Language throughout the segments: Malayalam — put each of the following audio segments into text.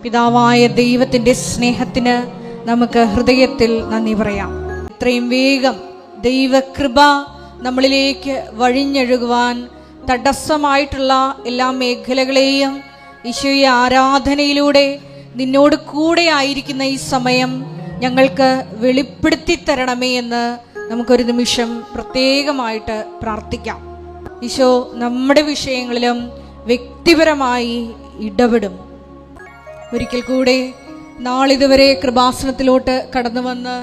പിതാവായ ദൈവത്തിൻ്റെ സ്നേഹത്തിന് നമുക്ക് ഹൃദയത്തിൽ നന്ദി പറയാം. ഇത്രയും വേഗം ദൈവകൃപ നമ്മളിലേക്ക് വഴിഞ്ഞൊഴുകുവാൻ തടസ്സമായിട്ടുള്ള എല്ലാ മേഖലകളെയും ഈശോയെ ആരാധനയിലൂടെ നിന്നോട് കൂടെ ആയിരിക്കുന്ന ഈ സമയം ഞങ്ങൾക്ക് വെളിപ്പെടുത്തി തരണമേ എന്ന് നമുക്കൊരു നിമിഷം പ്രത്യേകമായിട്ട് പ്രാർത്ഥിക്കാം. ഈശോ നമ്മുടെ വിഷയങ്ങളിലും വ്യക്തിപരമായി ഇടപെടും. ഒരിക്കൽ കൂടെ നാളിതുവരെ കൃപാസനത്തിലോട്ട് കടന്നു വന്ന്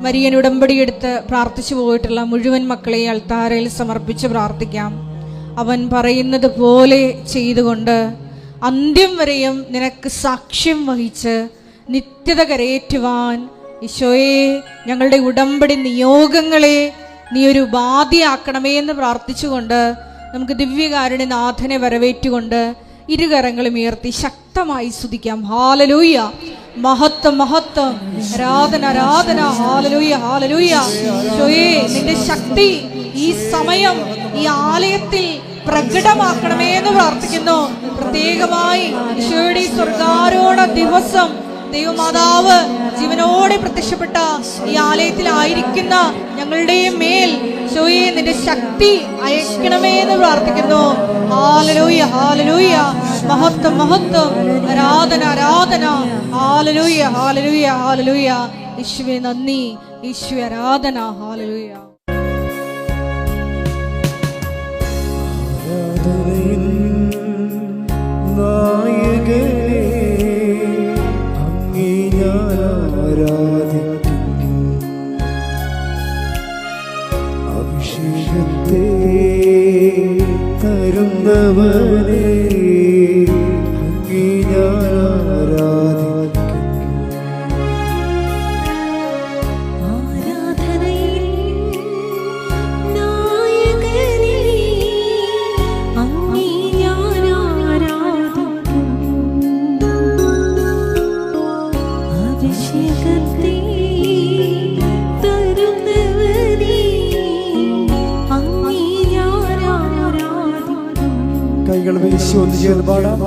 മരിയൻ ഉടമ്പടിയെടുത്ത് പ്രാർത്ഥിച്ചു പോയിട്ടുള്ള മുഴുവൻ മക്കളെ അൾത്താരയിൽ സമർപ്പിച്ച് പ്രാർത്ഥിക്കാം. അവൻ പറയുന്നത് പോലെ ചെയ്തുകൊണ്ട് അന്ത്യം വരെയും നിനക്ക് സാക്ഷ്യം വഹിച്ച് നിത്യത കരയേറ്റുവാൻ ഈശോയെ ഞങ്ങളുടെ ഉടമ്പടി നിയോഗങ്ങളെ നീ ഒരു ഉപാധിയാക്കണമേ എന്ന് പ്രാർത്ഥിച്ചുകൊണ്ട് നമുക്ക് ദിവ്യകാരുണ്യനാഥനെ വരവേറ്റുകൊണ്ട് ഇരുകരങ്ങളും ഉയർത്തി ശക്തമായി സ്തുതിക്കാം. ഹല്ലേലൂയ, മഹത്വം മഹത്വം, ആരാധന ആരാധന, ഹല്ലേലൂയ ഹല്ലേലൂയ. ഈശോയെ നിന്റെ ശക്തി ഈ സമയം ഈ ആലയത്തിൽ പ്രകടമാക്കണമേ എന്ന് പ്രാർത്ഥിക്കുന്നു. പ്രത്യേകമായി ഈശോയുടെ സ്വർഗാരോഹണ ദിവസം ദൈവമാതാവ് ജീവനോടെ പ്രത്യക്ഷപ്പെട്ട ഈ ആലയത്തിലായിരിക്കുന്ന ഞങ്ങളുടെ മേൽ ഈശോയെ നിന്റെ ശക്തി അയക്കണമേ എന്ന് പ്രാർത്ഥിക്കുന്നു. ഹല്ലേലൂയ ഹല്ലേലൂയ, മഹത്വം മഹത്വം, ആരാധന ആരാധന, ഹല്ലേലൂയ ഹല്ലേലൂയ ഹല്ലേലൂയ. ഈശോയെ നന്ദി, ഈശോയെ ആരാധന, ഹല്ലേലൂയ. അഭിഷേകത്തെ തരുന്നവനെ അങ്ങേ ഞാൻ ആരാധിക്കുന്നു. ആരാധനയിൽ നായകനെ അങ്ങേ ഞാൻ ആരാധിക്കുന്നു. അഭിഷേകത്തെ കൈകൾ വീശി ഒന്ന് ചേർന്ന് പാടാം.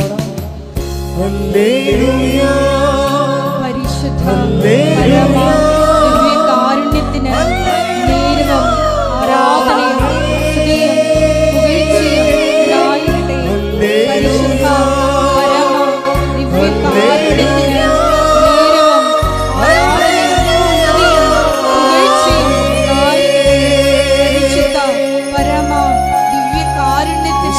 ഹല്ലേലൂയ, പരിശുദ്ധ ഹല്ലേലൂയ, കാരുണ്യത്തിന് നേരവും ആരാധനയും സ്തുതിയും പുകഴ്ചയും ഉണ്ടായിരിക്കട്ടെ. പരിശുദ്ധ പരമ ദിവ്യകാരുണ്യത്തിന് നേരവും ആരാധനയും സ്തുതിയും പുകഴ്ചയും ഉണ്ടായിരിക്കട്ടെ. പരിശുദ്ധ പരമ ദിവ്യകാരുണ്യത്തിന്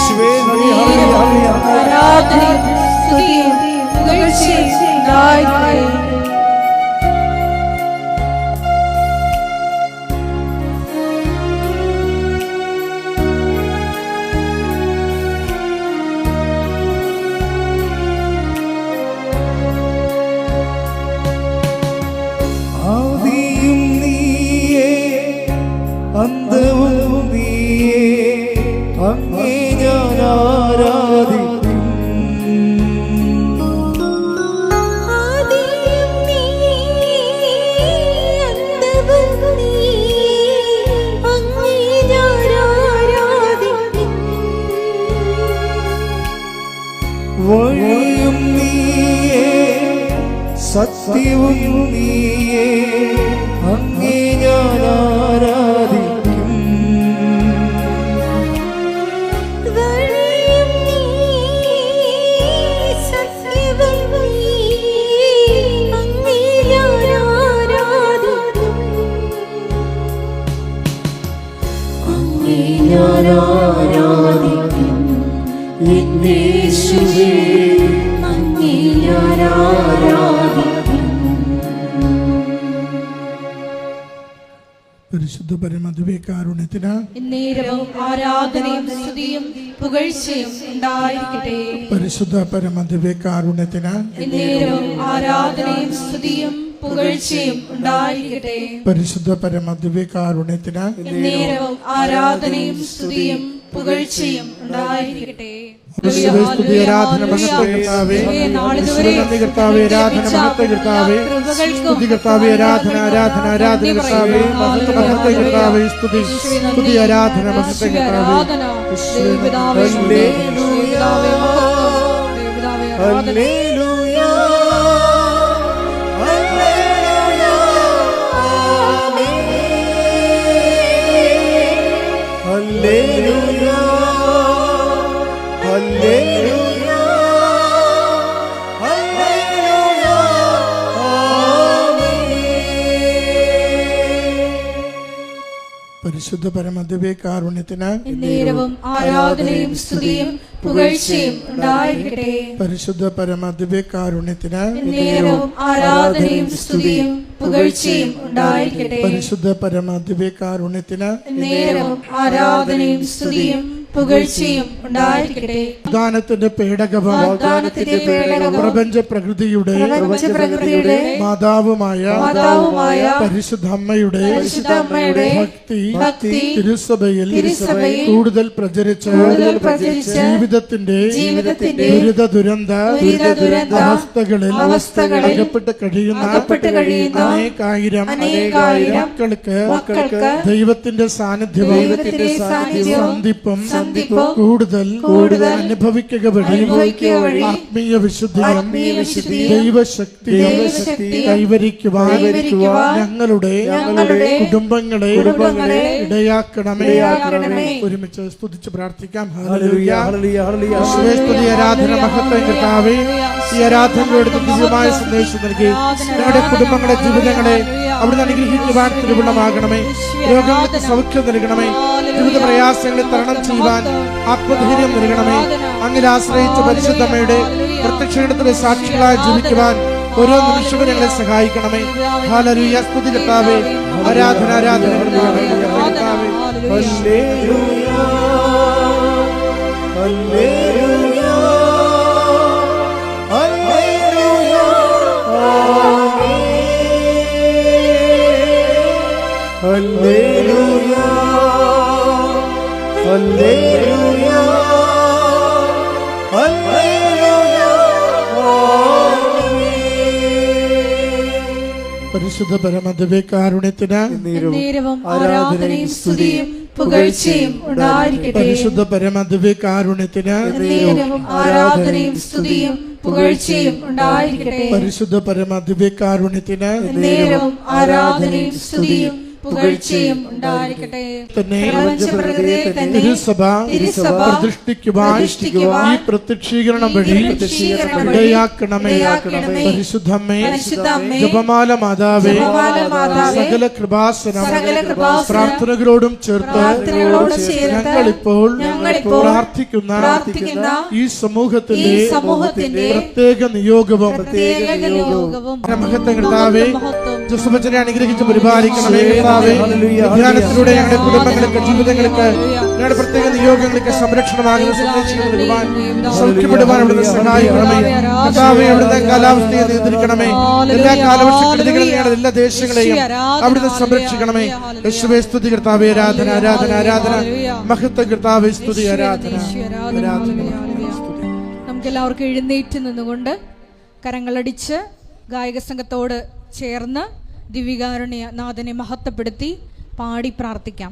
ആരാധനയും സ്തുതിയും പുകഴ്ചയും ഉണ്ടായിരിക്കട്ടെ. ആദിയും നീയേ അന്തവും നീയേ അങ്ങേ ഞാൻ ആരാധിക്കും. ആദിയും നീയേ അന്തവും നീയേ അങ്ങേ ഞാൻ ആരാധിക്കുന്നു. വഴിയും നീയേ സത്യവും നീയേ അങ്ങേ ഞാൻ ആരാധിക്കും. വഴിയും നീയേ സത്യവും നീയേ അങ്ങേ ഞാൻ ആരാധിക്കുന്നു. അങ്ങേ ഞാൻ ആരാധിക്കുന്നു. യേശുവേ അങ്ങേ ഞാൻ ആരാധിക്കുന്നു. പരിശുദ്ധ പരമദിവ്യകാരുണ്യത്തിന് നേരവും ആരാധനയും സ്തുതിയും പുകഴ്ചയും ഉണ്ടായിരിക്കട്ടെ. പരിശുദ്ധ പരമദിവ്യകാരുണ്യത്തിന് നേരവും ആരാധനയും സ്തുതിയും പുകഴ്ചയും ഉണ്ടായിരിക്കട്ടെ. പരിശുദ്ധ പരമദിവ്യകാരുണ്യത്തിന് നേരവും ആരാധനയും സ്തുതിയും പുകഴ്ചയും ഉണ്ടായിരിക്കട്ടെ. സ്തുതി ആരാധന മഹത്വം കർത്താവേ, നന്ദി കർത്താവേ, ആരാധന മഹത്വം കർത്താവേ, സ്തുതി കർത്താവേ, ആരാധന ആരാധന ആരാധന കർത്താവേ, മഹത്വം കർത്താവേ, സ്തുതി സ്തുതി ആരാധന മഹത്വം കർത്താവേ. ഹല്ലേലൂയ, പരിശുദ്ധ പരമദിവ്യകാരുണ്യത്തിന് നേരവും ആരാധനയും സ്തുതിയും പുകഴ്ചയും ഉണ്ടായിരിക്കട്ടെ. പരിശുദ്ധ പരമദിവ്യകാരുണ്യത്തിന് നേരവും ആരാധനയും സ്തുതിയും പുകഴ്ചയും ഉണ്ടായിരിക്കട്ടെ. പരിശുദ്ധ പരമദിവ്യകാരുണ്യത്തിന് നേരവും ആരാധനയും സ്തുതിയും പുകഴ്ചയും ഉണ്ടായിരിക്കട്ടെ. വാഗ്ദാനത്തിന്റെ പേടകവും വാഗ്ദാനത്തിന്റെ പേടകവും പ്രപഞ്ച പ്രകൃതിയുടെ പ്രപഞ്ചപ്രകൃതിയുടെ മാതാവുമായ പരിശുദ്ധ അമ്മയുടെ ഭക്തി തിരുസഭയിൽ കൂടുതൽ പ്രചരിച്ച് ജീവിതത്തിന്റെ ദുരിത ദുരന്ത അവസ്ഥകളിൽ അകപ്പെട്ട് കഴിയുന്ന അനേകായിരം മക്കൾക്ക് ദൈവത്തിന്റെ സാന്നിധ്യവും സന്ധിപ്പും കൂടുതൽ അനുഭവിക്കുക വഴി ആത്മീയ വിശുദ്ധിയും ദൈവശക്തിയും കൈവരിക്കുവാൻ ഞങ്ങളുടെ കുടുംബങ്ങളെ ഇടയാക്കണമേ. ഒരുമിച്ച് സ്തുതിച്ച് പ്രാർത്ഥിക്കാം. ഹല്ലേലൂയ, യേശുവേ, സ്തുതി, ആരാധന, മഹത്വം കർത്താവേ. ഈ ആരാധനയുടെ ദിവ്യമായ സന്ദേശം നൽകി ഞങ്ങളുടെ കുടുംബങ്ങളെ, ജീവിതങ്ങളെ അവിടുന്ന് അനുഗ്രഹിക്കുവാൻ തിരുവുള്ളമാകണമേ. രോഗങ്ങൾക്ക് സൗഖ്യം നൽകണമേ. ജീവിത പ്രയാസങ്ങളെ തരണം ചെയ്യുവാൻ ആത്മധൈര്യം നൽകണമേ. അങ്ങിൽ ആശ്രയിച്ച പരിശുദ്ധമ്മയുടെ പ്രത്യക്ഷീണത്തിലെ സാക്ഷികളായി ജീവിക്കുവാൻ ഓരോ നിമിഷവും ഞങ്ങളെ സഹായിക്കണമേ. ഹല്ലേലൂയ, സ്തുതി കർത്താവേ. ആരാധന ആരാധന കർത്താവേ. ഹല്ലേലൂയ, ഹല്ലേലൂയ, ഹല്ലേലൂയ, ഹല്ലേലൂയ, ഹല്ലേലൂയ, ഹല്ലേലൂയ. പരിശുദ്ധ പരമദിവ്യകാരുണ്യത്തിന് നേരവും ആരാധനയും സ്തുതിയും പുകഴ്ചയും ഉണ്ടായിരിക്കട്ടെ. പരിശുദ്ധ പരമദിവ്യകാരുണ്യത്തിന് നേരവും ആരാധനയും സ്തുതിയും പുകഴ്ചയും ഉണ്ടായിരിക്കട്ടെ. പരിശുദ്ധ പരമദിവ്യകാരുണ്യത്തിന് നേരവും ആരാധനയും സ്തുതിയും പുകഴ്ചയും ഉണ്ടായിരിക്കട്ടെ. തിരുസഭ പ്രതിഷ്ഠിക്കുവാൻ ഈ പ്രത്യക്ഷീകരണം വഴി ഇടയാക്കണമേ. പരിശുദ്ധമ്മേ, ജപമാല മാതാവേ, സകല കൃപാസനം പ്രാർത്ഥനകളോടും ചേർത്ത് ഞങ്ങളിപ്പോൾ പ്രാർത്ഥിക്കുന്ന ഈ സമൂഹത്തിന്റെ പ്രത്യേക നിയോഗവും മഹത്വം കർത്താവേ, ജോസഫച്ചനെ അനുഗ്രഹിച്ച് പരിപാലിക്കണമേ. ധ്യാനത്തിലൂടെ ഞങ്ങളുടെ കുടുംബങ്ങൾക്ക്, ജീവിതങ്ങൾക്ക്, ഞങ്ങളുടെ പ്രത്യേക നിയോഗങ്ങൾക്ക് സംരക്ഷണമാകുന്ന സന്ദേശങ്ങൾ നൽകുവാൻ, സൗഖ്യപ്പെടുവാൻ അവിടുന്ന് സഹായിക്കണമേ. കർത്താവേ, അവിടുത്തെ കാലാവസ്ഥയെ നിയന്ത്രിക്കണമേ. എല്ലാ കാലവർഷക്കെടുതികളും ഞങ്ങളുടെ എല്ലാ ദേശങ്ങളെയും അവിടുന്ന് സംരക്ഷിക്കണമേ. യേശുവേ, സ്തുതി കർത്താവേ. ആരാധന ആരാധന ആരാധന, മഹത്വം കർത്താവേ. സ്തുതി, ആരാധന ആരാധന. നമുക്കെല്ലാവർക്കും എഴുന്നേറ്റ് നിന്നുകൊണ്ട് കരങ്ങളടിച്ച് ഗായക സംഘത്തോട് ചേർന്ന് ദിവ്യകാരുണ്യ നാഥനെ മഹത്വപ്പെടുത്തി പാടി പ്രാർത്ഥിക്കാം.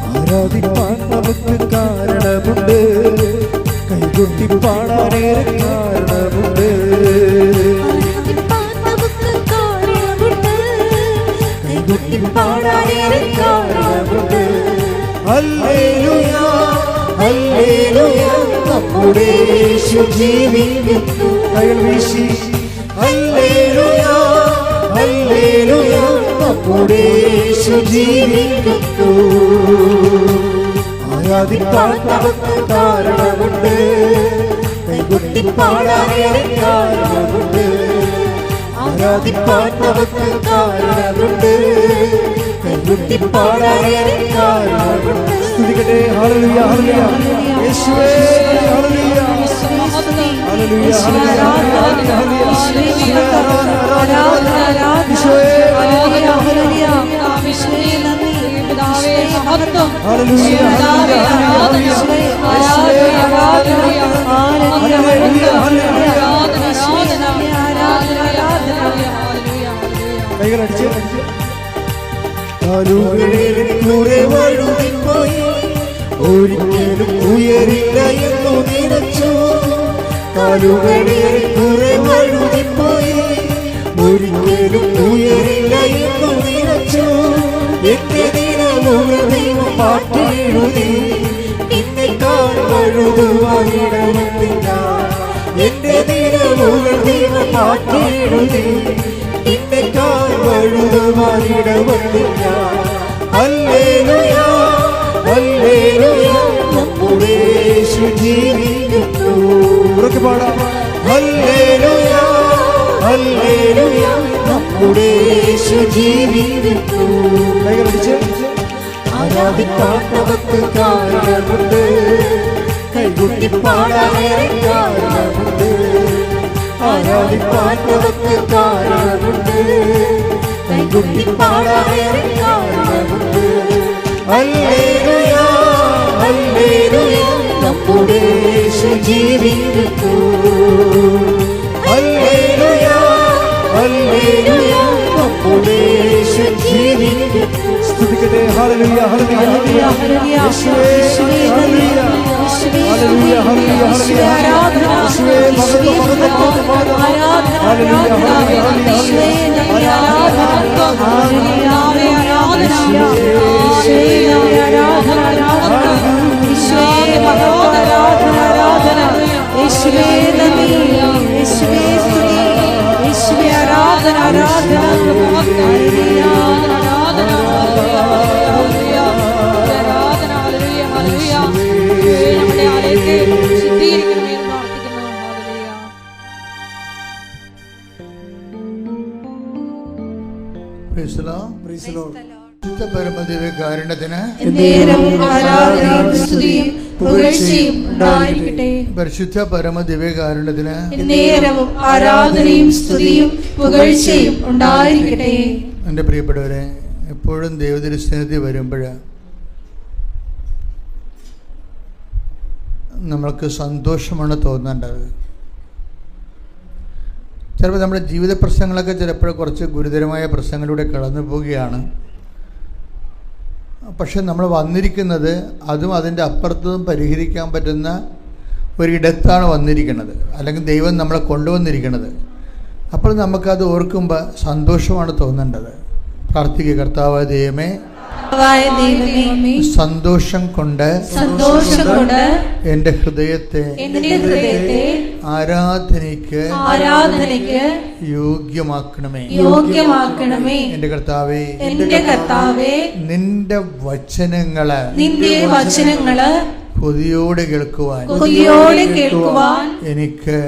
ആരാധിപ്പാൻ നമുക്ക് കാരണമുണ്ട്, കൈകൊട്ടി പാടാനേറെ കാരണമുണ്ട്. ഹല്ലേലൂയ, ഹല്ലേലൂയ, നമ്മുടെ യേശു ജീവിക്കുന്നു. കൈകൾ വീശി ഹല്ലേലൂയ, ഹല്ലേലൂയ, നമ്മുടെ യേശു ജീവിക്കുന്നു. ആരാധിപ്പാൻ നമുക്ക് കാരണമുണ്ട്, കൈകൊട്ടി പാടാനേറെ കാരണമുണ്ട്. ആരാധിപ്പാൻ നമുക്ക് കാരണമുണ്ട്, കൈകൊട്ടി പാടാനേറെ കാരണമുണ്ട്. സ്തുതിക്കട്ടെ. ഹല്ലേലൂയ, ഹല്ലേലൂയ, യേശുവേ, ഹല്ലേലൂയ, ഹല്ലേലൂയ, ഉയരില്ല എന്നു നിനച്ചു. കാലുകളിൽ കുറെ വഴുതിപ്പോയി, ഒരിക്കലും ഉയരില്ല എന്നു നിനച്ചു. എന്റെ ദിനമുകൾ ദൈവം മാറ്റിയിടുതി, നിന്നെക്കാൾ വഴുതുവാനിടവന്നില്ല. എന്റെ ദിനമുകൾ ദൈവം മാറ്റിയിടുതി, നിന്നെക്കാൾ വഴുതുവാനിടവന്നില്ല. ഹല്ലേലൂയ ഹല്ലേലൂയ, നമ്മുടെ യേശു ജീവിക്കുന്നു. ഉറക്കെ പാടാം. ഹല്ലേലൂയ ഹല്ലേലൂയ, നമ്മുടെ യേശു ജീവിക്കുന്നു. കൈകളടിച്ച് ആരാധിക്കാൻ നമുക്ക് കാരണമുണ്ട്, കൈകൊട്ടി പാടാനേറെ കാരണമുണ്ട്. ആരാധിക്കാൻ നമുക്ക് കാരണമുണ്ട്, കൈകൊട്ടി പാടാനേറെ കാരണമുണ്ട്. ഹല്ലേലൂയ ഹല്ലേലൂയ, നമ്മുടെ യേശു ജീവിക്കുന്നു. ഹല്ലേലൂയ ഹല്ലേലൂയ, നമ്മുടെ യേശു ജീവിക്കുന്നു. സ്തുതിക്കട്ടെ. ഹല്ലേലൂയ ഹല്ലേലൂയ ഹല്ലേലൂയ, യേശുവേ ഹല്ലേലൂയ ഹല്ലേലൂയ ഹല്ലേലൂയ ഹല്ലേലൂയ, യേശുവേ മഹത്വം മഹത്വം മഹത്വം. ഹല്ലേലൂയ ഹല്ലേലൂയ ഹല്ലേലൂയ, പരമദിവ്യകാരുണ്യത്തിന് പരിശുദ്ധ പരമദിവ്യകാരുണ്യത്തിന് നേരവും ആരാധനയും സ്തുതിയും പുകഴ്ചയും ഉണ്ടായിരിക്കട്ടെ. എൻ്റെ പ്രിയപ്പെട്ടവരെ, എപ്പോഴും ദൈവദർശനത്തിൽ വരുമ്പോൾ നമ്മൾക്ക് സന്തോഷമാണ് തോന്നേണ്ടത്. ചിലപ്പോൾ നമ്മുടെ ജീവിത പ്രശ്നങ്ങളൊക്കെ ചിലപ്പോൾ കുറച്ച് ഗുരുതരമായ പ്രശ്നങ്ങളിലൂടെ കടന്നു പോവുകയാണ്. പക്ഷെ നമ്മൾ വന്നിരിക്കുന്നത് അതും അതിൻ്റെ അപ്പുറത്തും പരിഹരിക്കാൻ പറ്റുന്ന ഒരിടത്താണ് വന്നിരിക്കുന്നത്, അല്ലെങ്കിൽ ദൈവം നമ്മളെ കൊണ്ടുവന്നിരിക്കുന്നത്. അപ്പോൾ നമുക്കത് ഓർക്കുമ്പോൾ സന്തോഷമാണ് തോന്നേണ്ടത്. പ്രാർത്ഥിക്കുക. കർത്താവായ ദൈവമേ, സന്തോഷം കൊണ്ട് എൻ്റെ ഹൃദയത്തെ ആരാധനയ്ക്ക് യോഗ്യമാക്കണമേ. എൻ്റെ കർത്താവേ, നിന്റെ വചനങ്ങള് കൊതിയോടെ കേൾക്കുവാൻ എനിക്ക്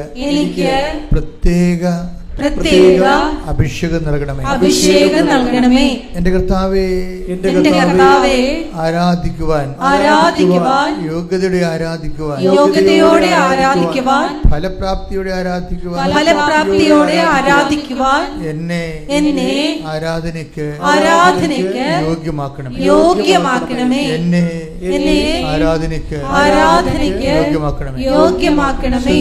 പ്രത്യേക അഭിഷേകം നൽകണമേ. എന്റെ കർത്താവേ, ആരാധിക്കുവാൻ യോഗ്യതയോടെ ആരാധിക്കുവാൻ ഫലപ്രാപ്തിയോടെ ആരാധിക്കുവാൻ എന്നെ ആരാധനയ്ക്ക് യോഗ്യമാക്കണമേ. എന്നെ ആരാധനയ്ക്ക് യോഗ്യമാക്കണമേ.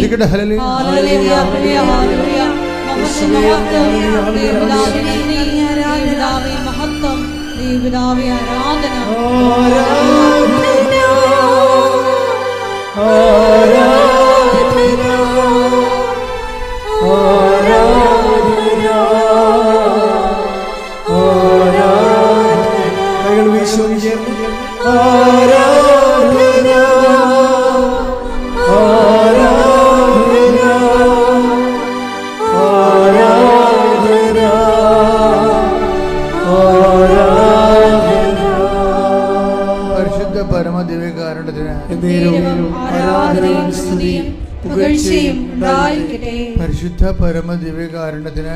മഹത്വം ദൈവപിതാവേ, ആരാധന പരിശുദ്ധ പരമദിവ്യകാരുണ്യത്തിന്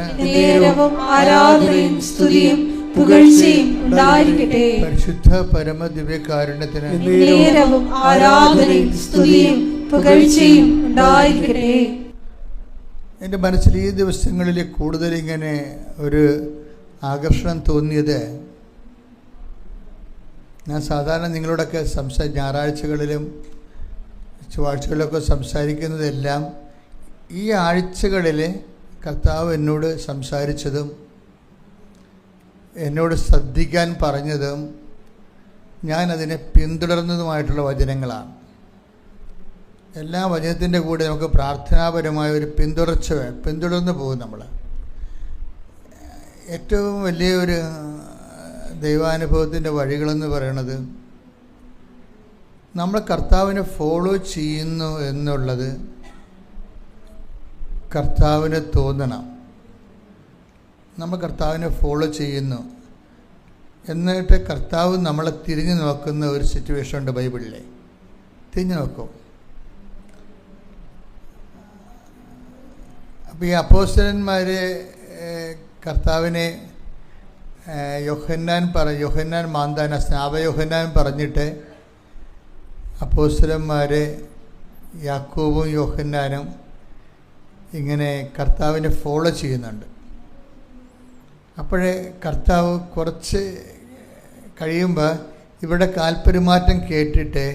ആരാധനയും സ്തുതിയും പുകഴ്ചയും ഉണ്ടായിരിക്കട്ടെ. പരിശുദ്ധ പരമദിവ്യകാരുണ്യത്തിന് ആരാധനയും സ്തുതിയും പുകഴ്ചയും ഉണ്ടായിരിക്കട്ടെ. എൻ്റെ മനസ്സിൽ ഈ ദിവസങ്ങളിൽ കൂടുതൽ ഇങ്ങനെ ഒരു ആകർഷണം തോന്നിയത്, ഞാൻ സാധാരണ നിങ്ങളോടൊക്കെ ഞായറാഴ്ചകളിലും ചൊവ്വാഴ്ചകളിലൊക്കെ സംസാരിക്കുന്നതെല്ലാം ഈ ആഴ്ചകളിൽ കർത്താവ് എന്നോട് സംസാരിച്ചതും എന്നോട് ശ്രദ്ധിക്കാൻ പറഞ്ഞതും ഞാൻ അതിനെ പിന്തുടർന്നതുമായിട്ടുള്ള വചനങ്ങളാണ്. എല്ലാ വചനത്തിൻ്റെ കൂടെ നമുക്ക് പ്രാർത്ഥനാപരമായ ഒരു പിന്തുടർന്ന് പോകും. നമ്മൾ ഏറ്റവും വലിയൊരു ദൈവാനുഭവത്തിൻ്റെ വഴികളെന്ന് പറയുന്നത് നമ്മൾ കർത്താവിനെ ഫോളോ ചെയ്യുന്നു എന്നുള്ളത് കർത്താവിന് തോന്നണം. നമ്മൾ കർത്താവിനെ ഫോളോ ചെയ്യുന്നു എന്നിട്ട് കർത്താവ് നമ്മളെ തിരിഞ്ഞു നോക്കുന്ന ഒരു സിറ്റുവേഷൻ ഉണ്ട് ബൈബിളിലെ. തിരിഞ്ഞു നോക്കും. അപ്പോൾ ഈ അപ്പോസ്തലന്മാർ കർത്താവിനെ യോഹന്നാൻ മാന്താന സ്നാപയോഹന്നാൻ പറഞ്ഞിട്ട് അപ്പോസ്തലന്മാർ യാക്കോബും യോഹന്നാനും ഇങ്ങനെ കർത്താവിനെ ഫോളോ ചെയ്യുന്നുണ്ട്. അപ്പോഴേ കർത്താവ് കുറച്ച് കഴിയുമ്പോൾ ഇവിടെ കാൽപെരുമാറ്റം കേട്ടിട്ട്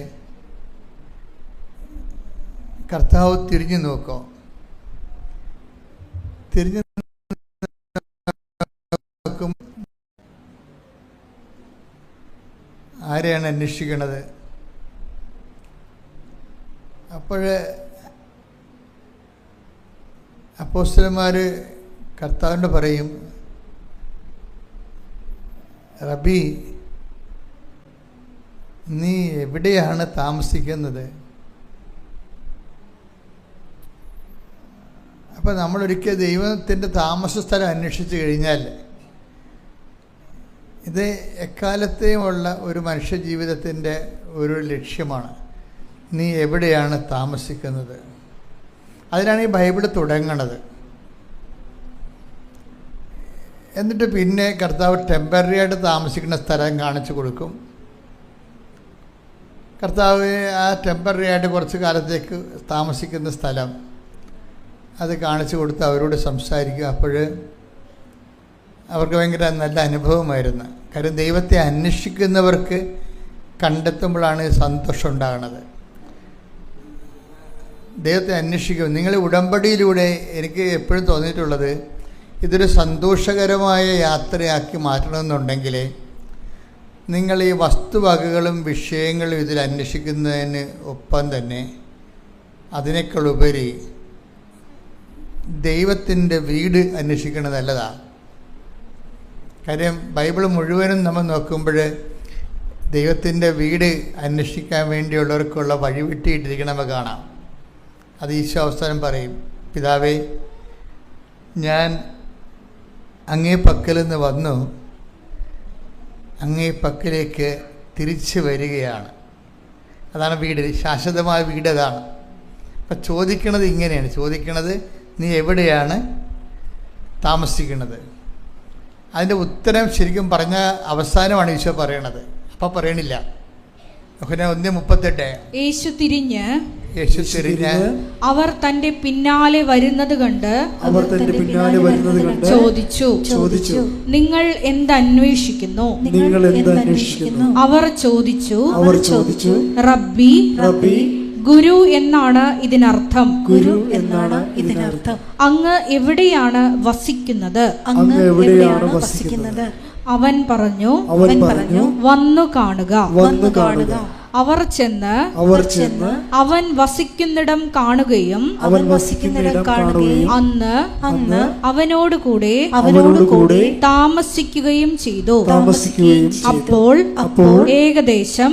കർത്താവ് തിരിഞ്ഞു നോക്കും. തിരിഞ്ഞു നോക്കും ആരെയാണ് അന്വേഷിക്കണത്? അപ്പോഴേ അപ്പോസ്തലന്മാർ കർത്താവിനോട് പറയും, റബി, നീ എവിടെയാണ് താമസിക്കുന്നത്? അപ്പോൾ നമ്മളൊരിക്കൽ ദൈവത്തിൻ്റെ താമസ സ്ഥലം അന്വേഷിച്ച് കഴിഞ്ഞാൽ ഇത് എക്കാലത്തെയുമുള്ള ഒരു മനുഷ്യ ജീവിതത്തിൻ്റെ ഒരു ലക്ഷ്യമാണ്. നീ എവിടെയാണ് താമസിക്കുന്നത്? അതിനാണ് ഈ ബൈബിൾ തുടങ്ങണത്. എന്നിട്ട് പിന്നെ കർത്താവ് ടെമ്പററി ആയിട്ട് താമസിക്കുന്ന സ്ഥലം കാണിച്ചു കൊടുക്കും. കർത്താവ് ആ ടെമ്പററി ആയിട്ട് കുറച്ച് കാലത്തേക്ക് താമസിക്കുന്ന സ്ഥലം അത് കാണിച്ചു കൊടുത്ത് അവരോട് സംസാരിക്കും. അപ്പോൾ അവർക്ക് ഭയങ്കര നല്ല അനുഭവമായിരുന്നു. കാര്യം ദൈവത്തെ അന്വേഷിക്കുന്നവർക്ക് കണ്ടെത്തുമ്പോഴാണ് സന്തോഷം ഉണ്ടാകുന്നത്. ദൈവത്തെ അന്വേഷിക്കും. നിങ്ങൾ ഉടമ്പടിയിലൂടെ എനിക്ക് എപ്പോഴും തോന്നിയിട്ടുള്ളത്, ഇതൊരു സന്തോഷകരമായ യാത്രയാക്കി മാറ്റണമെന്നുണ്ടെങ്കിൽ നിങ്ങൾ ഈ വസ്തുവകകളും വിഷയങ്ങളും ഇതിൽ അന്വേഷിക്കുന്നതിന് ഒപ്പം തന്നെ അതിനേക്കാൾ ഉപരി ദൈവത്തിൻ്റെ വീട് അന്വേഷിക്കുന്നത് നല്ലതാണ്. കാര്യം ബൈബിൾ മുഴുവനും നമ്മൾ നോക്കുമ്പോൾ ദൈവത്തിൻ്റെ വീട് അന്വേഷിക്കാൻ വേണ്ടിയുള്ളവർക്കുള്ള വഴിവിട്ടിയിട്ടിരിക്കണം നമുക്ക് കാണാം. അത് ഈശോ അവസാനം പറയും, പിതാവേ, ഞാൻ അങ്ങേ പക്കൽ നിന്ന് വന്നു, അങ്ങേ പക്കലേക്ക് തിരിച്ചു വരികയാണ്. അതാണ് വീട്, ശാശ്വതമായ വീട് അതാണ്. അപ്പം ചോദിക്കണത് ഇങ്ങനെയാണ് ചോദിക്കണത്, നീ എവിടെയാണ് താമസിക്കുന്നത്? അതിൻ്റെ ഉത്തരം ശരിക്കും പറഞ്ഞ അവസാനമാണ് ഈശോ പറയണത്. അപ്പം പറയണില്ല. 1:38 യേശു തിരിഞ്ഞ് അവർ തന്റെ പിന്നാലെ വരുന്നത് കണ്ട് ചോദിച്ചു, നിങ്ങൾ എന്തന്വേഷിക്കുന്നു? അവർ ചോദിച്ചു, റബ്ബി, ഗുരു എന്നാണ് ഇതിനർത്ഥം. അങ്ങ് എവിടെയാണ് വസിക്കുന്നത്? അവൻ പറഞ്ഞു, വന്നു കാണുക. അവർ ചെന്ന് അവൻ വസിക്കുന്നിടം കാണുകയും അന്ന് അവനോടുകൂടെ താമസിക്കുകയും ചെയ്തു. അപ്പോൾ ഏകദേശം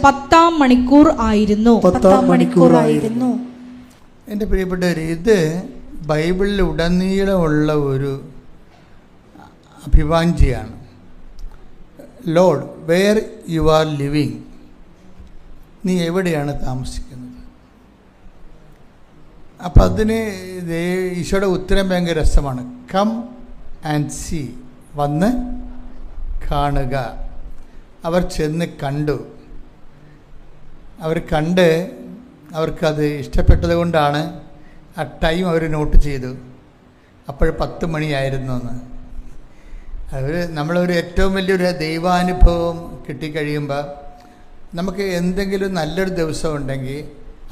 10 മണിക്കൂർ ആയിരുന്നു. എൻ്റെ പ്രിയപ്പെട്ടവർ, ഇത് ബൈബിളിൽ ഉടനീളമുള്ള ഒരു അഭിവാഞ്ചിയാണ്. Lord, where you are living? നീ എവിടെയാണ് താമസിക്കുന്നത്? അപ്പം അതിന് ഈശോയുടെ ഉത്തരം ഭയങ്കര രസമാണ്. കം ആൻഡ് സീ, വന്ന് കാണുക. അവർ ചെന്ന് കണ്ടു. അവർ കണ്ട് അവർക്കത് ഇഷ്ടപ്പെട്ടത് കൊണ്ടാണ് ആ ടൈം അവർ നോട്ട് ചെയ്തു. അപ്പോൾ 10 മണിയായിരുന്നു എന്ന്. നമ്മളൊരു ഏറ്റവും വലിയൊരു ദൈവാനുഭവം കിട്ടിക്കഴിയുമ്പോൾ നമുക്ക് എന്തെങ്കിലും നല്ലൊരു ദിവസം ഉണ്ടെങ്കിൽ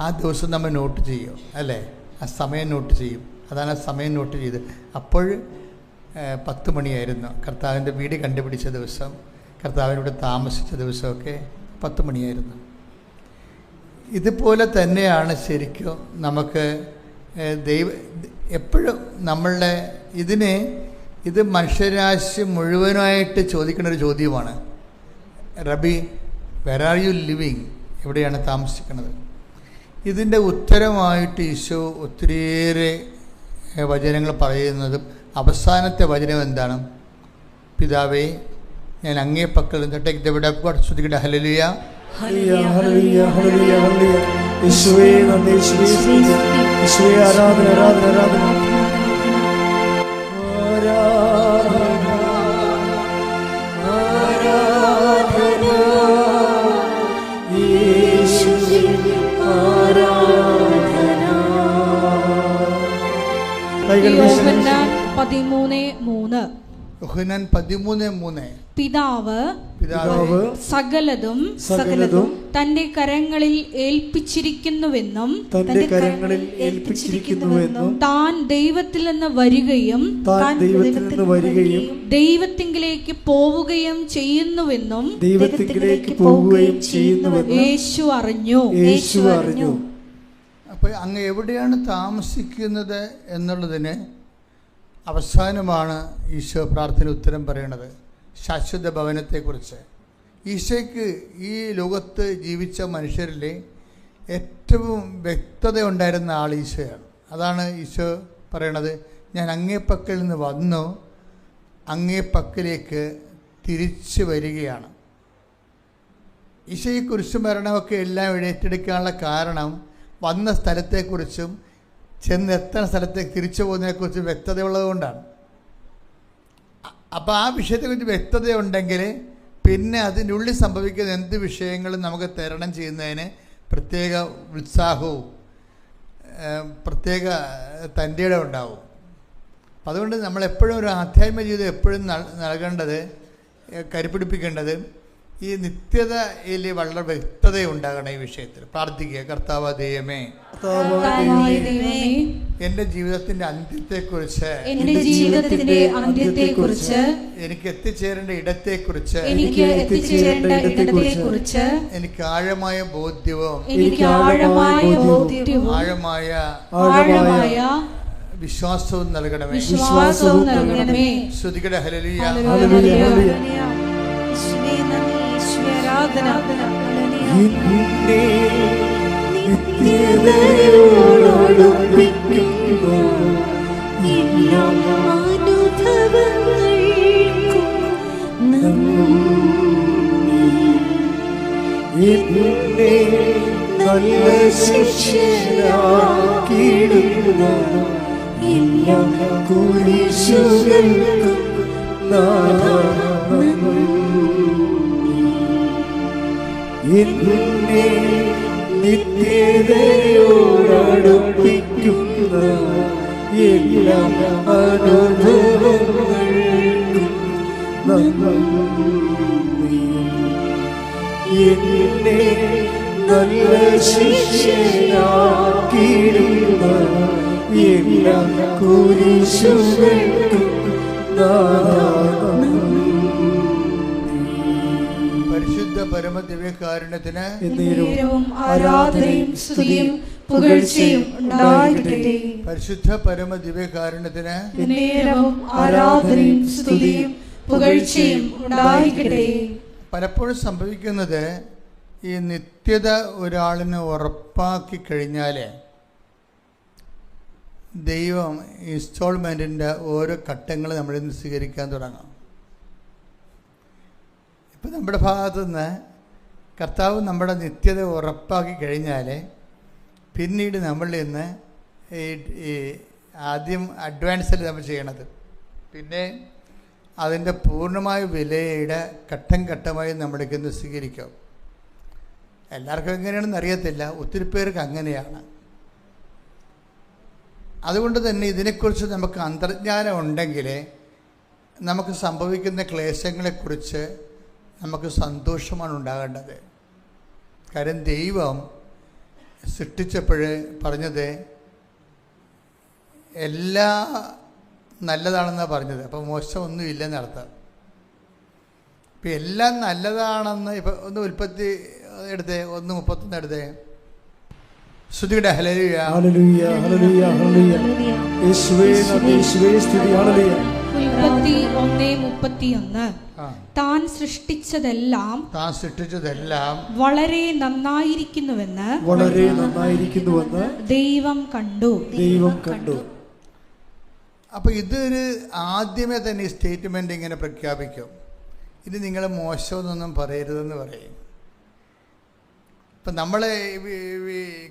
ആ ദിവസം നമ്മൾ നോട്ട് ചെയ്യും, അല്ലേ? ആ സമയം നോട്ട് ചെയ്യും. അതാണ് ആ സമയം നോട്ട് ചെയ്ത്. അപ്പോൾ 10 മണിയായിരുന്നു. കർത്താവിൻ്റെ വീട് കണ്ടുപിടിച്ച ദിവസം, കർത്താവിനോട് താമസിച്ച ദിവസമൊക്കെ 10 മണിയായിരുന്നു. ഇതുപോലെ തന്നെയാണ് ശരിക്കും നമുക്ക് എപ്പോഴും നമ്മളുടെ ഇത് മനുഷ്യരാശി മുഴുവനായിട്ട് ചോദിക്കുന്ന ഒരു ചോദ്യമാണ്. റബി, വെർ ആർ യു ലിവിങ്? എവിടെയാണ് താമസിക്കുന്നത്? ഇതിൻ്റെ ഉത്തരമായിട്ട് ഈശോ ഒത്തിരിയേറെ വചനങ്ങൾ പറയുന്നതും അവസാനത്തെ വചനം എന്താണ്? പിതാവേ, ഞാൻ അങ്ങേ പക്കൽ നിന്നിട്ട് ശ്രദ്ധിക്കട്ടെ. ഹല്ലേലൂയ, ഹല്ലേലൂയ, ഹല്ലേലൂയ, ഹല്ലേലൂയ. യേശുവേ നന്ദി, യേശുവേ സ്തുതി, യേശുവേ ആരാധന, ആരാധന, ആരാധന, ആരാധന, യേശുവേ ആരാധന. യോഹന്നാൻ 13:3. യോഹന്നാൻ 13:3. പിതാവ് സകലതും തന്റെ കരങ്ങളിൽ ഏൽപ്പിച്ചിരിക്കുന്നുവെന്നും താൻ ദൈവത്തിൽ നിന്ന് വരികയും ദൈവത്തിങ്കിലേക്ക് പോവുകയും ചെയ്യുന്നുവെന്നും യേശു അറിഞ്ഞു. അപ്പോൾ അങ്ങ് എവിടെയാണ് താമസിക്കുന്നത് എന്നുള്ളതിന് അവസാനമാണ് ഈശോ പ്രാർത്ഥന ഉത്തരം പറയുന്നത്. ശാശ്വത ഭവനത്തെക്കുറിച്ച്. ഈശോയ്ക്ക് ഈ ലോകത്ത് ജീവിച്ച മനുഷ്യരിൽ ഏറ്റവും വ്യക്തത ഉണ്ടായിരുന്ന ആൾ ഈശോയാണ്. അതാണ് ഈശോ പറയണത്, ഞാൻ അങ്ങേ പക്കൽ നിന്ന് വന്നു, അങ്ങേ പക്കലേക്ക് തിരിച്ചു വരികയാണ്. ഈശോ ഈ കുരിശുമരണമൊക്കെ എല്ലാം ഏറ്റെടുക്കാനുള്ള കാരണം വന്ന സ്ഥലത്തെക്കുറിച്ചും ചെന്നെത്തുന്ന സ്ഥലത്തേക്ക് തിരിച്ചു പോകുന്നതിനെക്കുറിച്ചും വ്യക്തതയുള്ളതുകൊണ്ടാണ്. അപ്പോൾ ആ വിഷയത്തെക്കുറിച്ച് വ്യക്തതയുണ്ടെങ്കിൽ പിന്നെ അതിനുള്ളിൽ സംഭവിക്കുന്ന എന്ത് വിഷയങ്ങളും നമുക്ക് തരണം ചെയ്യുന്നതിന് പ്രത്യേക ഉത്സാഹവും പ്രത്യേക തൻ്റെ ഇടം ഉണ്ടാവും. അപ്പം അതുകൊണ്ട് നമ്മളെപ്പോഴും ഒരു ആധ്യാത്മിക ജീവിതം എപ്പോഴും നൽകേണ്ടത്, കരുപിടിപ്പിക്കേണ്ടത് ഈ നിത്യതയിൽ വളരെ വ്യക്തതയുണ്ടാകണം. ഈ വിഷയത്തിൽ പ്രാർത്ഥിക്കുക. കർത്താവ് ദൈവമേ, എൻ്റെ ജീവിതത്തിന്റെ അന്ത്യത്തെക്കുറിച്ച്, എനിക്ക് എത്തിച്ചേരേണ്ട ഇടത്തെക്കുറിച്ച് എനിക്ക് ആഴമായ ബോധ്യവും ആഴമായ വിശ്വാസവും നൽകണമേ. ശ്രുതികട ഹല്ലേലൂയ, നല്ല ശിക്ഷയാക്കിയിടുന്ന എല്ലാ കുരിശുകൾക്കും നാഥാ എന്നെ നിത്യതയോടടുപ്പിക്കുന്ന എല്ലാ അനുഭവങ്ങൾക്കും നന്ദി. എന്നെ നല്ല ശിക്ഷയാക്കിയിടുന്ന എല്ലാ കുരിശുകൾക്കും പരിശുദ്ധ പരമദിവ്യകാരുണ്യത്തിന് ആരാധനയും സ്തുതിയും പുകഴ്ചയും ഉണ്ടായിരിക്കട്ടെ. പരിശുദ്ധ പരമദിവ്യകാരുണ്യത്തിന് ആരാധനയും സ്തുതിയും പുകഴ്ചയും ഉണ്ടായിരിക്കട്ടെ. പലപ്പോഴും സംഭവിക്കുന്നത് ഈ നിത്യത ഒരാളിന് ഉറപ്പാക്കി കഴിഞ്ഞാൽ ദൈവം ഇൻസ്റ്റാൾമെൻറ്റിൻ്റെ ഓരോ ഘട്ടങ്ങൾ നമ്മളിൽ നിന്ന് സ്വീകരിക്കാൻ തുടങ്ങാം. ഇപ്പം നമ്മുടെ ഭാഗത്തു നിന്ന് കർത്താവ് നമ്മുടെ നിത്യത ഉറപ്പാക്കി കഴിഞ്ഞാൽ പിന്നീട് നമ്മളിൽ നിന്ന് ഈ ആദ്യം അഡ്വാൻസിൽ നമ്മൾ ചെയ്യണത്, പിന്നെ അതിൻ്റെ പൂർണ്ണമായ വിലയുടെ ഘട്ടം ഘട്ടമായി നമ്മളിലേക്ക് നിന്ന് സ്വീകരിക്കും. എല്ലാവർക്കും എങ്ങനെയാണെന്ന് അറിയത്തില്ല, ഒത്തിരി പേർക്ക് അങ്ങനെയാണ്. അതുകൊണ്ട് തന്നെ ഇതിനെക്കുറിച്ച് നമുക്ക് അന്തർജ്ഞാനം ഉണ്ടെങ്കിൽ നമുക്ക് സംഭവിക്കുന്ന ക്ലേശങ്ങളെക്കുറിച്ച് നമുക്ക് സന്തോഷമാണ് ഉണ്ടാകേണ്ടത്. കാര്യം ദൈവം സൃഷ്ടിച്ചപ്പോൾ പറഞ്ഞത് എല്ലാ നല്ലതാണെന്നാണ് പറഞ്ഞത്. അപ്പോൾ മോശമൊന്നും ഇല്ലെന്നർത്ഥം. ഇപ്പം എല്ലാം നല്ലതാണെന്ന് ഇപ്പം ഒന്ന് ഉൽപ്പത്തി എടുത്തേ, 1:31 എടുത്തേ. സ്തുതിയുടെ ഹല്ലേലൂയ. ഹല്ലേലൂയ, ഹല്ലേലൂയ, ഹല്ലേലൂയ. യേശുവേ നന്ദി, യേശുവേ സ്തുതി. ഹല്ലേലൂയ. 31:31 താൻ സൃഷ്ടിച്ചതെല്ലാം വളരെ നന്നായിരിക്കുന്നുവെന്ന് ദൈവം കണ്ടു. അപ്പോൾ ഇതൊരു ആദ്യമേ തന്നെ ഈ സ്റ്റേറ്റ്മെൻ്റ് ഇങ്ങനെ പ്രഖ്യാപിക്കും, ഇത് നിങ്ങൾ മോശമെന്നൊന്നും പറയരുതെന്ന് പറയും. ഇപ്പം നമ്മൾ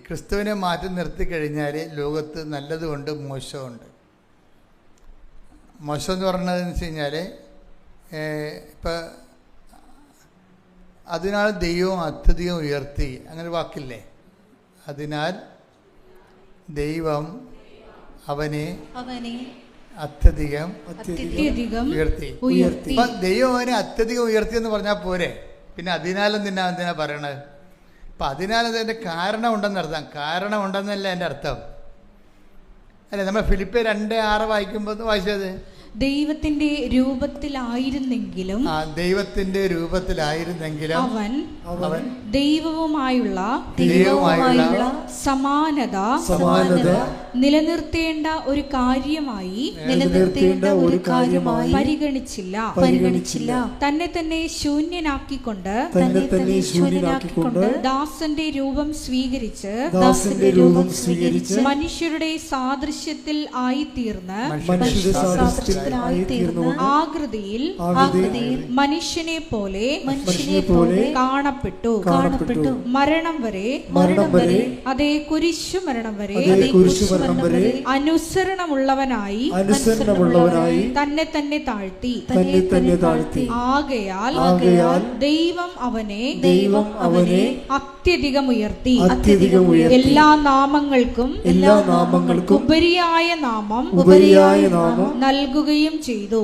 ക്രിസ്തുവിനെ മാറ്റി നിർത്തി കഴിഞ്ഞാൽ ലോകത്ത് നല്ലതുകൊണ്ട് മോശമുണ്ട്. മോശം എന്ന് പറഞ്ഞതെന്ന് വെച്ച് കഴിഞ്ഞാൽ ഇപ്പം അതിനാൽ ദൈവം അത്യധികം ഉയർത്തി, അങ്ങനെ വാക്കില്ലേ? അതിനാൽ ദൈവം അവനെ അത്യധികം ഉയർത്തി. അപ്പം ദൈവം അവനെ അത്യധികം ഉയർത്തി എന്ന് പറഞ്ഞാൽ പോരെ, പിന്നെ അതിനാലും എന്തിനാ പറയണത്? അപ്പം അതിനാലും അതിൻ്റെ കാരണം ഉണ്ടെന്നർത്ഥം. കാരണം ഉണ്ടെന്നല്ല എൻ്റെ അർത്ഥം. അല്ലേ, നമ്മൾ ഫിലിപ്പിയർ 2:6 വായിക്കുമ്പോൾ വായിച്ചത് ദൈവത്തിന്റെ രൂപത്തിലായിരുന്നെങ്കിലും അവൻ ദൈവവുമായുള്ള സമാനത നിലനിർത്തേണ്ട ഒരു കാര്യമായി പരിഗണിച്ചില്ല. തന്നെ തന്നെ ശൂന്യനാക്കിക്കൊണ്ട് ദാസന്റെ രൂപം സ്വീകരിച്ച് മനുഷ്യരുടെ സാദൃശ്യത്തിൽ ആയിത്തീർന്ന് ആകൃതിയിൽ മനുഷ്യനെ പോലെ കാണപ്പെട്ടു. മരണം വരെ, അതേ കുരിശു മരണം വരെ അനുസരണമുള്ളവനായി തന്നെ തന്നെ താഴ്ത്തി. ആകയാൽ ദൈവം അവനെ അത്യധികം ഉയർത്തി എല്ലാ നാമങ്ങൾക്കും ഉപരിയായ നാമം നൽകുകയും ചെയ്തു.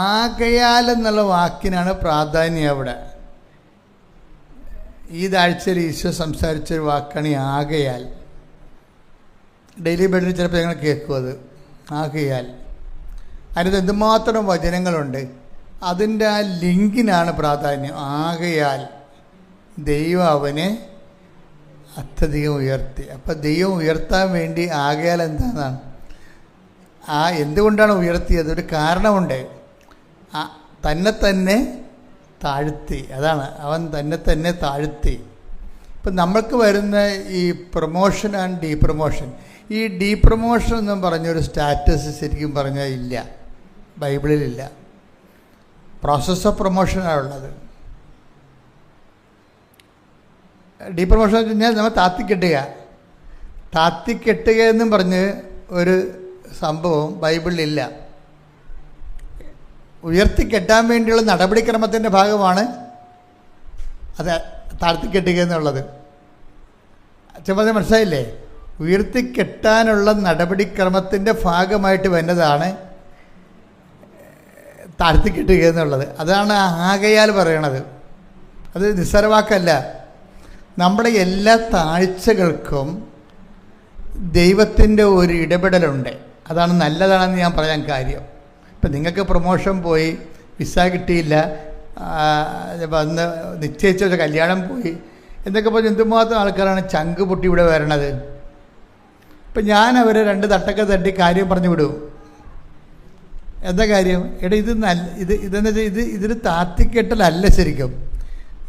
ആകയാൽ എന്നുള്ള വാക്കിനാണ് പ്രാധാന്യം അവിടെ. ഈ ആഴ്ചയിൽ ഈശോ സംസാരിച്ചൊരു വാക്കാണ് ഈ ആകയാൽ. ഡെയിലി ബെഡിൽ ചിലപ്പോൾ ഞങ്ങൾ കേൾക്കും അത്. ആകയാൽ അതിനകത്ത് എന്തുമാത്രം വചനങ്ങളുണ്ട്, അതിൻ്റെ ആ ലിങ്കിനാണ് പ്രാധാന്യം. ആകയാൽ ദൈവം അവനെ അത്യധികം ഉയർത്തി. അപ്പം ദൈവം ഉയർത്താൻ വേണ്ടി ആകയാൽ എന്താണെന്നാണ്, എന്തുകൊണ്ടാണ് ഉയർത്തിയത്? ഒരു കാരണമുണ്ട്. തന്നെ താഴ്ത്തി, അതാണ് അവൻ തന്നെ താഴ്ത്തി. ഇപ്പം നമ്മൾക്ക് വരുന്ന ഈ പ്രൊമോഷൻ ആൻഡ് ഡീപ്രൊമോഷൻ, ഈ ഡീപ്രൊമോഷൻ എന്നും പറഞ്ഞൊരു സ്റ്റാറ്റസ് ശരിക്കും പറഞ്ഞാൽ ഇല്ല, ബൈബിളിലില്ല. Process of പ്രൊമോഷനാണുള്ളത്. ഡീപ്രൊമോഷൻ എന്ന് വെച്ച് കഴിഞ്ഞാൽ നമ്മൾ താത്തിക്കെട്ടുക എന്നും പറഞ്ഞ് ഒരു സംഭവം ബൈബിളിലില്ല. ഉയർത്തിക്കെട്ടാൻ വേണ്ടിയുള്ള നടപടിക്രമത്തിൻ്റെ ഭാഗമാണ് അത് താഴ്ത്തിക്കെട്ടുക എന്നുള്ളത്. ചെറുപ്പം മനസ്സിലായില്ലേ? ഉയർത്തിക്കെട്ടാനുള്ള നടപടിക്രമത്തിൻ്റെ ഭാഗമായിട്ട് വരുന്നതാണ് താഴ്ത്തിക്കെട്ടുക എന്നുള്ളത്. അതാണ് ആകയാൽ പറയണത്. അത് നിസ്സാരവാക്കല്ല. നമ്മുടെ എല്ലാ താഴ്ചകൾക്കും ദൈവത്തിൻ്റെ ഒരു ഇടപെടലുണ്ട്. അതാണ് നല്ലതാണെന്ന് ഞാൻ പറയാൻ കാര്യം. ഇപ്പം നിങ്ങൾക്ക് പ്രൊമോഷൻ പോയി, വിസ കിട്ടിയില്ല, വന്ന് നിശ്ചയിച്ച ഒരു കല്യാണം പോയി എന്നൊക്കെ പറഞ്ഞ് എന്തുമാത്രം ആൾക്കാരാണ് ചങ്ക് പൊട്ടി ഇവിടെ വരണത്. ഇപ്പം ഞാൻ അവരെ 2 തട്ടൊക്കെ തട്ടി കാര്യം പറഞ്ഞു വിടും. എന്താ കാര്യം? ഇതെന്ന് വെച്ചാൽ ഇതിന് താത്തിക്കെട്ടലല്ല. ശരിക്കും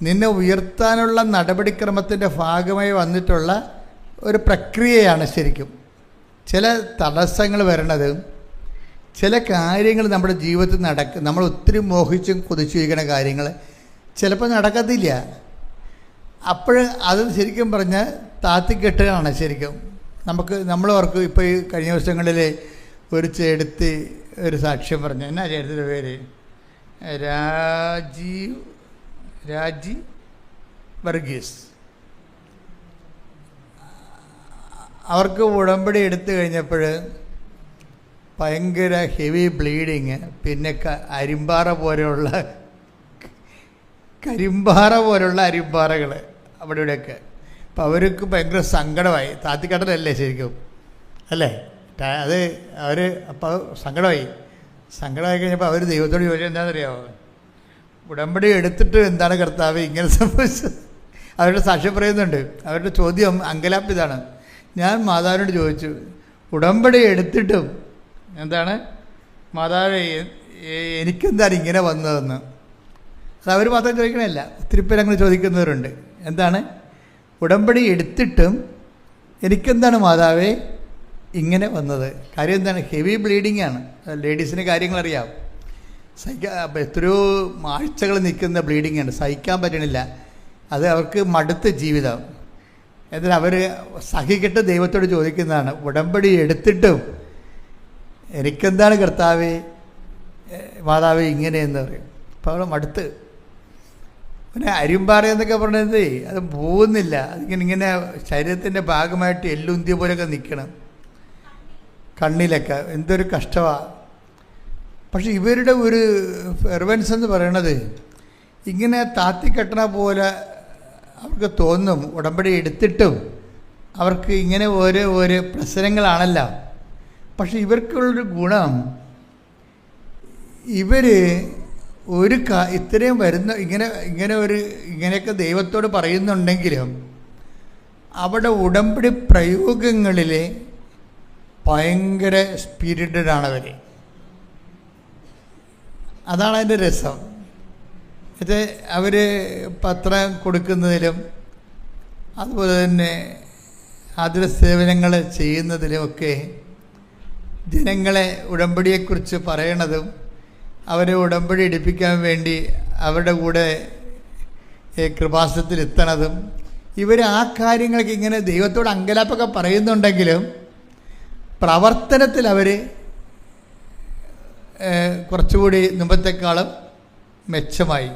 നിന്നെ ഉയർത്താനുള്ള നടപടിക്രമത്തിൻ്റെ ഭാഗമായി വന്നിട്ടുള്ള ഒരു പ്രക്രിയയാണ്. ശരിക്കും ചില തടസ്സങ്ങൾ വരണത്, ചില കാര്യങ്ങൾ നമ്മുടെ ജീവിതത്തിൽ നമ്മൾ ഒത്തിരി മോഹിച്ചും കൊതിച്ചു വയ്ക്കുന്ന കാര്യങ്ങൾ ചിലപ്പോൾ നടക്കത്തില്ല. അപ്പോൾ അത് ശരിക്കും പറഞ്ഞാൽ താത്തിക്കെട്ടുകയാണ്. ശരിക്കും നമ്മളവർക്ക് ഇപ്പോൾ ഈ കഴിഞ്ഞ ദിവസങ്ങളിൽ ഒരു ചേട്ടത്തി ഒരു സാക്ഷ്യം പറഞ്ഞു. എന്നാ ചേട്ടത്തിൻ്റെ പേര്? രാജി വർഗീസ്. അവർക്ക് ഉടമ്പടി എടുത്തു കഴിഞ്ഞപ്പോൾ ഭയങ്കര ഹെവി ബ്ലീഡിങ്, പിന്നെ കരിമ്പാറ പോലുള്ള അരിമ്പാറകൾ അവിടെ ഇവിടെയൊക്കെ. അപ്പോൾ അവർക്ക് ഭയങ്കര സങ്കടമായി. താത്തിക്കടലല്ലേ ശരിക്കും, അല്ലേ? അത് അപ്പോൾ സങ്കടമായി കഴിഞ്ഞപ്പോൾ അവർ ദൈവത്തോട് ചോദിച്ചത് എന്താണെന്നറിയാമോ? ഉടമ്പടി എടുത്തിട്ട് എന്താണ് കർത്താവ് ഇങ്ങനെ സംഭവിച്ചത്? അവരുടെ സാക്ഷ്യം പറയുന്നുണ്ട്. അവരുടെ ചോദ്യം അങ്കലാപ്പ് ഇതാണ്. ഞാൻ മാതാവിനോട് ചോദിച്ചു, ഉടമ്പടി എടുത്തിട്ടും എന്താണ് മാതാവ് എനിക്കെന്താണ് ഇങ്ങനെ വന്നതെന്ന്. അത് അവർ മാത്രം ചോദിക്കണമല്ല, ഒത്തിരി പേര് അങ്ങനെ ചോദിക്കുന്നവരുണ്ട്. എന്താണ് ഉടമ്പടി എടുത്തിട്ടും എനിക്കെന്താണ് മാതാവേ ഇങ്ങനെ വന്നത്? കാര്യം എന്താണ്? ഹെവി ബ്ലീഡിങ് ആണ്. ലേഡീസിന് കാര്യങ്ങളറിയാം. എത്രയോ ആഴ്ചകൾ നിൽക്കുന്ന ബ്ലീഡിങ് ആണ്, സഹിക്കാൻ പറ്റണില്ല. അത് അവർക്ക് മടുത്ത ജീവിതം. എന്നാൽ അവർ സഹിക്കിട്ട് ദൈവത്തോട് ചോദിക്കുന്നതാണ്, ഉടമ്പടി എടുത്തിട്ടും എനിക്കെന്താണ് കർത്താവേ മാതാവേ ഇങ്ങനെയെന്ന് പറയും. അപ്പോൾ അവൾ മടുത്ത്. പിന്നെ അരിമ്പാറ എന്നൊക്കെ പറഞ്ഞത് അത് പോകുന്നില്ല. അതിങ്ങനെ ശരീരത്തിൻ്റെ ഭാഗമായിട്ട് എല്ലുന്തിയ പോലെയൊക്കെ നിൽക്കണം, കണ്ണിലൊക്കെ. എന്തൊരു കഷ്ടമാണ്. പക്ഷെ ഇവരുടെ ഒരു ഫെർവൻസ് എന്ന് പറയണത് ഇങ്ങനെ താത്തിക്കെട്ടണ പോലെ അവർക്ക് തോന്നും. ഉടമ്പടി എടുത്തിട്ടും അവർക്ക് ഇങ്ങനെ ഓരോ പ്രശ്നങ്ങളാണല്ലോ. പക്ഷെ ഇവർക്കുള്ളൊരു ഗുണം, ഇവർ ഇത്രയും വരുന്ന ഇങ്ങനെയൊക്കെ ദൈവത്തോട് പറയുന്നുണ്ടെങ്കിലും അവിടെ ഉടമ്പടി പ്രയോഗങ്ങളിൽ ഭയങ്കര സ്പിരിറ്റഡാണവർ. അതാണ് അതിൻ്റെ രസം. ഇത് അവർ പത്രം കൊടുക്കുന്നതിലും അതുപോലെ തന്നെ ആതുര സേവനങ്ങൾ ചെയ്യുന്നതിലുമൊക്കെ ജനങ്ങളെ ഉടമ്പടിയെക്കുറിച്ച് പറയണതും അവരെ ഉടമ്പടി എടുപ്പിക്കാൻ വേണ്ടി അവരുടെ കൂടെ കൃപാസനത്തിലെത്തണതും, ഇവർ ആ കാര്യങ്ങൾക്ക് ഇങ്ങനെ ദൈവത്തോട് അങ്കലാപ്പൊക്കെ പറയുന്നുണ്ടെങ്കിലും പ്രവർത്തനത്തിൽ അവർ കുറച്ചുകൂടി മുമ്പത്തെക്കാളും മെച്ചമായി.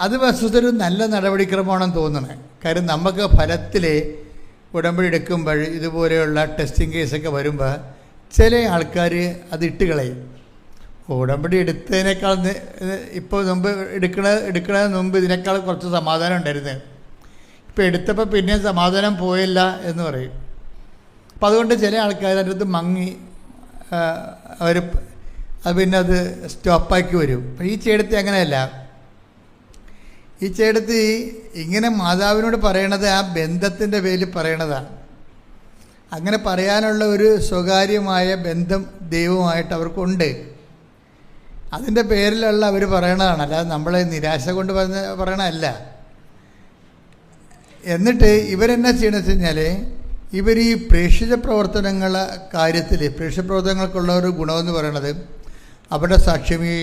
അത് വസ്തുതൊരു നല്ല നടപടിക്രമമാണെന്ന് തോന്നണേ. കാര്യം നമുക്ക് ഫലത്തിൽ ഉടമ്പടി എടുക്കുമ്പോൾ ഇതുപോലെയുള്ള ടെസ്റ്റിംഗ് കേസൊക്കെ വരുമ്പോൾ ചില ആൾക്കാർ അത് ഇട്ട് കളയും. ഉടമ്പടി എടുത്തതിനേക്കാൾ ഇപ്പോൾ മുമ്പ് എടുക്കണതിന് മുമ്പ് ഇതിനേക്കാൾ കുറച്ച് സമാധാനം ഉണ്ടായിരുന്നത്, ഇപ്പോൾ എടുത്തപ്പോൾ പിന്നെയും സമാധാനം പോയില്ല എന്ന് പറയും. അപ്പം അതുകൊണ്ട് ചില ആൾക്കാർ അതിൻ്റെ അടുത്ത് മങ്ങി അവർ പിന്നെ അത് സ്റ്റോപ്പാക്കി വരും. അപ്പം ഈ ചേട്ടത്തി അങ്ങനെയല്ല. ഈ ചേട്ടത്തി ഇങ്ങനെ മാതാവിനോട് പറയണത് ആ ബന്ധത്തിൻ്റെ പേരിൽ പറയണതാണ്. അങ്ങനെ പറയാനുള്ള ഒരു സ്വകാര്യമായ ബന്ധം ദൈവമായിട്ട് അവർക്കുണ്ട്. അതിൻ്റെ പേരിലുള്ള അവർ പറയണതാണ്, അല്ലാതെ നമ്മളെ നിരാശ കൊണ്ട് പറയണതല്ല. എന്നിട്ട് ഇവരെന്നാ ചെയ്യണമെന്ന് വെച്ച് കഴിഞ്ഞാൽ, ഇവർ ഈ പ്രേക്ഷിത പ്രവർത്തനങ്ങളെ കാര്യത്തിൽ, പ്രേക്ഷിത പ്രവർത്തനങ്ങൾക്കുള്ള ഒരു ഗുണമെന്ന് പറയണത്, അവരുടെ സാക്ഷ്യം ഈ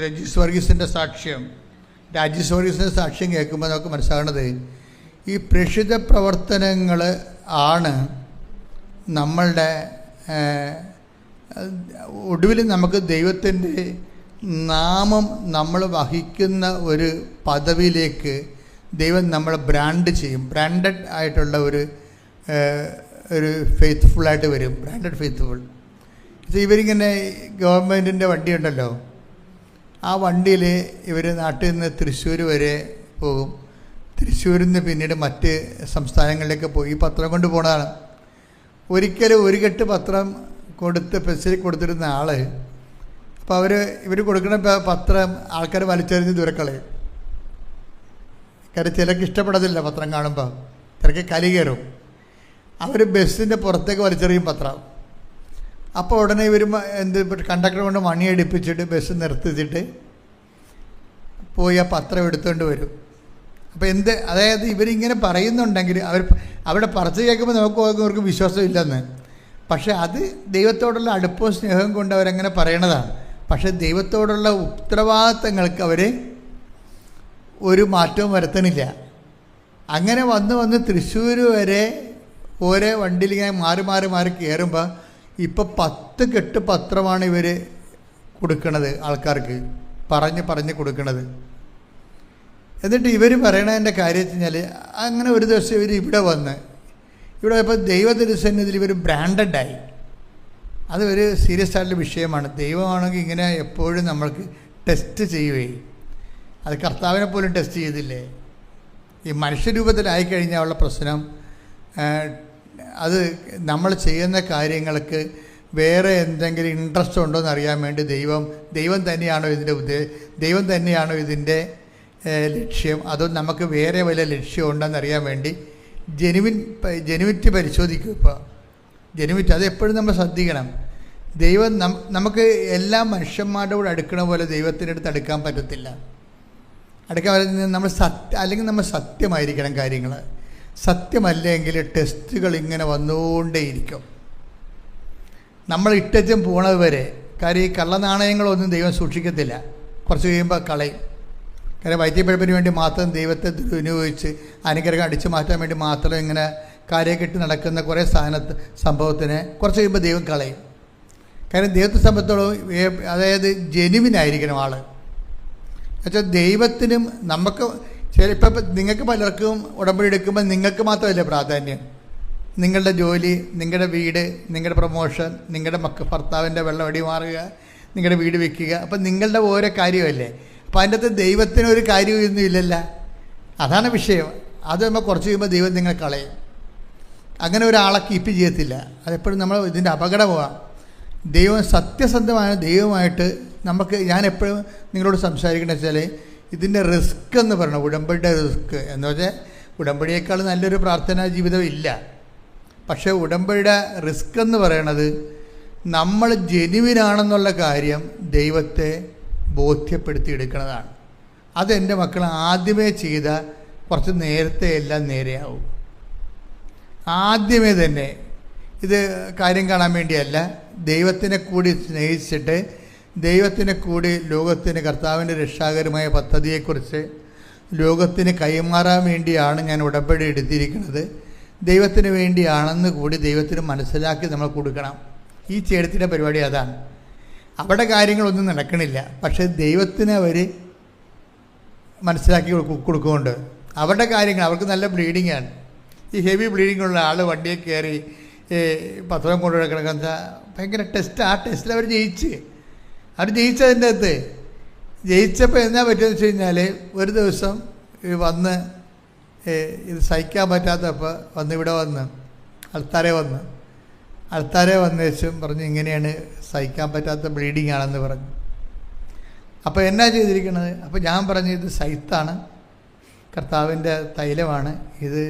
രജീസ് വർഗീസിൻ്റെ സാക്ഷ്യം, രാജീസ് വർഗീസിൻ്റെ സാക്ഷ്യം കേൾക്കുമ്പോൾ നമുക്ക് മനസ്സിലാകുന്നത്, ഈ പ്രേക്ഷിത പ്രവർത്തനങ്ങൾ ആണ് നമ്മളുടെ ഒടുവിൽ നമുക്ക് ദൈവത്തിൻ്റെ നാമം നമ്മൾ വഹിക്കുന്ന ഒരു പദവിയിലേക്ക് ദൈവം നമ്മളെ ബ്രാൻഡ് ചെയ്യും. ബ്രാൻഡഡ് ആയിട്ടുള്ള ഒരു ഫെയ്ത്ത്ഫുള്ളായിട്ട് വരും. Branded faithful. ഇവരിങ്ങനെ ഗവൺമെൻറ്റിൻ്റെ വണ്ടിയുണ്ടല്ലോ, ആ വണ്ടിയിൽ ഇവർ നാട്ടിൽ നിന്ന് തൃശ്ശൂർ വരെ പോകും. തൃശ്ശൂരിൽ നിന്ന് പിന്നീട് മറ്റ് സംസ്ഥാനങ്ങളിലേക്ക് പോയി ഈ പത്രം കൊണ്ട് പോണതാണ്. ഒരിക്കലും ഒരു കെട്ട് പത്രം പെൻസിൽ കൊടുത്തിരുന്ന ആൾ, അപ്പോൾ ഇവർ കൊടുക്കുന്ന പത്രം ആൾക്കാർ വലിച്ചെറിഞ്ഞ് ദൂരക്കളയും. കാര്യം ചിലർക്ക് ഇഷ്ടപ്പെടത്തില്ല പത്രം കാണുമ്പോൾ, ചിലർക്ക് കലി കയറും. അവർ ബസ്സിൻ്റെ പുറത്തേക്ക് വലിച്ചെറിയും പത്രം. അപ്പോൾ ഉടനെ ഇവർ കണ്ടക്ടർ കൊണ്ട് മണിയടിപ്പിച്ചിട്ട് ബസ് നിർത്തിച്ചിട്ട് പോയി ആ പത്രം എടുത്തുകൊണ്ട് വരും. അപ്പോൾ അതായത് ഇവരിങ്ങനെ പറയുന്നുണ്ടെങ്കിൽ അവരുടെ പറച്ച് കേൾക്കുമ്പോൾ നമുക്ക് അവർക്ക് വിശ്വാസമില്ലെന്ന്. പക്ഷെ അത് ദൈവത്തോടുള്ള അടുപ്പവും സ്നേഹവും കൊണ്ട് അവരങ്ങനെ പറയണതാണ്. പക്ഷെ ദൈവത്തോടുള്ള ഉത്തരവാദിത്തങ്ങൾക്ക് അവർ ഒരു മാറ്റവും വരുത്തണില്ല. അങ്ങനെ വന്ന് തൃശ്ശൂർ വരെ ഓരോ വണ്ടിയിൽ ഇങ്ങനെ മാറി കയറുമ്പോൾ ഇപ്പോൾ 10 കെട്ട് പത്രമാണ് ഇവർ കൊടുക്കണത് ആൾക്കാർക്ക്, പറഞ്ഞ് കൊടുക്കണത്. എന്നിട്ട് ഇവർ പറയണതിൻ്റെ കാര്യം വെച്ച് കഴിഞ്ഞാൽ, അങ്ങനെ ഒരു ദിവസം ഇവർ ഇവിടെ ഇപ്പോൾ ദൈവത്തിരുസന്നിധിയിൽ ഇവർ ബ്രാൻഡഡായി. അത് ഒരു സീരിയസ് ആയിട്ടുള്ള വിഷയമാണ്. ദൈവമാണെങ്കിൽ ഇങ്ങനെ എപ്പോഴും നമ്മൾക്ക് ടെസ്റ്റ് ചെയ്യുകയും, അത് കർത്താവിനെ പോലും ടെസ്റ്റ് ചെയ്തില്ലേ. ഈ മനുഷ്യരൂപത്തിലായിക്കഴിഞ്ഞാൽ ഉള്ള പ്രശ്നം, അത് നമ്മൾ ചെയ്യുന്ന കാര്യങ്ങൾക്ക് വേറെ എന്തെങ്കിലും ഇൻട്രസ്റ്റ് ഉണ്ടോ എന്ന് അറിയാൻ വേണ്ടി ദൈവം തന്നെയാണോ ഇതിൻ്റെ ലക്ഷ്യം, അതോ നമുക്ക് വേറെ വല്ല ലക്ഷ്യമുണ്ടെന്നറിയാൻ വേണ്ടി ജെനുവിറ്റി പരിശോധിക്കും. ഇപ്പോൾ ജെനുവിറ്റി അത് എപ്പോഴും നമ്മൾ ശ്രദ്ധിക്കണം. ദൈവം നമുക്ക് എല്ലാ മനുഷ്യന്മാരുടെ കൂടെ അടുക്കണ പോലെ ദൈവത്തിൻ്റെ അടുത്ത് അടുക്കാൻ പറ്റത്തില്ല. അടുക്കാൻ പറ്റുന്ന നമ്മൾ അല്ലെങ്കിൽ നമ്മൾ സത്യമായിരിക്കണം കാര്യങ്ങൾ. സത്യമല്ലെങ്കിൽ ടെസ്റ്റുകൾ ഇങ്ങനെ വന്നുകൊണ്ടേയിരിക്കും. നമ്മൾ ഇട്ടച്ചും പോണത് വരെ. കാര്യം ഈ കള്ളനാണയങ്ങളൊന്നും ദൈവം സൂക്ഷിക്കത്തില്ല, കുറച്ച് കഴിയുമ്പോൾ കളയും. കാര്യം വൈദ്യപ്പിഴപ്പിന് വേണ്ടി മാത്രം ദൈവത്തെ വിനിയോഗിച്ച് അനുഗ്രഹം അടിച്ചു മാറ്റാൻ വേണ്ടി മാത്രം ഇങ്ങനെ കാര്യക്കെട്ട് നടക്കുന്ന കുറേ സംഭവത്തിന് കുറച്ച് കഴിയുമ്പോൾ ദൈവം കളയും. കാര്യം ദൈവത്തെ സംബന്ധിച്ചോളം അതായത് ജെനുവിനായിരിക്കണം ആൾ. എന്നുവെച്ചാൽ ദൈവത്തിനും നമുക്ക് ചിലപ്പോൾ നിങ്ങൾക്ക് പലർക്കും ഉടമ്പടി എടുക്കുമ്പോൾ നിങ്ങൾക്ക് മാത്രമല്ല പ്രാധാന്യം. നിങ്ങളുടെ ജോലി, നിങ്ങളുടെ വീട്, നിങ്ങളുടെ പ്രൊമോഷൻ, നിങ്ങളുടെ ഭർത്താവിൻ്റെ വെള്ളം അടി മാറുക, നിങ്ങളുടെ വീട് വെക്കുക, അപ്പം നിങ്ങളുടെ ഓരോ കാര്യമല്ലേ. അപ്പം അതിൻ്റെ അകത്ത് ദൈവത്തിനൊരു കാര്യമൊന്നും ഇല്ലല്ലോ. അതാണ് വിഷയം. അത് നമ്മൾ കുറച്ച് കഴിയുമ്പോൾ ദൈവം നിങ്ങളെ കളയും. അങ്ങനെ ഒരാളെ കീപ്പ് ചെയ്യത്തില്ല. അതെപ്പോഴും നമ്മൾ ഇതിൻ്റെ അപകടമാണ്. ദൈവം സത്യസന്ധമായ ദൈവമായിട്ട് നമുക്ക് ഞാൻ എപ്പോഴും നിങ്ങളോട് സംസാരിക്കണമെന്ന് വെച്ചാൽ ഇതിൻ്റെ റിസ്ക് എന്ന് പറയണം. ഉടമ്പടിയുടെ റിസ്ക് എന്ന് വെച്ചാൽ ഉടമ്പടിയേക്കാൾ നല്ലൊരു പ്രാർത്ഥനാ ജീവിതം ഇല്ല. പക്ഷേ ഉടമ്പടിയുടെ റിസ്ക് എന്ന് പറയണത് നമ്മൾ ജെനുവിനാണെന്നുള്ള കാര്യം ദൈവത്തെ ബോധ്യപ്പെടുത്തിയെടുക്കുന്നതാണ്. അതെൻ്റെ മക്കൾ ആദ്യമേ ചെയ്ത കുറച്ച് നേരത്തെ എല്ലാം നേരെയാവും. ആദ്യമേ തന്നെ ഇത് കാര്യം കാണാൻ വേണ്ടിയല്ല, ദൈവത്തിനെ കൂടി സ്നേഹിച്ചിട്ട് ദൈവത്തിനെ കൂടി ലോകത്തിന് കർത്താവിൻ്റെ രക്ഷാകരമായ പദ്ധതിയെക്കുറിച്ച് ലോകത്തിന് കൈമാറാൻ വേണ്ടിയാണ് ഞാൻ ഉടമ്പടി എടുത്തിരിക്കുന്നത്. ദൈവത്തിന് വേണ്ടിയാണെന്ന് കൂടി ദൈവത്തിന് മനസ്സിലാക്കി നമ്മൾ കൊടുക്കണം. ഈ ചേടത്തിൻ്റെ പരിപാടി അതാണ്. അവിടെ കാര്യങ്ങളൊന്നും നടക്കണില്ല, പക്ഷേ ദൈവത്തിന് അവർ മനസ്സിലാക്കി കൊടുക്കുന്നുണ്ട്. അവരുടെ കാര്യങ്ങൾ അവർക്ക് നല്ല ബ്ലീഡിങ്ങാണ്. ഈ ഹെവി ബ്ലീഡിങ്ങുള്ള ആൾ വണ്ടിയെ കയറി പത്രം കൊണ്ടു കിടക്കുന്ന ഭയങ്കര ടെസ്റ്റ്. ആ ടെസ്റ്റിൽ അവർ ജയിച്ചതിൻ്റെ അകത്ത് ജയിച്ചപ്പോൾ എന്നാ പറ്റുമെന്ന് വെച്ച് കഴിഞ്ഞാൽ ഒരു ദിവസം വന്ന് ഇത് സഹിക്കാൻ പറ്റാത്തപ്പോൾ ഇവിടെ വന്ന് അൾത്താരെ വന്ന ശേഷം പറഞ്ഞു ഇങ്ങനെയാണ് സഹിക്കാൻ പറ്റാത്ത ബ്ലീഡിങ് ആണെന്ന് പറഞ്ഞു. അപ്പോൾ എന്നാ ചെയ്തിരിക്കണത്? അപ്പോൾ ഞാൻ പറഞ്ഞു ഇത് സൈത്താണ്, കർത്താവിൻ്റെ തൈലമാണ്, ഇത്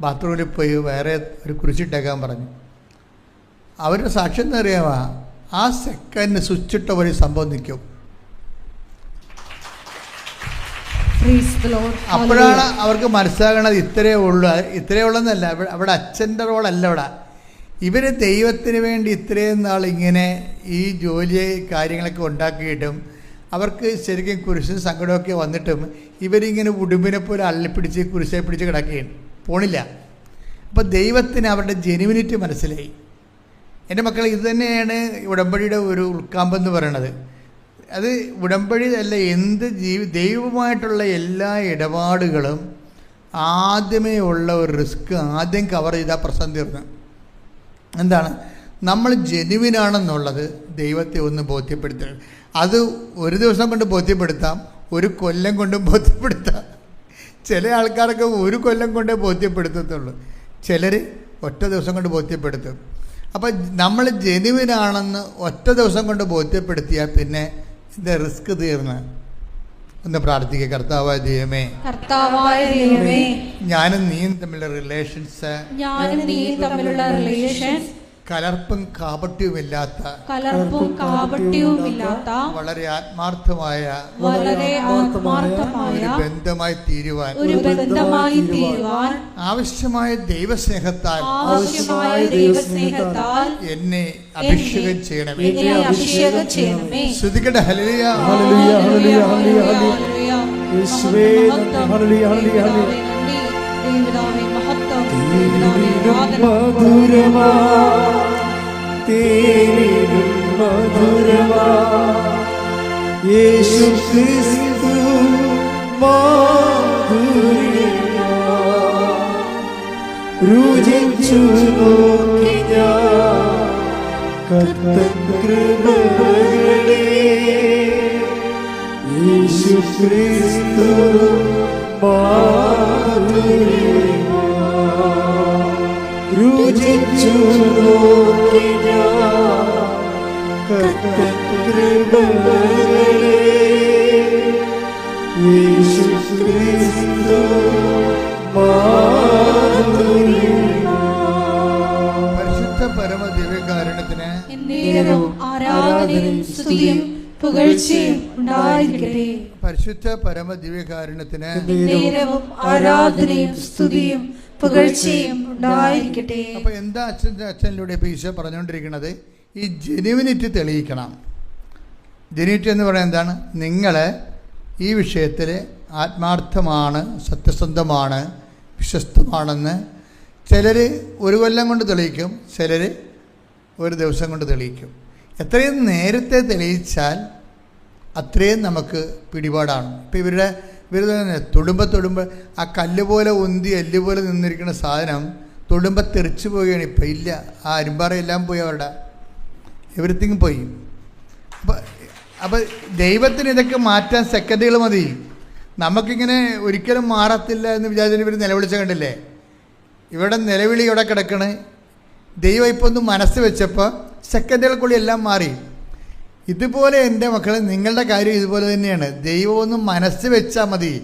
ബാത്റൂമിൽ പോയി വേറെ ഒരു കുരിശിട്ടേക്കാൻ പറഞ്ഞു. അവരുടെ സാക്ഷ്യം എന്ന് അറിയാമോ, ആ സെക്കൻഡ് സ്വിച്ചിട്ട ഒരു സംഭവം നിൽക്കും. അപ്പോഴാണ് അവർക്ക് മനസ്സിലാകണത് ഇത്രയേ ഉള്ളെന്നല്ല. അവിടെ അച്ഛൻ്റെ റോളല്ല. അവിടെ ഇവർ ദൈവത്തിന് വേണ്ടി ഇത്രയും നാൾ ഇങ്ങനെ ഈ ജോലി കാര്യങ്ങളൊക്കെ ഉണ്ടാക്കിയിട്ടും അവർക്ക് ശരിക്കും കുരിശും സങ്കടമൊക്കെ വന്നിട്ടും ഇവരിങ്ങനെ ഉടുമ്പിനെ പോലെ അള്ളിപ്പിടിച്ച് കുരിശെ പിടിച്ച് കിടക്കുകയാണ്, പോണില്ല. അപ്പോൾ ദൈവത്തിന് അവരുടെ ജെനുവിനിറ്റി മനസ്സിലായി. എൻ്റെ മക്കൾ, ഇത് തന്നെയാണ് ഉടമ്പടിയുടെ ഒരു ഉൾക്കാമ്പെന്ന് പറയണത്. അത് ഉടമ്പടി അല്ല, എന്ത് ദൈവമായിട്ടുള്ള എല്ലാ ഇടപാടുകളും ആദ്യമേ ഉള്ള ഒരു റിസ്ക് ആദ്യം കവർ ചെയ്താൽ പ്രശ്നം തീർന്നു. എന്താണ്? നമ്മൾ ജെനുവിനാണെന്നുള്ളത് ദൈവത്തെ ഒന്ന് ബോധ്യപ്പെടുത്തുക. അത് ഒരു ദിവസം കൊണ്ട് ബോധ്യപ്പെടുത്താം, ഒരു കൊല്ലം കൊണ്ടും ബോധ്യപ്പെടുത്താം. ചില ആൾക്കാർക്ക് ഒരു കൊല്ലം കൊണ്ടേ ബോധ്യപ്പെടുത്തത്തുള്ളൂ, ചിലർ ഒറ്റ ദിവസം കൊണ്ട് ബോധ്യപ്പെടുത്തും. അപ്പം നമ്മൾ ജെനുവിനാണെന്ന് ഒറ്റ ദിവസം കൊണ്ട് ബോധ്യപ്പെടുത്തിയാൽ പിന്നെ ഇതിൻ്റെ റിസ്ക് തീർന്ന്. ഒന്ന് പ്രാർത്ഥിക്കുക. കർത്താവായ ദൈവമേ, ഞാനും നീയും തമ്മിലുള്ള റിലേഷൻസ് കലർപ്പും കാപട്യവുമില്ലാത്ത വളരെ ആത്മാർത്ഥമായ ഒരു ബന്ധമായി തീരുവാൻ ആവശ്യമായ ദൈവസ്നേഹത്താൽ എന്നെ അഭിഷേകം ചെയ്യണമേ. ശ്രുതിക്കട്ടെ. ഹല്ലേലൂയ, ഹല്ലേലൂയ, ഹല്ലേലൂയ, ഹല്ലേലൂയ. യേശുവേ നന്ദി. ഹല്ലേലൂയ, ഹല്ലേലൂയ, ഹല്ലേലൂയ. മധുരമാ തേനിലും മധുരമാ യേശു ക്രിസ്തു മാധുര്യമാ രുചിച്ചു നോക്കി ഞാൻ കർത്തൻ കൃപകളെ യേശു ക്രിസ്തു മാധുര്യമാ രുചിച്ചു നോക്കി ഞാൻ കർത്തൻ കൃപകളെ പരിശുദ്ധ പരമ ദിവ്യകാരുണ്യത്തിന് എന്നേരവും ആരാധനയും സ്തുതിയും പുകഴ്ചയും ഉണ്ടായിരിക്കട്ടെ. പരിശുദ്ധ പരമ ദിവ്യകാരുണ്യത്തിന് എന്നേരവും ആരാധനയും സ്തുതിയും പുകഴ്ചയും ഉണ്ടായിരിക്കട്ടെ. അപ്പൊ എന്താ അച്ഛനിലൂടെ ഇപ്പൊ ഈശോ പറഞ്ഞുകൊണ്ടിരിക്കുന്നത്? ഈ ജെനുവിനിറ്റി തെളിയിക്കണം. ജെനുവിനിറ്റി എന്ന് പറയുന്നത് എന്താണ്? നിങ്ങൾ ഈ വിഷയത്തിൽ ആത്മാർത്ഥമാണ്, സത്യസന്ധമാണ്, വിശ്വസ്തമാണെന്ന് ചിലർ ഒരു കൊല്ലം കൊണ്ട് തെളിയിക്കും, ചിലർ ഒരു ദിവസം കൊണ്ട് തെളിയിക്കും. എത്രയും നേരത്തെ തെളിയിച്ചാൽ അത്രയും നമുക്ക് പിടിപാടാണ്. ഇപ്പം ഇവർ തന്നെ തൊടുമ്പോൾ ആ കല്ല് പോലെ ഉന്തി എല്ല് പോലെ നിന്നിരിക്കുന്ന സാധനം തൊടുമ്പോൾ തെറിച്ച് പോവുകയാണ്. ഇപ്പം ഇല്ല, ആ അരിമ്പാറയെല്ലാം പോയി, അവരുടെ എവറിത്തിങ് പോയി. അപ്പോൾ ദൈവത്തിന് ഇതൊക്കെ മാറ്റാൻ സെക്കൻഡുകൾ മതി. നമുക്കിങ്ങനെ ഒരിക്കലും മാറത്തില്ല എന്ന് വിചാരിച്ചാൽ ഇവർ നിലവിളിച്ച കണ്ടില്ലേ? ഇവിടെ നിലവിളി ഇവിടെ കിടക്കണേ. ദൈവം ഇപ്പോൾ ഒന്ന് മനസ്സ് വെച്ചപ്പോൾ സെക്കൻഡുകൾക്കുള്ളിൽ എല്ലാം മാറി. ഇതുപോലെ എൻ്റെ മക്കൾ, നിങ്ങളുടെ കാര്യം ഇതുപോലെ തന്നെയാണ്. ദൈവം ഒന്ന് മനസ്സ് വെച്ചാൽ മതി,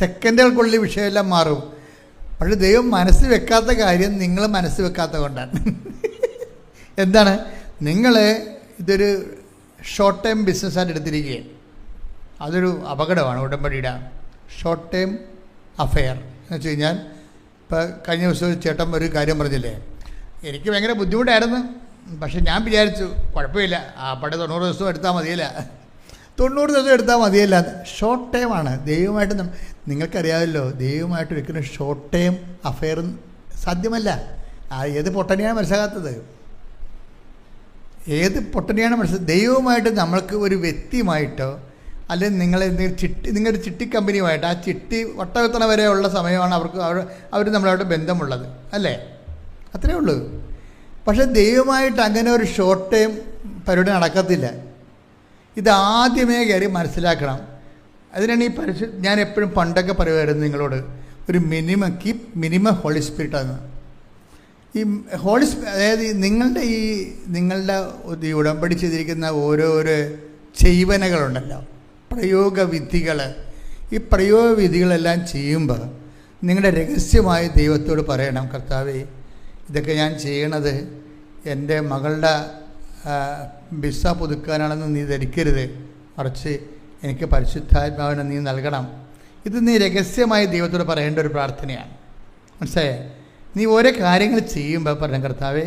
സെക്കൻഡുകൾക്കുള്ളിൽ വിഷയമെല്ലാം മാറും. പക്ഷേ ദൈവം മനസ്സ് വെക്കാത്ത കാര്യം നിങ്ങൾ മനസ്സ് വെക്കാത്ത കൊണ്ടാണ്. എന്താണ്? നിങ്ങൾ ഇതൊരു ഷോർട്ട് ടൈം ബിസിനസ്സായിട്ട് എടുത്തിരിക്കുകയാണ്. അതൊരു അപകടമാണ്. ഉടമ്പടിയുടെ ഷോർട്ട് ടൈം അഫെയർ എന്ന് വെച്ച് കഴിഞ്ഞാൽ, ഇപ്പോൾ കഴിഞ്ഞ ദിവസം ചേട്ടൻ ഒരു കാര്യം പറഞ്ഞില്ലേ, എനിക്ക് ഭയങ്കര ബുദ്ധിമുട്ടായിരുന്നു, പക്ഷെ ഞാൻ വിചാരിച്ചു കുഴപ്പമില്ല, ആ പടം 90 ദിവസം എടുത്താൽ മതിയല്ല, 90 ദിവസം എടുത്താൽ മതിയല്ല. ഷോർട്ട് ടൈമാണ്. ദൈവമായിട്ട് നിങ്ങൾക്കറിയാമല്ലോ, ദൈവമായിട്ട് ഒരിക്കലും ഷോർട്ട് ടൈം അഫെയർ സാധ്യമല്ല. ഏത് പൊട്ടനെയാണ് മനസ്സിലാകാത്തത്? ഏത് പൊട്ടനെയാണ് മനസ്സിലാക്കുക? ദൈവവുമായിട്ട് നമ്മൾക്ക് ഒരു വ്യക്തിയുമായിട്ടോ അല്ലെങ്കിൽ നിങ്ങളൊരു ചിട്ടി കമ്പനിയുമായിട്ട്, ആ ചിട്ടി വട്ടവെത്തണ വരെയുള്ള സമയമാണ് അവർ നമ്മളായിട്ട് ബന്ധമുള്ളത്, അല്ലേ? അത്രയേ ഉള്ളൂ. പക്ഷേ ദൈവമായിട്ട് അങ്ങനെ ഒരു ഷോർട്ട് ടൈം പരിപാടി നടക്കത്തില്ല. ഇതാദ്യമേ കയറി മനസ്സിലാക്കണം. അതിനാണ് ഈ ഞാൻ എപ്പോഴും പണ്ടൊക്കെ പറയുമായിരുന്നു നിങ്ങളോട്, ഒരു മിനിമം ഹോളി സ്പിരിറ്റാണ്. ഈ അതായത് നിങ്ങളുടെ ഉടമ്പടി ചെയ്തിരിക്കുന്ന ഓരോരോ ചെയ്വനകളുണ്ടല്ലോ, പ്രയോഗവിധികൾ. ഈ പ്രയോഗവിധികളെല്ലാം ചെയ്യുമ്പോൾ നിങ്ങളുടെ രഹസ്യമായി ദൈവത്തോട് പറയണം, കർത്താവേ, ഇതൊക്കെ ഞാൻ ചെയ്യണത് എൻ്റെ മകളുടെ വിസ പുതുക്കാനാണെന്ന് നീ ധരിക്കരുത്, മറിച്ച് എനിക്ക് പരിശുദ്ധാത്മാവിനെ നീ നൽകണം. ഇത് നീ രഹസ്യമായി ദൈവത്തോട് പറയേണ്ട ഒരു പ്രാർത്ഥനയാണ്. മനസ്സിലായേ? നീ ഓരോ കാര്യങ്ങൾ ചെയ്യുമ്പോൾ പറഞ്ഞു, കർത്താവേ,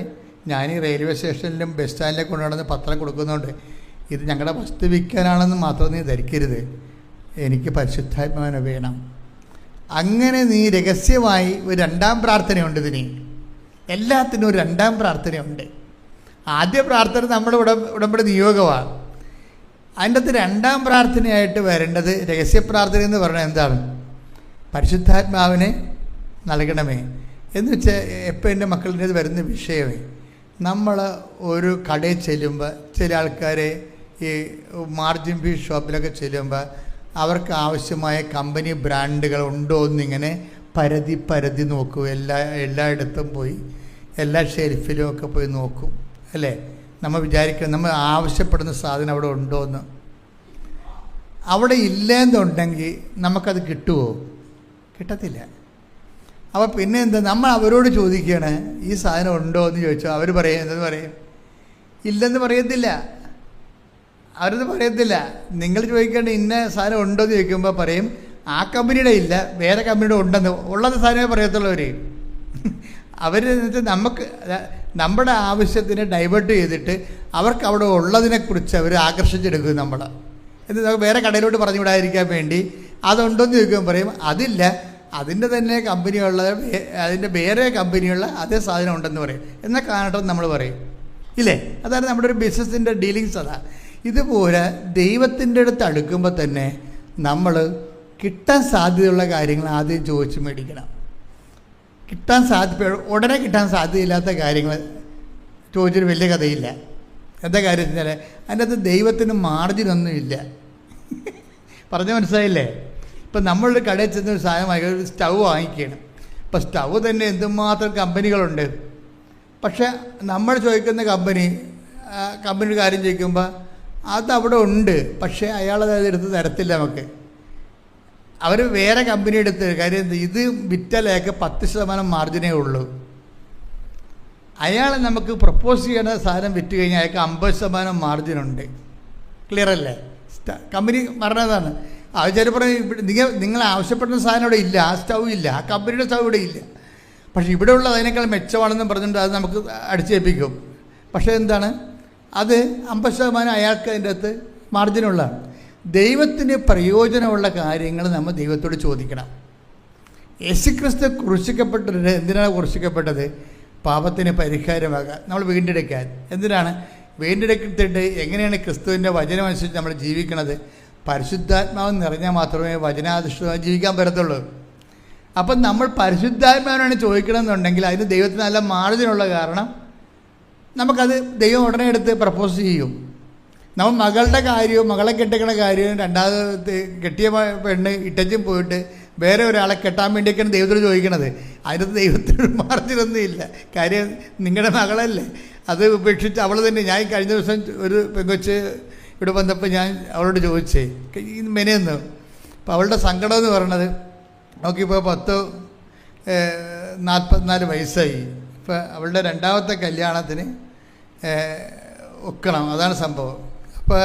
ഞാൻ ഈ റെയിൽവേ സ്റ്റേഷനിലും ബസ് സ്റ്റാൻഡിലേക്ക് കൊണ്ടുവന്ന് പത്രം കൊടുക്കുന്നുണ്ട്, ഇത് ഞങ്ങളുടെ വസ്തു വിൽക്കാനാണെന്ന് മാത്രം നീ ധരിക്കരുത്, എനിക്ക് പരിശുദ്ധാത്മാവിനെ വേണം. അങ്ങനെ നീ രഹസ്യമായി ഒരു രണ്ടാം പ്രാർത്ഥനയുണ്ട്. ഇതിന് എല്ലാത്തിനും ഒരു രണ്ടാം പ്രാർത്ഥനയുണ്ട്. ആദ്യ പ്രാർത്ഥന നമ്മുടെ ഉടമ്പടി നിയോഗമാണ്. അതിൻ്റെ അകത്ത് രണ്ടാം പ്രാർത്ഥനയായിട്ട് വരേണ്ടത് രഹസ്യ പ്രാർത്ഥന എന്ന് പറഞ്ഞാൽ എന്താണ്? പരിശുദ്ധാത്മാവിനെ നൽകണമേ എന്ന് വെച്ചാൽ, എപ്പോൾ എൻ്റെ മക്കളിൻ്റെ അത് വരുന്ന വിഷയമേ, നമ്മൾ ഒരു കടയിൽ ചെല്ലുമ്പോൾ ചില ആൾക്കാരെ ഈ മാർജിൻ ഫീ ഷോപ്പിലൊക്കെ ചെല്ലുമ്പോൾ അവർക്ക് ആവശ്യമായ കമ്പനി ബ്രാൻഡുകൾ ഉണ്ടോ എന്നിങ്ങനെ പരതി നോക്കും. എല്ലായിടത്തും പോയി എല്ലാ ഷെൽഫിലും ഒക്കെ പോയി നോക്കും, അല്ലേ? നമ്മൾ വിചാരിക്കുക നമ്മൾ ആവശ്യപ്പെടുന്ന സാധനം അവിടെ ഉണ്ടോ എന്ന്. അവിടെ ഇല്ലെന്നുണ്ടെങ്കിൽ നമുക്കത് കിട്ടുമോ? കിട്ടത്തില്ല. അപ്പോൾ പിന്നെ എന്താ, നമ്മൾ അവരോട് ചോദിക്കുകയാണ് ഈ സാധനം ഉണ്ടോ എന്ന് ചോദിച്ചാൽ അവർ പറയും, എന്തെന്ന് പറയും? ഇല്ലെന്ന് പറയത്തില്ല. അവരത് പറയത്തില്ല. നിങ്ങൾ ചോദിക്കേണ്ട ഇന്ന സാധനം ഉണ്ടോ എന്ന് ചോദിക്കുമ്പോൾ പറയും ആ കമ്പനിയുടെ ഇല്ല, വേറെ കമ്പനിയുടെ ഉണ്ടെന്ന്. ഉള്ളത് സാധനമേ പറയത്തുള്ളവർ. അവർ നമുക്ക് നമ്മുടെ ആവശ്യത്തിനെ ഡൈവേർട്ട് ചെയ്തിട്ട് അവർക്ക് അവിടെ ഉള്ളതിനെക്കുറിച്ച് അവർ ആകർഷിച്ചെടുക്കും നമ്മൾ. എന്നിട്ട് വേറെ കടയിലോട്ട് പറഞ്ഞു വിടാതിരിക്കാൻ വേണ്ടി അതുണ്ടോയെന്ന് ചോദിക്കുമ്പോൾ പറയും അതില്ല, അതിൻ്റെ തന്നെ കമ്പനിയുള്ള അതിൻ്റെ വേറെ കമ്പനിയുള്ള അതേ സാധനം ഉണ്ടെന്ന് പറയും. എന്നാൽ കാണട്ടെന്ന് നമ്മൾ പറയും, ഇല്ലേ? അതാണ് നമ്മുടെ ഒരു ബിസിനസ്സിൻ്റെ ഡീലിങ്സ്. അതാണ്. ഇതുപോലെ ദൈവത്തിൻ്റെ അടുത്ത് അടുക്കുമ്പോൾ തന്നെ നമ്മൾ കിട്ടാൻ സാധ്യതയുള്ള കാര്യങ്ങൾ ആദ്യം ചോദിച്ച് മേടിക്കണം. ഉടനെ കിട്ടാൻ സാധ്യതയില്ലാത്ത കാര്യങ്ങൾ ചോദിച്ചൊരു വലിയ കഥയില്ല. എന്താ കാര്യം വെച്ചാൽ അതിൻ്റെ അകത്ത് ദൈവത്തിന് മാർജിനൊന്നും ഇല്ല. പറഞ്ഞ് മനസ്സിലായില്ലേ? ഇപ്പം നമ്മളൊരു കടയിൽ ചെന്ന് ഒരു സാധനം വാങ്ങിക്കുക, ഒരു സ്റ്റൗ വാങ്ങിക്കുകയാണ്. ഇപ്പം സ്റ്റൗ തന്നെ എന്തുമാത്രം കമ്പനികളുണ്ട്. പക്ഷേ നമ്മൾ ചോദിക്കുന്ന കമ്പനിയുടെ കാര്യം ചോദിക്കുമ്പോൾ അതവിടെ ഉണ്ട്, പക്ഷേ അയാളത് എടുത്ത് തരത്തില്ല നമുക്ക്. അവർ വേറെ കമ്പനി എടുത്ത് കാര്യം ഇത് വിറ്റലേക്ക് 10% മാർജിനേ ഉള്ളൂ. അയാൾ നമുക്ക് പ്രപ്പോസ് ചെയ്യുന്ന സാധനം വിറ്റ് കഴിഞ്ഞാൽ അയാൾക്ക് 50% മാർജിനുണ്ട്. ക്ലിയർ അല്ലേ? കമ്പനി പറഞ്ഞതാണ്. അത് ചിലപ്പോൾ നിങ്ങൾ ആവശ്യപ്പെടുന്ന സാധനം ഇവിടെ ഇല്ല, ആ സ്റ്റൗ ഇല്ല, ആ കമ്പനിയുടെ സ്റ്റൗ ഇവിടെ ഇല്ല. പക്ഷേ ഇവിടെ ഉള്ളത് അതിനേക്കാൾ മെച്ചമാണെന്ന് പറഞ്ഞിട്ട് അത് നമുക്ക് അടിച്ചേൽപ്പിക്കും. പക്ഷേ എന്താണ്, അത് 50% അയാൾക്ക് അതിൻ്റെ അകത്ത് മാർജിനുള്ളതാണ്. ദൈവത്തിന് പ്രയോജനമുള്ള കാര്യങ്ങൾ നമ്മൾ ദൈവത്തോട് ചോദിക്കണം. യേശുക്രിസ്തു ക്രൂശിക്കപ്പെട്ടത് എന്തിനാണ് ക്രൂശിക്കപ്പെട്ടത്? പാപത്തിന് പരിഹാരമാകാൻ, നമ്മൾ വീണ്ടെടുക്കാൻ. എന്തിനാണ് വീണ്ടെടുത്തിട്ട് എങ്ങനെയാണ് ക്രിസ്തുവിൻ്റെ വചനമനുസരിച്ച് നമ്മൾ ജീവിക്കണത്? പരിശുദ്ധാത്മാവ് നിറഞ്ഞാൽ മാത്രമേ വചനാധിഷ്ഠിതമായി ജീവിക്കാൻ പറ്റത്തുള്ളൂ. അപ്പം നമ്മൾ പരിശുദ്ധാത്മാവിനാണ് ചോദിക്കണമെന്നുണ്ടെങ്കിൽ അതിന് ദൈവത്തിന് നല്ല മാർജിനുള്ള കാരണം നമുക്കത് ദൈവം ഉടനെ എടുത്ത് പ്രപ്പോസ് ചെയ്യും. നമ്മൾ മകളുടെ കാര്യവും മകളെ കെട്ടിക്കണ കാര്യവും രണ്ടാമത് കെട്ടിയ പെണ്ണ് ഇട്ടച്ചും പോയിട്ട് വേറെ ഒരാളെ കെട്ടാൻ വേണ്ടിയൊക്കെയാണ് ദൈവത്തോട് ചോദിക്കണത്. അതിനകത്ത് ദൈവത്തിന് മാർജിനൊന്നും ഇല്ല. കാര്യം നിങ്ങളുടെ മകളല്ലേ, അത് ഉപേക്ഷിച്ച് അവൾ തന്നെ. ഞാൻ കഴിഞ്ഞ ദിവസം ഒരു പെങ്കൊച്ച് ഇവിടെ വന്നപ്പോൾ ഞാൻ അവളോട് ചോദിച്ചേ ഈ മെനയെന്ന്. അപ്പോൾ അവളുടെ സങ്കടം എന്ന് പറയണത് നോക്കിയപ്പോൾ 44 വയസ്സായി. ഇപ്പോൾ അവളുടെ രണ്ടാമത്തെ കല്യാണത്തിന് ഒക്കണം, അതാണ് സംഭവം. അപ്പോൾ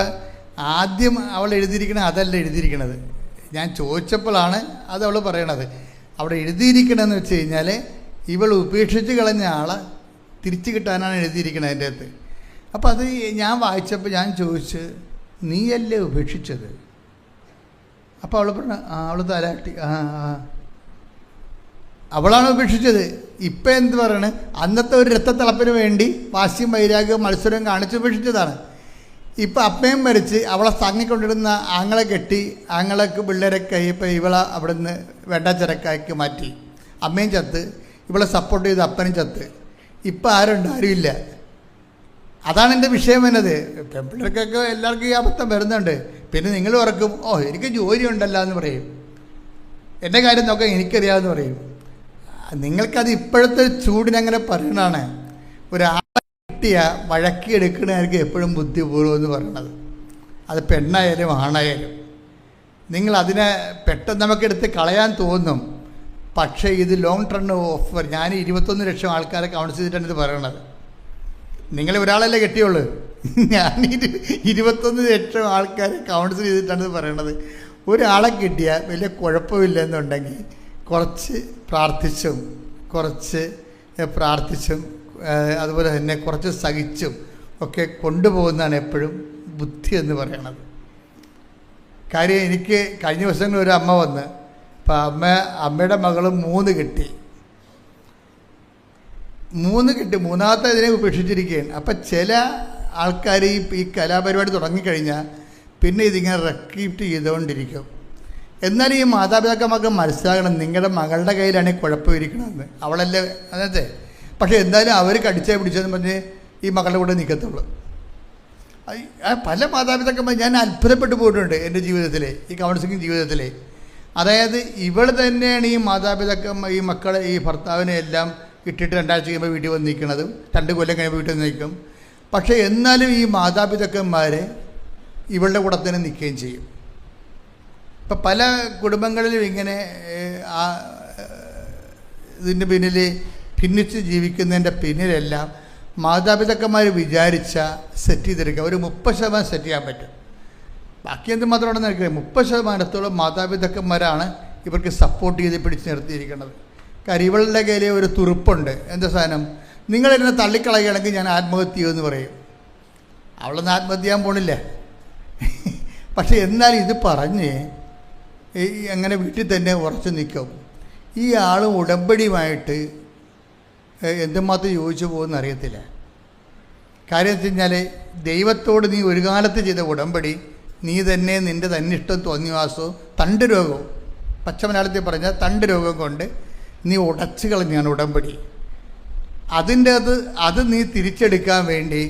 ആദ്യം അവൾ എഴുതിയിരിക്കണത് അതല്ല എഴുതിയിരിക്കണത്. ഞാൻ ചോദിച്ചപ്പോഴാണ് അത് അവൾ പറയണത്. അവിടെ എഴുതിയിരിക്കണമെന്ന് വെച്ച് കഴിഞ്ഞാൽ ഇവൾ ഉപേക്ഷിച്ച് കളഞ്ഞ ആളെ തിരിച്ചു കിട്ടാനാണ് എഴുതിയിരിക്കണത് അതിൻ്റെ അകത്ത്. അപ്പോൾ അത് ഞാൻ വായിച്ചപ്പോൾ ഞാൻ ചോദിച്ച്, നീയല്ലേ ഉപേക്ഷിച്ചത്? അപ്പോൾ അവൾ പറഞ്ഞു, അവൾ തലാട്ടി, അവളാണ് ഉപേക്ഷിച്ചത്. ഇപ്പം എന്ത് പറയണേ, അന്നത്തെ ഒരു രക്തത്തിളപ്പിന് വേണ്ടി വാശിയും വൈരാഗ്യവും മത്സരവും കാണിച്ച് ഉപേക്ഷിച്ചതാണ്. ഇപ്പം അപ്പയും മരിച്ച് അവളെ തങ്ങിക്കൊണ്ടിരുന്ന ആങ്ങളെ കെട്ടി, ആങ്ങളക്ക് പിള്ളേരൊക്കെ കഴിയപ്പോൾ ഇവളെ അവിടെ നിന്ന് വെണ്ടച്ചിറക്കാക്കി മാറ്റി. അമ്മയും ചത്ത്, ഇവളെ സപ്പോർട്ട് ചെയ്ത് അപ്പനും ചത്ത്. ഇപ്പം ആരുണ്ട്? ആരുമില്ല. അതാണ് എൻ്റെ വിഷയം എന്നത്. പെൺപിള്ളേർക്കൊക്കെ എല്ലാവർക്കും ഈ അബദ്ധം വരുന്നുണ്ട്. പിന്നെ നിങ്ങൾ ഓർക്കും, എനിക്ക് ജോലി ഉണ്ടല്ലോ എന്ന് പറയും. എൻ്റെ കാര്യം നോക്കാൻ എനിക്കറിയാമെന്ന് പറയും. നിങ്ങൾക്കത് ഇപ്പോഴത്തെ ചൂടിനങ്ങനെ പറയണതാണ്. ഒരാളെ കിട്ടിയ വഴക്കി എടുക്കണമായിരിക്കും എപ്പോഴും ബുദ്ധിപൂർവ്വം എന്ന് പറയണത്. അത് പെണ്ണായാലും ആണായാലും നിങ്ങളതിനെ പെട്ടെന്ന് നമുക്കെടുത്ത് കളയാൻ തോന്നും. പക്ഷേ ഇത് ലോങ് ടേൺ ഓഫർ. ഞാൻ 21 ലക്ഷം ആൾക്കാരെ കൗൺസിൽ ചെയ്തിട്ടാണ് ഇത് പറയണത്. നിങ്ങൾ ഒരാളല്ലേ കെട്ടിയുള്ളൂ, ഞാൻ 21 ലക്ഷം ആൾക്കാരെ കൗൺസിൽ ചെയ്തിട്ടാണ് ഇത് പറയണത്. ഒരാളെ കിട്ടിയാൽ വലിയ കുഴപ്പമില്ലെന്നുണ്ടെങ്കിൽ കുറച്ച് പ്രാർത്ഥിച്ചും അതുപോലെ തന്നെ കുറച്ച് സഹിച്ചും ഒക്കെ കൊണ്ടുപോകുന്നതാണ് എപ്പോഴും ബുദ്ധി എന്ന് പറയണത്. കാര്യം എനിക്ക് കഴിഞ്ഞ ദിവസങ്ങളിൽ ഒരു അമ്മ വന്ന്, അപ്പം അമ്മയുടെ മകളും 3 കെട്ടി, മൂന്നാമത്തെ ഇതിനെ ഉപേക്ഷിച്ചിരിക്കുകയാണ്. അപ്പം ചില ആൾക്കാർ ഈ കലാപരിപാടി തുടങ്ങിക്കഴിഞ്ഞാൽ പിന്നെ ഇതിങ്ങനെ റെക്കീപ്റ്റ് ചെയ്തുകൊണ്ടിരിക്കും. എന്നാൽ ഈ മാതാപിതാക്കന്മാർക്ക് മനസ്സിലാകണം, നിങ്ങളുടെ മകളുടെ കയ്യിലാണ് കുഴപ്പമിരിക്കണമെന്ന്. അവളല്ലേ അതെ. പക്ഷേ എന്തായാലും അവർ കടിച്ചേ പിടിച്ചതെന്ന് പറഞ്ഞ് ഈ മകളുടെ കൂടെ നിൽക്കത്തുള്ളൂ. പല മാതാപിതാക്കന്മാർ ഞാൻ അത്ഭുതപ്പെട്ടു പോയിട്ടുണ്ട് എൻ്റെ ജീവിതത്തിലെ, ഈ കൗൺസിലിംഗ് ജീവിതത്തിലെ. അതായത് ഇവൾ തന്നെയാണ് ഈ മാതാപിതാക്കന്മാർ ഈ മക്കളെ ഈ ഭർത്താവിനെ എല്ലാം ഇട്ടിട്ട് 2 ആഴ്ച കഴിയുമ്പോൾ വീട്ടിൽ വന്ന് നിൽക്കുന്നതും 2 കൊല്ലം കഴിയുമ്പോൾ വീട്ടിൽ നിൽക്കും. പക്ഷേ എന്നാലും ഈ മാതാപിതാക്കന്മാരെ ഇവളുടെ കൂടെ തന്നെ നിൽക്കുകയും ചെയ്യും. ഇപ്പം പല കുടുംബങ്ങളിലും ഇങ്ങനെ ഇതിൻ്റെ പിന്നിൽ ഭിന്നിച്ച് ജീവിക്കുന്നതിൻ്റെ പിന്നിലെല്ലാം മാതാപിതാക്കന്മാർ വിചാരിച്ച സെറ്റ് ചെയ്തെടുക്കുക. ഒരു 30% സെറ്റ് ചെയ്യാൻ പറ്റും. ബാക്കി എന്ത് മാത്രമാണെന്ന് എനിക്കറിയാം. 30% മാതാപിതാക്കന്മാരാണ് ഇവർക്ക് സപ്പോർട്ട് ചെയ്ത് പിടിച്ച് നിർത്തിയിരിക്കുന്നത്. കാര്യം ഇവളുടെ കയ്യിൽ ഒരു തുറുപ്പുണ്ട്. എന്താ സാധനം? നിങ്ങളെന്നെ തള്ളിക്കളയുകയാണെങ്കിൽ ഞാൻ ആത്മഹത്യ ചെയ്യുമെന്ന് പറയും. അവളൊന്നും ആത്മഹത്യ ചെയ്യാൻ പോണില്ല. പക്ഷേ എന്നാൽ ഇത് പറഞ്ഞ് അങ്ങനെ വീട്ടിൽ തന്നെ ഉറച്ചു നിൽക്കും. ഈ ആളും ഉടമ്പടിയുമായിട്ട് എന്തുമാത്രം യോജിച്ചു പോകുമെന്ന് അറിയത്തില്ല. കാര്യം വെച്ച് കഴിഞ്ഞാൽ ദൈവത്തോട് നീ ഒരു കാലത്ത് ചെയ്ത ഉടമ്പടി നീ തന്നെ നിൻ്റെ തന്നിഷ്ടം തോന്നിവാസവും തണ്ട് രോഗവും, പച്ച മലയാളത്തിൽ പറഞ്ഞാൽ തണ്ട് രോഗം കൊണ്ട് നീ ഉടച്ചു കളഞ്ഞാണ് ഉടമ്പടി. അത് നീ തിരിച്ചെടുക്കാൻ വേണ്ടി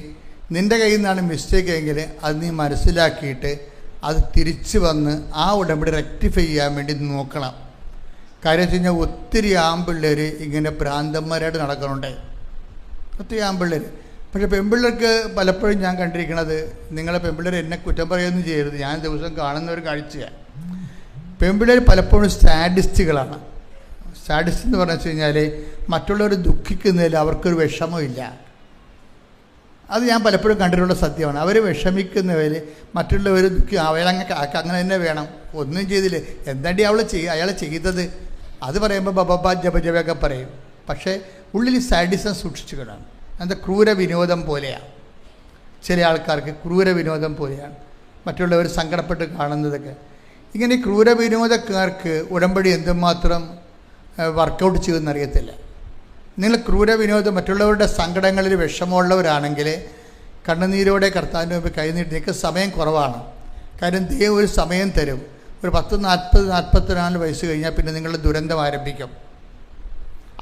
നിൻ്റെ കയ്യിൽ നിന്നാണ് മിസ്റ്റേക്ക് എങ്കിൽ അത് നീ മനസ്സിലാക്കിയിട്ട് അത് തിരിച്ചു വന്ന് ആ ഉടമ്പടി റെക്ടിഫൈ ചെയ്യാൻ വേണ്ടി നോക്കണം. കാര്യം വെച്ച് കഴിഞ്ഞാൽ ഒത്തിരി ആൺപിള്ളേർ ഇങ്ങനെ ഭ്രാന്തന്മാരായിട്ട് നടക്കുന്നുണ്ട്, ഒത്തിരി ആൺപിള്ളേർ. പക്ഷേ പെൺപിള്ളേർക്ക് പലപ്പോഴും ഞാൻ കണ്ടിരിക്കുന്നത്, നിങ്ങളെ പെൺപിള്ളേർ എന്നെ കുറ്റം പറയുകയൊന്നും ചെയ്യരുത്, ഞാൻ ദിവസം കാണുന്ന ഒരു കാഴ്ചയാണ്. പെൺപിള്ളേർ പലപ്പോഴും സാഡിസ്റ്റുകളാണ്. സാഡിസ്റ്റ് എന്ന് പറഞ്ഞു വെച്ച് കഴിഞ്ഞാൽ മറ്റുള്ളവർ ദുഃഖിക്കുന്നതിൽ അവർക്കൊരു വിഷമമില്ല. അത് ഞാൻ പലപ്പോഴും കണ്ടിട്ടുള്ള സത്യമാണ്. അവർ വിഷമിക്കുന്നവർ മറ്റുള്ളവർ അങ്ങനെ തന്നെ വേണം, ഒന്നും ചെയ്തില്ലേ, എന്താണ്ടി അയാൾ ചെയ്തത്, അത് പറയുമ്പോൾ ബബബ ജപജപയൊക്കെ പറയും. പക്ഷേ ഉള്ളിൽ സാഡിസം സൂക്ഷിച്ചുകൊണ്ടാണ്. എന്താ ക്രൂര വിനോദം പോലെയാണ്. ചില ആൾക്കാർക്ക് ക്രൂര വിനോദം പോലെയാണ് മറ്റുള്ളവർ സങ്കടപ്പെട്ട് കാണുന്നതൊക്കെ. ഇങ്ങനെ ക്രൂര വിനോദക്കാർക്ക് ഉടമ്പടി എന്തുമാത്രം വർക്കൗട്ട് ചെയ്യുമെന്നറിയത്തില്ല. നിങ്ങൾ ക്രൂര വിനോദം മറ്റുള്ളവരുടെ സങ്കടങ്ങളിൽ വിഷമമുള്ളവരാണെങ്കിൽ കണ്ണുനീരോടെ കർത്താവിൻ്റെ മുമ്പ് കൈനീട്ടി. നിങ്ങൾക്ക് സമയം കുറവാണ്. കാര്യം ദൈവം ഒരു സമയം തരും. ഒരു 40-44 വയസ്സ് കഴിഞ്ഞാൽ പിന്നെ നിങ്ങളുടെ ദുരന്തം ആരംഭിക്കും.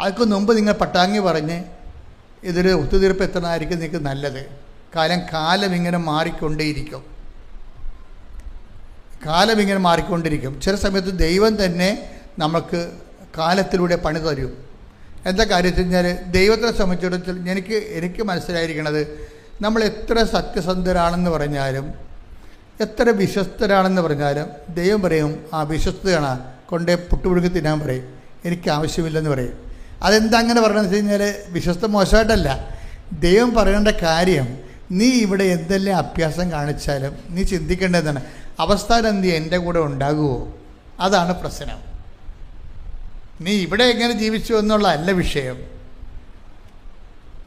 അതിന് മുമ്പ് നിങ്ങൾ പട്ടാങ്ങി പറഞ്ഞ് ഇതൊരു ഒത്തുതീർപ്പ് എത്തണമായിരിക്കും നിങ്ങൾക്ക് നല്ലത്. കാലം ഇങ്ങനെ മാറിക്കൊണ്ടേയിരിക്കും. ചില സമയത്ത് ദൈവം തന്നെ നമുക്ക് കാലത്തിലൂടെ പണി തരും. എന്താ കാര്യം വെച്ച് കഴിഞ്ഞാൽ ദൈവത്തെ സംബന്ധിച്ചിടത്തോളം എനിക്ക് മനസ്സിലായിരിക്കണത്, നമ്മൾ എത്ര സത്യസന്ധരാണെന്ന് പറഞ്ഞാലും എത്ര വിശ്വസ്തരാണെന്ന് പറഞ്ഞാലും ദൈവം പറയും ആ വിശ്വസ്തയാണ് കൊണ്ടേ പുട്ടുപുഴുങ്ങി തിന്നാൻ പറയും, എനിക്ക് ആവശ്യമില്ലെന്ന് പറയും. അതെന്താ അങ്ങനെ പറയണമെന്ന് വെച്ച് കഴിഞ്ഞാൽ വിശ്വസ്ത മോശമായിട്ടല്ല. ദൈവം പറയേണ്ട കാര്യം, നീ ഇവിടെ എന്തെല്ലാം അഭ്യാസം കാണിച്ചാലും നീ ചിന്തിക്കേണ്ടതാണ് അവസ്ഥാനം നീ എൻ്റെ കൂടെ ഉണ്ടാകുമോ? അതാണ് പ്രശ്നം. നീ ഇവിടെ എങ്ങനെ ജീവിച്ചു എന്നുള്ള അല്ല വിഷയം.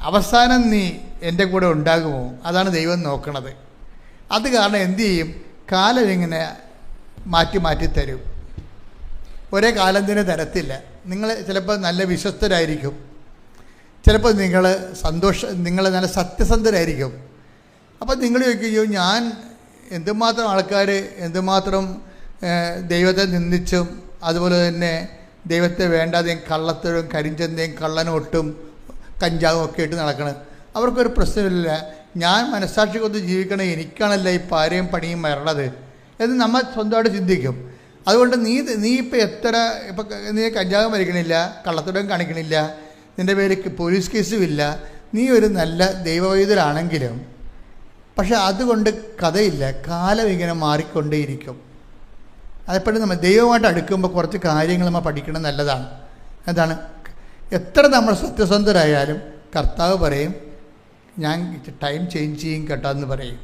അവസാനം നീ എൻ്റെ കൂടെ ഉണ്ടാകുമോ? അതാണ് ദൈവം നോക്കണത്. അത് കാരണം എന്തു ചെയ്യും? കാലം ഇങ്ങനെ മാറ്റി തരും. ഒരേ കാലം തന്നെ തരത്തില്ല. നിങ്ങൾ ചിലപ്പോൾ നല്ല വിശ്വസ്തരായിരിക്കും, ചിലപ്പോൾ നിങ്ങൾ നല്ല സത്യസന്ധരായിരിക്കും. അപ്പം നിങ്ങൾ ചോദിക്കുകയോ ഞാൻ എന്തുമാത്രം ആൾക്കാർ എന്തുമാത്രം ദൈവത്തെ നിന്ദിച്ചും അതുപോലെ തന്നെ ദൈവത്തെ വേണ്ടാതെയും കള്ളത്തരും കരിഞ്ചന്തയും കള്ളനോട്ടും കഞ്ചാവും ഒക്കെ ഇട്ട് നടക്കണം. അവർക്കൊരു പ്രശ്നമില്ല. ഞാൻ മനസ്സാക്ഷി കൊണ്ട് ജീവിക്കണേ, എനിക്കാണല്ലോ ഈ പാരയും പണിയും വരണത് എന്ന് നമ്മൾ സ്വന്തമായിട്ട് ചിന്തിക്കും. അതുകൊണ്ട് നീ ഇപ്പം നീ കഞ്ചാവും വലിക്കണില്ല, കള്ളത്തരം കാണിക്കണില്ല, നിൻ്റെ പേര് പോലീസ് കേസും ഇല്ല, നീ ഒരു നല്ല ദൈവവൈദ്യരാണെങ്കിലും പക്ഷെ അതുകൊണ്ട് കഥയില്ല. കാലം ഇങ്ങനെ മാറിക്കൊണ്ടേയിരിക്കും. അതെപ്പോഴും നമ്മൾ ദൈവമായിട്ട് അടുക്കുമ്പോൾ കുറച്ച് കാര്യങ്ങൾ നമ്മൾ പഠിക്കണം, നല്ലതാണ്. എന്താണ്? എത്ര നമ്മൾ സത്യസന്ധരായാലും കർത്താവ് പറയും ഞാൻ ടൈം ചേഞ്ച് ചെയ്യും കേട്ടോ എന്ന് പറയും.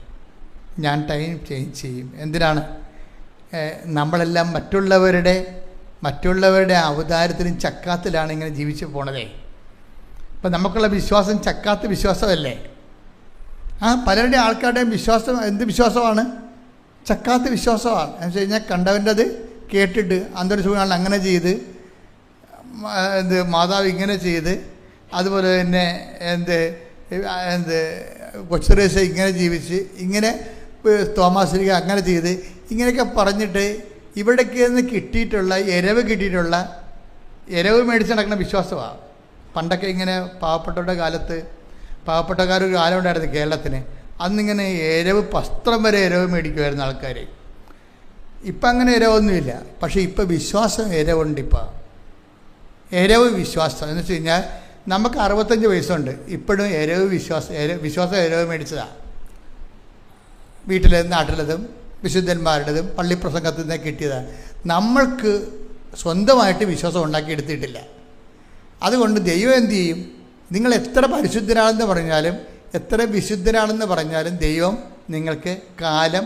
ഞാൻ ടൈം ചേഞ്ച് ചെയ്യും. എന്തിനാണ്? നമ്മളെല്ലാം മറ്റുള്ളവരുടെ അവതാരത്തിനും ചക്കാത്തിലാണ് ഇങ്ങനെ ജീവിച്ചു പോണതേ. അപ്പം നമുക്കുള്ള വിശ്വാസം ചക്കാത്ത വിശ്വാസമല്ലേ? പലരുടെ ആൾക്കാരുടെയും വിശ്വാസം എന്ത് വിശ്വാസമാണ്? ചക്കാത്ത വിശ്വാസമാണ്. എന്ന് വെച്ച് കഴിഞ്ഞാൽ കണ്ടവൻ്റെത് കേട്ടിട്ട് അന്തരീക്ഷമാണ് അങ്ങനെ ചെയ്ത്, മാതാവ് ഇങ്ങനെ ചെയ്ത്, അതുപോലെ തന്നെ കൊച്ചുറേശ ഇങ്ങനെ ജീവിച്ച്, ഇങ്ങനെ തോമാശ്രീക അങ്ങനെ ചെയ്ത്, ഇങ്ങനെയൊക്കെ പറഞ്ഞിട്ട് ഇവിടേക്ക് നിന്ന് കിട്ടിയിട്ടുള്ള ഇരവ് മേടിച്ച് നടക്കുന്ന വിശ്വാസമാണ്. പണ്ടൊക്കെ ഇങ്ങനെ പാവപ്പെട്ടക്കാരൊരു കാലം ഉണ്ടായിരുന്നു കേരളത്തിന്. അന്നിങ്ങനെ വസ്ത്രം വരെ ഇരവ് മേടിക്കുമായിരുന്നു ആൾക്കാർ. ഇപ്പം അങ്ങനെ ഇരവൊന്നുമില്ല. പക്ഷേ ഇപ്പം വിശ്വാസം ഇരവുണ്ട്. വിശ്വാസം എന്ന് വെച്ച് കഴിഞ്ഞാൽ നമുക്ക് 65 വയസ്സുണ്ട്, ഇപ്പോഴും വിശ്വാസം ഇരവ് മേടിച്ചതാണ്. വീട്ടിലേതും നാട്ടിലേതും വിശുദ്ധന്മാരുടേതും പള്ളിപ്രസംഗത്തിൽ നിന്ന് കിട്ടിയതാണ്. നമ്മൾക്ക് സ്വന്തമായിട്ട് വിശ്വാസം ഉണ്ടാക്കിയെടുത്തിട്ടില്ല. അതുകൊണ്ട് ദൈവം എന്തു ചെയ്യും? നിങ്ങൾ എത്ര പരിശുദ്ധരാണെന്ന് പറഞ്ഞാലും എത്ര വിശുദ്ധരാണെന്ന് പറഞ്ഞാലും ദൈവം നിങ്ങൾക്ക് കാലം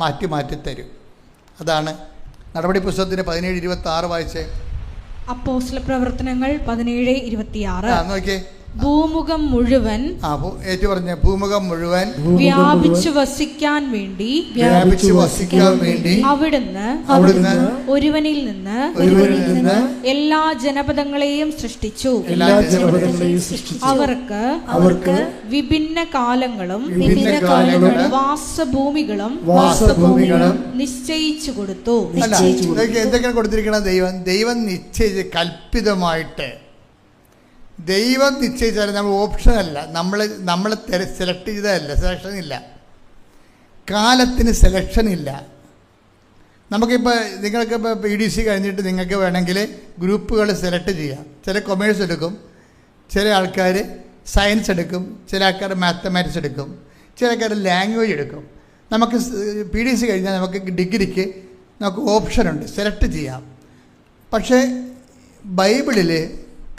മാറ്റി തരും. അതാണ് നടപടി പുസ്തകത്തിൻ്റെ 17:26 വായിച്ചേ. അപ്പോസ്തല പ്രവർത്തനങ്ങൾ 17:26. നോക്കിയേ. ഭൂമുഖം മുഴുവൻ ഭൂമുഖം മുഴുവൻ വ്യാപിച്ചു വസിക്കാൻ വേണ്ടി അവിടുന്ന് ഒരുവനിൽ നിന്ന് എല്ലാ ജനപദങ്ങളെയും സൃഷ്ടിച്ചു. അവർക്ക് വിഭിന്ന കാലങ്ങളും വാസഭൂമികളും നിശ്ചയിച്ചു കൊടുത്തു. എന്തൊക്കെയാണ് കൊടുത്തിരിക്കണം? ദൈവം നിശ്ചയിച്ച് കൽപ്പിതമായിട്ട് ദൈവം നിശ്ചയിച്ചാൽ നമ്മൾ ഓപ്ഷനല്ല, നമ്മൾ സെലക്ട് ചെയ്തതല്ല. സെലക്ഷൻ ഇല്ല, കാലത്തിന് സെലക്ഷൻ ഇല്ല. നമുക്കിപ്പോൾ നിങ്ങൾക്കിപ്പോൾ PDC കഴിഞ്ഞിട്ട് നിങ്ങൾക്ക് വേണമെങ്കിൽ ഗ്രൂപ്പുകൾ സെലക്ട് ചെയ്യാം. ചില കൊമേഴ്സ് എടുക്കും, ചില ആൾക്കാർ സയൻസ് എടുക്കും, ചില ആൾക്കാർ മാത്തമാറ്റിക്സ് എടുക്കും, ചില ആൾക്കാർ ലാംഗ്വേജ് എടുക്കും. നമുക്ക് PDC കഴിഞ്ഞാൽ നമുക്ക് ഡിഗ്രിക്ക് നമുക്ക് ഓപ്ഷനുണ്ട്, സെലക്ട് ചെയ്യാം. പക്ഷേ ബൈബിളിൽ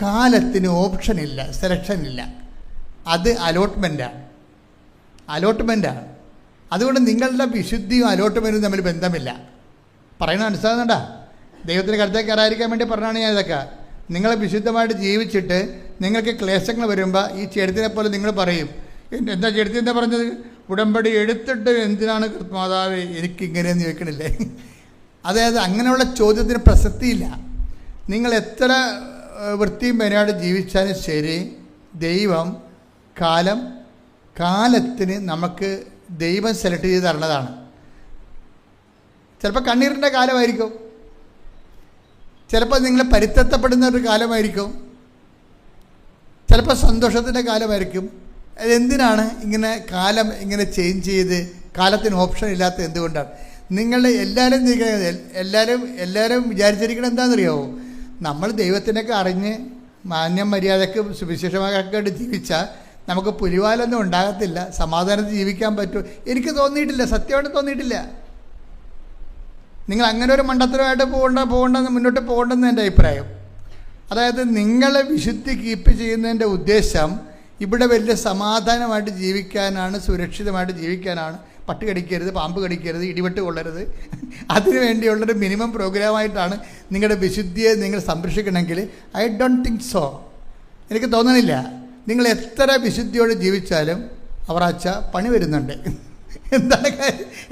കാലത്തിന് ഓപ്ഷനില്ല, സെലക്ഷനില്ല. അത് അലോട്ട്മെൻറ്റാണ്. അതുകൊണ്ട് നിങ്ങളുടെ വിശുദ്ധിയും അലോട്ട്മെൻറ്റും തമ്മിൽ ബന്ധമില്ല. പറയുന്നത് മനസ്സിലാകുന്നുണ്ടാ? ദൈവത്തിൻ്റെ കരുത്തേക്ക് കയറാതിരിക്കാൻ വേണ്ടി പറഞ്ഞാണ് ഞാൻ ഇതൊക്കെ. നിങ്ങൾ വിശുദ്ധമായിട്ട് ജീവിച്ചിട്ട് നിങ്ങൾക്ക് ക്ലേശങ്ങൾ വരുമ്പോൾ ഈ ചെടുത്തിനെ പോലെ നിങ്ങൾ പറയും, എന്താ ചെടുത്തി എന്താ പറഞ്ഞത്? ഉടമ്പടി എടുത്തിട്ട് എന്തിനാണ് മാതാവേ എനിക്കിങ്ങനെയെന്ന് ചോദിക്കണില്ലേ? അതായത് അങ്ങനെയുള്ള ചോദ്യത്തിന് പ്രസക്തിയില്ല. നിങ്ങൾ എത്ര വൃത്തിയും മെനയായിട്ട് ജീവിച്ചാലും ശരി, ദൈവം കാലത്തിന് നമുക്ക് ദൈവം സെലക്ട് ചെയ്ത് തരണതാണ്. ചിലപ്പോൾ കണ്ണീരിൻ്റെ കാലമായിരിക്കും, ചിലപ്പോൾ നിങ്ങൾ പരിത്യക്തപ്പെടുന്ന ഒരു കാലമായിരിക്കും, ചിലപ്പോൾ സന്തോഷത്തിൻ്റെ കാലമായിരിക്കും. അതെന്തിനാണ് ഇങ്ങനെ കാലം ഇങ്ങനെ ചേഞ്ച് ചെയ്ത് കാലത്തിന് ഓപ്ഷൻ ഇല്ലാത്ത എന്തുകൊണ്ടാണ്? നിങ്ങൾ എല്ലാവരും വിചാരിച്ചിരിക്കണം എന്താണെന്നറിയാമോ? നമ്മൾ ദൈവത്തിനൊക്കെ അറിഞ്ഞ് മാന്യം മര്യാദയ്ക്ക് സുവിശേഷമാക്കായിട്ട് ജീവിച്ചാൽ നമുക്ക് പുലിവാലൊന്നും ഉണ്ടാകത്തില്ല, സമാധാനത്തിൽ ജീവിക്കാൻ പറ്റും. എനിക്ക് തോന്നിയിട്ടില്ല, സത്യമായിട്ട് തോന്നിയിട്ടില്ല. നിങ്ങൾ അങ്ങനെ ഒരു മണ്ടത്തരമായിട്ട് പോകണ്ടെന്ന് മുന്നോട്ട് പോകണ്ടെന്ന് എൻ്റെ അഭിപ്രായം. അതായത് നിങ്ങളെ വിശുദ്ധി കീപ്പ് ചെയ്യുന്നതിൻ്റെ ഉദ്ദേശം ഇവിടെ വലിയ സമാധാനമായിട്ട് ജീവിക്കാനാണ്, സുരക്ഷിതമായിട്ട് ജീവിക്കാനാണ്. പട്ടി കടിക്കരുത്, പാമ്പ് കടിക്കരുത്, ഇടിവെട്ട് കൊള്ളരുത്. അതിനു വേണ്ടിയുള്ളൊരു മിനിമം പ്രോഗ്രാമായിട്ടാണ് നിങ്ങളുടെ വിശുദ്ധിയെ നിങ്ങൾ സംരക്ഷിക്കണമെങ്കിൽ ഐ ഡോണ്ട് തിങ്ക് സോ. എനിക്ക് തോന്നണില്ല. നിങ്ങൾ എത്ര വിശുദ്ധിയോട് ജീവിച്ചാലും അവറാച്ച പണി വരുന്നുണ്ട്.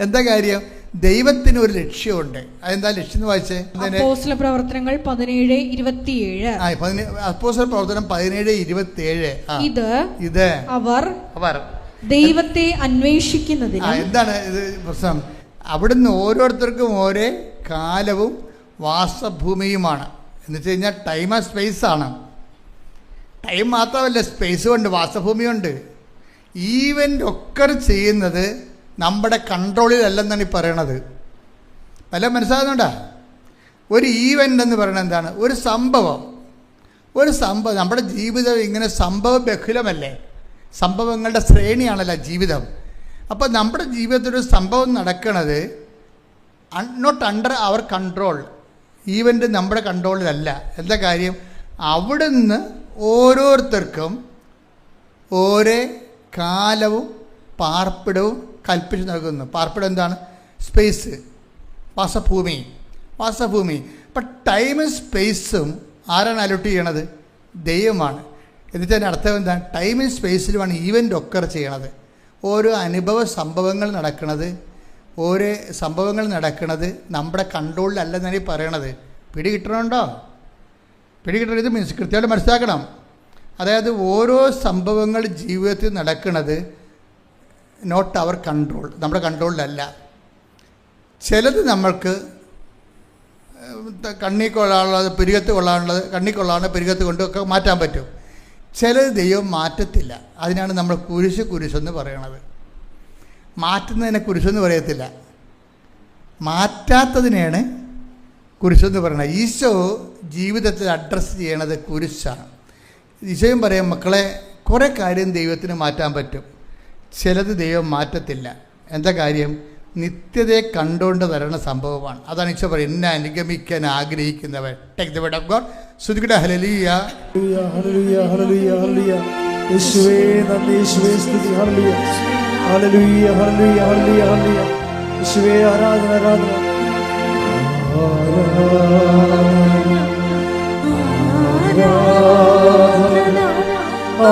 എന്താ കാര്യം? ദൈവത്തിന് ഒരു ലക്ഷ്യമുണ്ട്. അതെന്താ ലക്ഷ്യം എന്ന് വായിച്ചേ? അപ്പോസ്തല പ്രവർത്തനങ്ങൾ 17:27. അപ്പോസ്തല പ്രവർത്തനം 17:27. ഇത് അവർ ദൈവത്തെ അന്വേഷിക്കുന്നതിന്. എന്താണ് ഇത് പ്രശ്നം? അവിടുന്ന് ഓരോരുത്തർക്കും ഓരോ കാലവും വാസഭൂമിയുമാണ്. എന്ന് വെച്ച് കഴിഞ്ഞാൽ ടൈം ആൻഡ് സ്പേസ് ആണ്. ടൈം മാത്രമല്ല, സ്പേസും ഉണ്ട്, വാസഭൂമിയുണ്ട്. ഈവൻ്റ് ഒക്കെ ചെയ്യുന്നത് നമ്മുടെ കൺട്രോളിലല്ലെന്നാണ് ഈ പറയണത്. വല്ല മനസ്സിലാകുന്നുണ്ടോ? ഒരു ഈവൻ്റ് എന്ന് പറയുന്നത് എന്താണ്? ഒരു സംഭവം. നമ്മുടെ ജീവിതം ഇങ്ങനെ സംഭവ ബഹുലമല്ലേ? സംഭവങ്ങളുടെ ശ്രേണിയാണല്ലോ ജീവിതം. അപ്പോൾ നമ്മുടെ ജീവിതത്തിൽ ഒരു സംഭവം നടക്കുന്നത് not under our control. Event നമ്മുടെ കൺട്രോളിലല്ല. എന്താ കാര്യം? അവിടുന്ന് ഓരോരുത്തർക്കും ഓരോ കാലവും പാർപ്പിടവും കൽപ്പിച്ച് നൽകുന്നു. പാർപ്പിടം എന്താണ്? സ്പേസ്, വാസഭൂമി. അപ്പം ടൈമും സ്പേസും ആരാണ് അലോട്ട് ചെയ്യണത്? ദൈവമാണ്. എന്നുവെച്ചാൽ അർത്ഥം എന്താണ്? ടൈമും സ്പേസിലുമാണ് ഈവൻ്റ് ഒക്കെ ചെയ്യണത്. ഓരോ സംഭവങ്ങൾ നടക്കുന്നത് നമ്മുടെ കൺട്രോളിലല്ലെന്നാണ് ഈ പറയണത്. പിടികിട്ടണുണ്ടോ? ഇത് മീൻസ് കൃത്യമായിട്ട് മനസ്സിലാക്കണം. അതായത് ഓരോ സംഭവങ്ങൾ ജീവിതത്തിൽ നടക്കുന്നത് നോട്ട് അവർ കൺട്രോൾ, നമ്മുടെ കൺട്രോളിലല്ല. ചിലത് നമ്മൾക്ക് കണ്ണി കൊള്ളാനുള്ളത്, പിരികത്ത് കൊള്ളാനുള്ളത്, കണ്ണി കൊള്ളാനുള്ള പിരികത്ത് കൊണ്ടൊക്കെ മാറ്റാൻ പറ്റും. ചിലത് ദൈവം മാറ്റത്തില്ല. അതിനാണ് നമ്മൾ കുരിശെന്ന് പറയണത്. മാറ്റുന്നതിനെ കുരിശെന്ന് പറയത്തില്ല, മാറ്റാത്തതിനെയാണ് കുരിശെന്ന് പറയണത്. ഈശോ ജീവിതത്തിൽ അഡ്രസ്സ് ചെയ്യണത് കുരിശാണ്. ഈശോയും പറയും, മക്കളെ കുറേ കാര്യം ദൈവത്തിന് മാറ്റാൻ പറ്റും, ചിലത് ദൈവം മാറ്റത്തില്ല. എന്താ കാര്യം? നിത്യതയെ കണ്ടുകൊണ്ട് വരണ സംഭവമാണ്. അതാണ് ഈശോ പറയും, എന്നെ അനുഗമിക്കാൻ ആഗ്രഹിക്കുന്നവൻ. Take the word of God. സ്തുതിക്കട്ടെ. ഹല്ലേലൂയ, ഹല്ലേലൂയ, ഹല്ലേലൂയ, ഹല്ലേലൂയ. യേശുവേ നന്ദി, യേശുവേ സ്തുതി. ഹല്ലേലൂയ, ഹല്ലേലൂയ, ഹല്ലേലൂയ, ഹല്ലേലൂയ, ഹല്ലേലൂയ. യേശുവേ ആരാധന, ആരാധന, ആരാധന,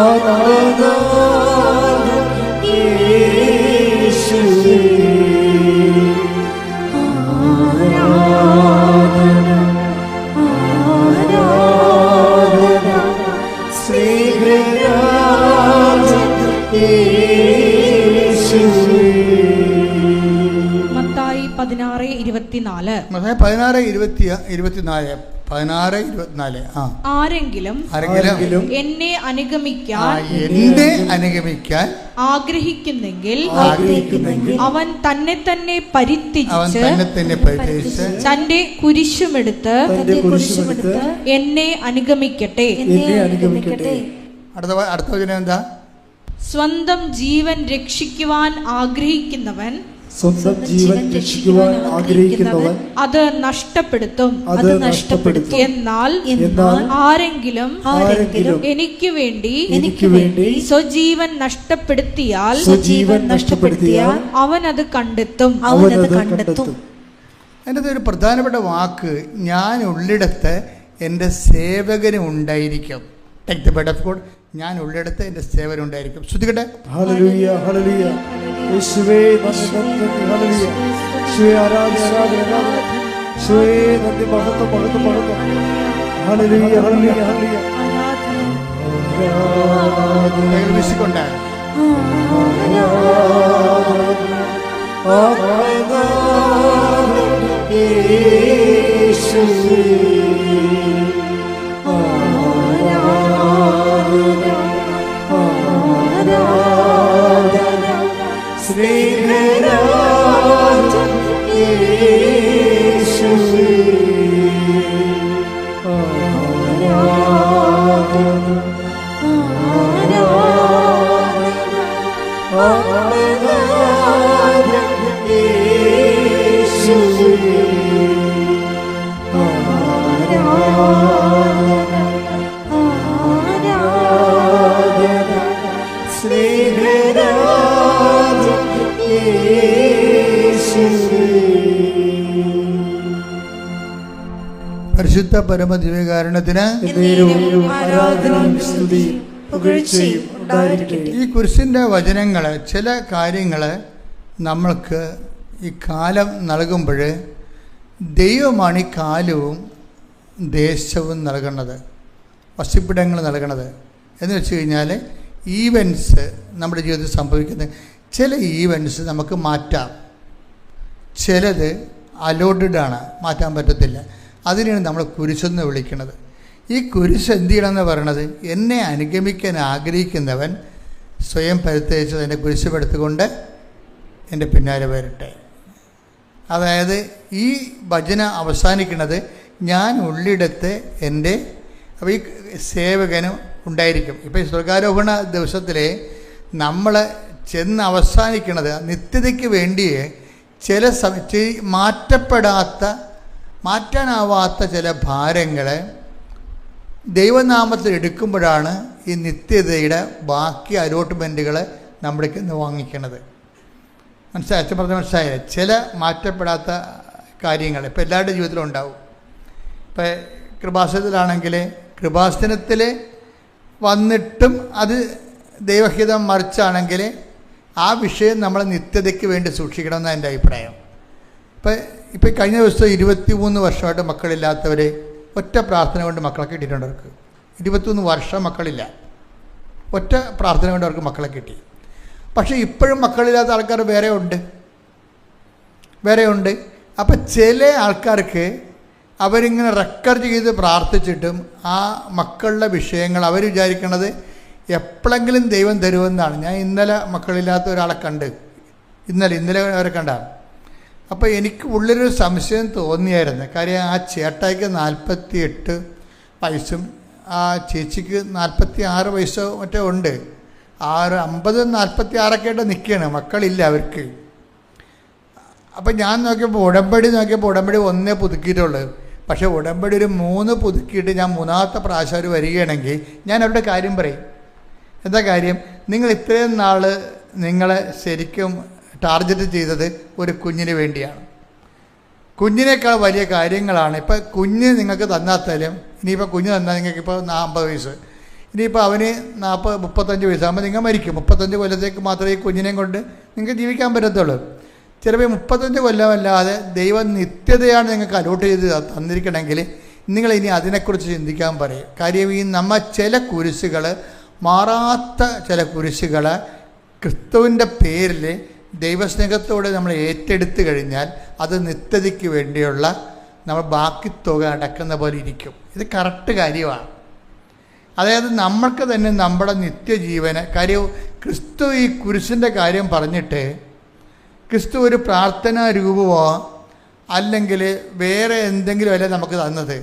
ആരാധന. യേശുവേ മത്തായി 16:24. 16:24. ആരെങ്കിലും എന്നെ അനുഗമിക്കാൻ ആഗ്രഹിക്കുന്നെങ്കിൽ അവൻ തന്നെ തന്നെ പരിത്യജിച്ച് തന്റെ കുരിശുമെടുത്ത് എന്നെ അനുഗമിക്കട്ടെ. അടുത്ത വചനം എന്താ? സ്വന്തം ജീവൻ രക്ഷിക്കുവാൻ ആഗ്രഹിക്കുന്നവൻ സ്വന്തം ജീവൻ രക്ഷിക്കുവാൻ ആഗ്രഹിക്കുന്നവൻ അത് നഷ്ടപ്പെടുത്തും. എന്നാൽ ആരെങ്കിലും എനിക്ക് വേണ്ടി സ്വജീവൻ നഷ്ടപ്പെടുത്തിയാൽ അവൻ അത് കണ്ടെത്തും. അതിൻ്റെ ഒരു പ്രധാനപ്പെട്ട വാക്ക്, ഞാൻ ഉള്ളിടത്ത് എൻ്റെ സേവകനും ഉണ്ടായിരിക്കും. Take the bed of God. ഞാൻ ഉള്ളിടത്ത് എൻ്റെ സേവകനും ഉണ്ടായിരിക്കും. ശ്രദ്ധിക്കട്ടെ. ഹല്ലേലൂയ, ഹല്ലേലൂയ. യേശുവേ നന്ദി, നന്ദി, ഹല്ലേലൂയ. യേശുവേ ആരാധന, ആരാധന, ആരാധന. യേശുവേ നന്ദി, മഹത്വം, മഹത്വം, മഹത്വം. ഹല്ലേലൂയ, ഹല്ലേലൂയ, ഹല്ലേലൂയ. വിശുക്കൊണ്ടേ പരിശുദ്ധ പരമദിവ്യകാരുണ്യത്തിന് ഈ കുരിശിൻ്റെ വചനങ്ങൾ, ചില കാര്യങ്ങൾ നമ്മൾക്ക് ഈ കാലം നൽകുമ്പോൾ ദൈവമാണ് ഈ കാലവും ദേശവും നൽകുന്നത്, വസിപ്പിടങ്ങൾ നൽകുന്നത്. എന്ന് വെച്ച് കഴിഞ്ഞാൽ ഈവൻസ് നമ്മുടെ ജീവിതത്തിൽ സംഭവിക്കുന്നത്, ചില ഈവൻസ് നമുക്ക് മാറ്റാം, ചിലത് അലോട്ടഡാണ്, മാറ്റാൻ പറ്റത്തില്ല. അതിനെയാണ് നമ്മൾ കുരിശെന്ന് വിളിക്കുന്നത്. ഈ കുരിശ് എന്ത് ചെയ്യണമെന്ന് പറയണത്, എന്നെ അനുഗമിക്കാൻ ആഗ്രഹിക്കുന്നവൻ സ്വയം പരിത്യജിച്ച് എൻ്റെ കുരിശുപെടുത്തുകൊണ്ട് എൻ്റെ പിന്നാലെ വരട്ടെ. അതായത് ഈ ഭജന അവസാനിക്കുന്നത് ഞാൻ ഉള്ളിടത്ത് എൻ്റെ അപ്പോൾ ഈ സേവകനും ഉണ്ടായിരിക്കും. ഇപ്പോൾ ഈ സ്വർഗാരോഹണ ദിവസത്തിൽ നമ്മൾ ചെന്ന് അവസാനിക്കുന്നത് നിത്യതയ്ക്ക് വേണ്ടിയേ ചില മാറ്റാനാവാത്ത ചില ഭാരങ്ങൾ ദൈവനാമത്തിൽ എടുക്കുമ്പോഴാണ് ഈ നിത്യതയുടെ ബാക്കി അലോട്ട്മെൻറ്റുകൾ നമ്മുടേക്ക് ഇന്ന് വാങ്ങിക്കണത്. മനസ്സിലായി? അച്ഛൻ പറഞ്ഞ മനസ്സിലായില്ലേ? ചില മാറ്റപ്പെടാത്ത കാര്യങ്ങൾ ഇപ്പോൾ എല്ലാവരുടെ ജീവിതത്തിലും ഉണ്ടാവും. ഇപ്പോൾ കൃപാസനത്തിലാണെങ്കിൽ കൃപാസനത്തിൽ വന്നിട്ടും അത് ദൈവഹിതം മറിച്ചാണെങ്കിൽ ആ വിഷയം നമ്മൾ നിത്യതയ്ക്ക് വേണ്ടി സൂക്ഷിക്കണമെന്നാണ് എൻ്റെ അഭിപ്രായം. ഇപ്പോൾ കഴിഞ്ഞ ദിവസം 23 വർഷമായിട്ട് മക്കളില്ലാത്തവർ ഒറ്റ പ്രാർത്ഥന കൊണ്ട് മക്കളെ കിട്ടിയിട്ടുണ്ട്. അവർക്ക് 23 വർഷം മക്കളില്ല, ഒറ്റ പ്രാർത്ഥന കൊണ്ട് അവർക്ക് മക്കളെ കിട്ടി. പക്ഷേ ഇപ്പോഴും മക്കളില്ലാത്ത ആൾക്കാർ വേറെ ഉണ്ട്. അപ്പം ചില ആൾക്കാർക്ക് അവരിങ്ങനെ റെക്കോർഡ് ചെയ്ത് പ്രാർത്ഥിച്ചിട്ടും ആ മക്കളുടെ വിഷയങ്ങൾ അവർ വിചാരിക്കണത് എപ്പോഴെങ്കിലും ദൈവം തരുമെന്നാണ്. ഞാൻ ഇന്നലെ മക്കളില്ലാത്ത ഒരാളെ കണ്ട്, ഇന്നലെ അവരെ കണ്ടാണ്. അപ്പോൾ എനിക്ക് ഉള്ളിലൊരു സംശയം തോന്നിയായിരുന്നു. കാര്യം ആ ചേട്ടായിക്ക് 48 വയസ്സും ആ ചേച്ചിക്ക് 46 വയസ്സോ മറ്റോ ഉണ്ട്. 50 46 ആയിട്ട് നിൽക്കുകയാണ്, മക്കളില്ല അവർക്ക്. അപ്പം ഞാൻ നോക്കിയപ്പോൾ ഉടമ്പടി 1 പുതുക്കിയിട്ടുള്ളത്. പക്ഷേ ഉടമ്പടി ഒരു 3 പുതുക്കിയിട്ട് ഞാൻ 3ാമത്തെ പ്രാവശ്യം അവർ വരികയാണെങ്കിൽ ഞാൻ അവരുടെ കാര്യം പറയും. എന്താ കാര്യം? നിങ്ങൾ ഇത്രയും നാൾ നിങ്ങളെ ശരിക്കും ടാർഗറ്റ് ചെയ്തത് ഒരു കുഞ്ഞിന് വേണ്ടിയാണ്. കുഞ്ഞിനേക്കാൾ വലിയ കാര്യങ്ങളാണ്. ഇപ്പം കുഞ്ഞ് നിങ്ങൾക്ക് തന്നാത്താലും, ഇനിയിപ്പോൾ കുഞ്ഞ് തന്നാൽ നിങ്ങൾക്കിപ്പോൾ 50 വയസ്സ്, ഇനിയിപ്പോൾ അവന് 35 വയസ്സാകുമ്പോൾ നിങ്ങൾ മരിക്കും. 35 കൊല്ലത്തേക്ക് മാത്രമേ ഈ കുഞ്ഞിനെയും കൊണ്ട് നിങ്ങൾക്ക് ജീവിക്കാൻ പറ്റത്തുള്ളൂ. ചിലപ്പോൾ 35 കൊല്ലമല്ലാതെ ദൈവം നിത്യതയാണ് നിങ്ങൾക്ക് അലോട്ട് ചെയ്ത് തന്നിരിക്കണമെങ്കിൽ നിങ്ങളിനി അതിനെക്കുറിച്ച് ചിന്തിക്കാൻ പറയും. കാര്യം ഈ ചില കുരിശുകൾ, മാറാത്ത ചില കുരിശുകൾ ക്രിസ്തുവിൻ്റെ പേരിൽ ദൈവസ്നേഹത്തോടെ നമ്മൾ ഏറ്റെടുത്ത് കഴിഞ്ഞാൽ അത് നിത്യതയ്ക്ക് വേണ്ടിയുള്ള നമ്മൾ ബാക്കി തുക അടക്കുന്ന പോലെ ഇരിക്കും. ഇത് കറക്റ്റ് കാര്യമാണ്. അതായത് നമ്മൾക്ക് തന്നെ നമ്മുടെ നിത്യജീവന് കാര്യം ക്രിസ്തു ഈ കുരിശിൻ്റെ കാര്യം പറഞ്ഞിട്ട് ക്രിസ്തു ഒരു പ്രാർത്ഥനാ രൂപമോ അല്ലെങ്കിൽ വേറെ എന്തെങ്കിലും അല്ല നമുക്ക് തന്നത്.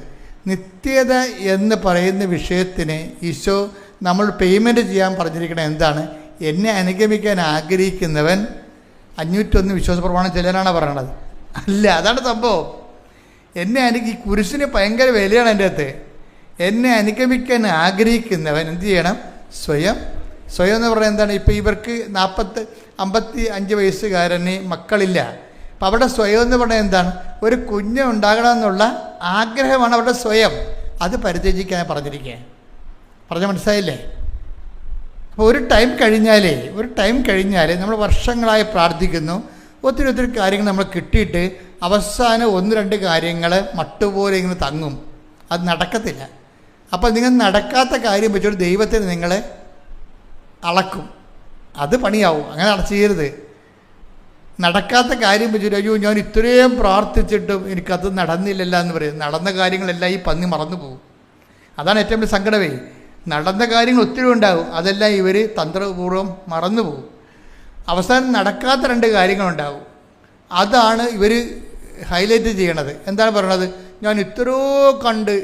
നിത്യത എന്ന് പറയുന്ന വിഷയത്തിന് ഈശോ നമ്മൾ പേയ്മെൻറ്റ് ചെയ്യാൻ പറഞ്ഞിരിക്കുന്നത് എന്താണ്? എന്നെ അനുഗമിക്കാൻ ആഗ്രഹിക്കുന്നവൻ 501 വിശ്വാസ പ്രമാണം ചെല്ലാനാണ് പറയണത്. അല്ല, അതാണ് സംഭവം. എന്നെ ഈ കുരിശിന് ഭയങ്കര വിലയാണ് എൻ്റെ അകത്ത്. എന്നെ അനുഗമിക്കാൻ ആഗ്രഹിക്കുന്നവൻ എന്ത് ചെയ്യണം? സ്വയം എന്ന് പറഞ്ഞാൽ എന്താണ്? ഇപ്പോൾ ഇവർക്ക് 55 വയസ്സുകാരന് മക്കളില്ല. അപ്പം അവിടെ സ്വയം എന്ന് പറഞ്ഞാൽ എന്താണ്? ഒരു കുഞ്ഞ് ഉണ്ടാകണമെന്നുള്ള ആഗ്രഹമാണ് അവരുടെ സ്വയം. അത് പരിത്യജിക്കാൻ പറഞ്ഞ മനസ്സിലായില്ലേ? അപ്പോൾ ഒരു ടൈം കഴിഞ്ഞാൽ നമ്മൾ വർഷങ്ങളായി പ്രാർത്ഥിക്കുന്നു, ഒത്തിരി കാര്യങ്ങൾ നമ്മൾ കിട്ടിയിട്ട് അവസാനം 1-2 കാര്യങ്ങൾ മട്ടുപോലെ ഇങ്ങനെ തങ്ങും. അത് നടക്കത്തില്ല. അപ്പോൾ നിങ്ങൾ നടക്കാത്ത കാര്യം വെച്ചോട്ട് ദൈവത്തിന് നിങ്ങളെ അളക്കും. അത് പണിയാവും. അങ്ങനെ ചെയ്യരുത്. നടക്കാത്ത കാര്യം വെച്ചിട്ട് അയ്യോ ഞാൻ ഇത്രയും പ്രാർത്ഥിച്ചിട്ടും എനിക്കത് നടന്നില്ലല്ലോ എന്ന് പറയും. നടന്ന കാര്യങ്ങളെല്ലാം ഈ പന്നി മറന്നു പോകും. അതാണ് ഏറ്റവും വലിയ സങ്കടമേ. നടന്ന കാര്യങ്ങൾ ഒത്തിരി ഉണ്ടാകും, അതെല്ലാം ഇവർ തന്ത്രപൂർവ്വം മറന്നു പോകും. അവസാനം നടക്കാത്ത 2 കാര്യങ്ങളുണ്ടാകും. അതാണ് ഇവർ ഹൈലൈറ്റ് ചെയ്യണത്. എന്താണ് പറയണത്? ഞാൻ ഇത്രയോ കണ്ട്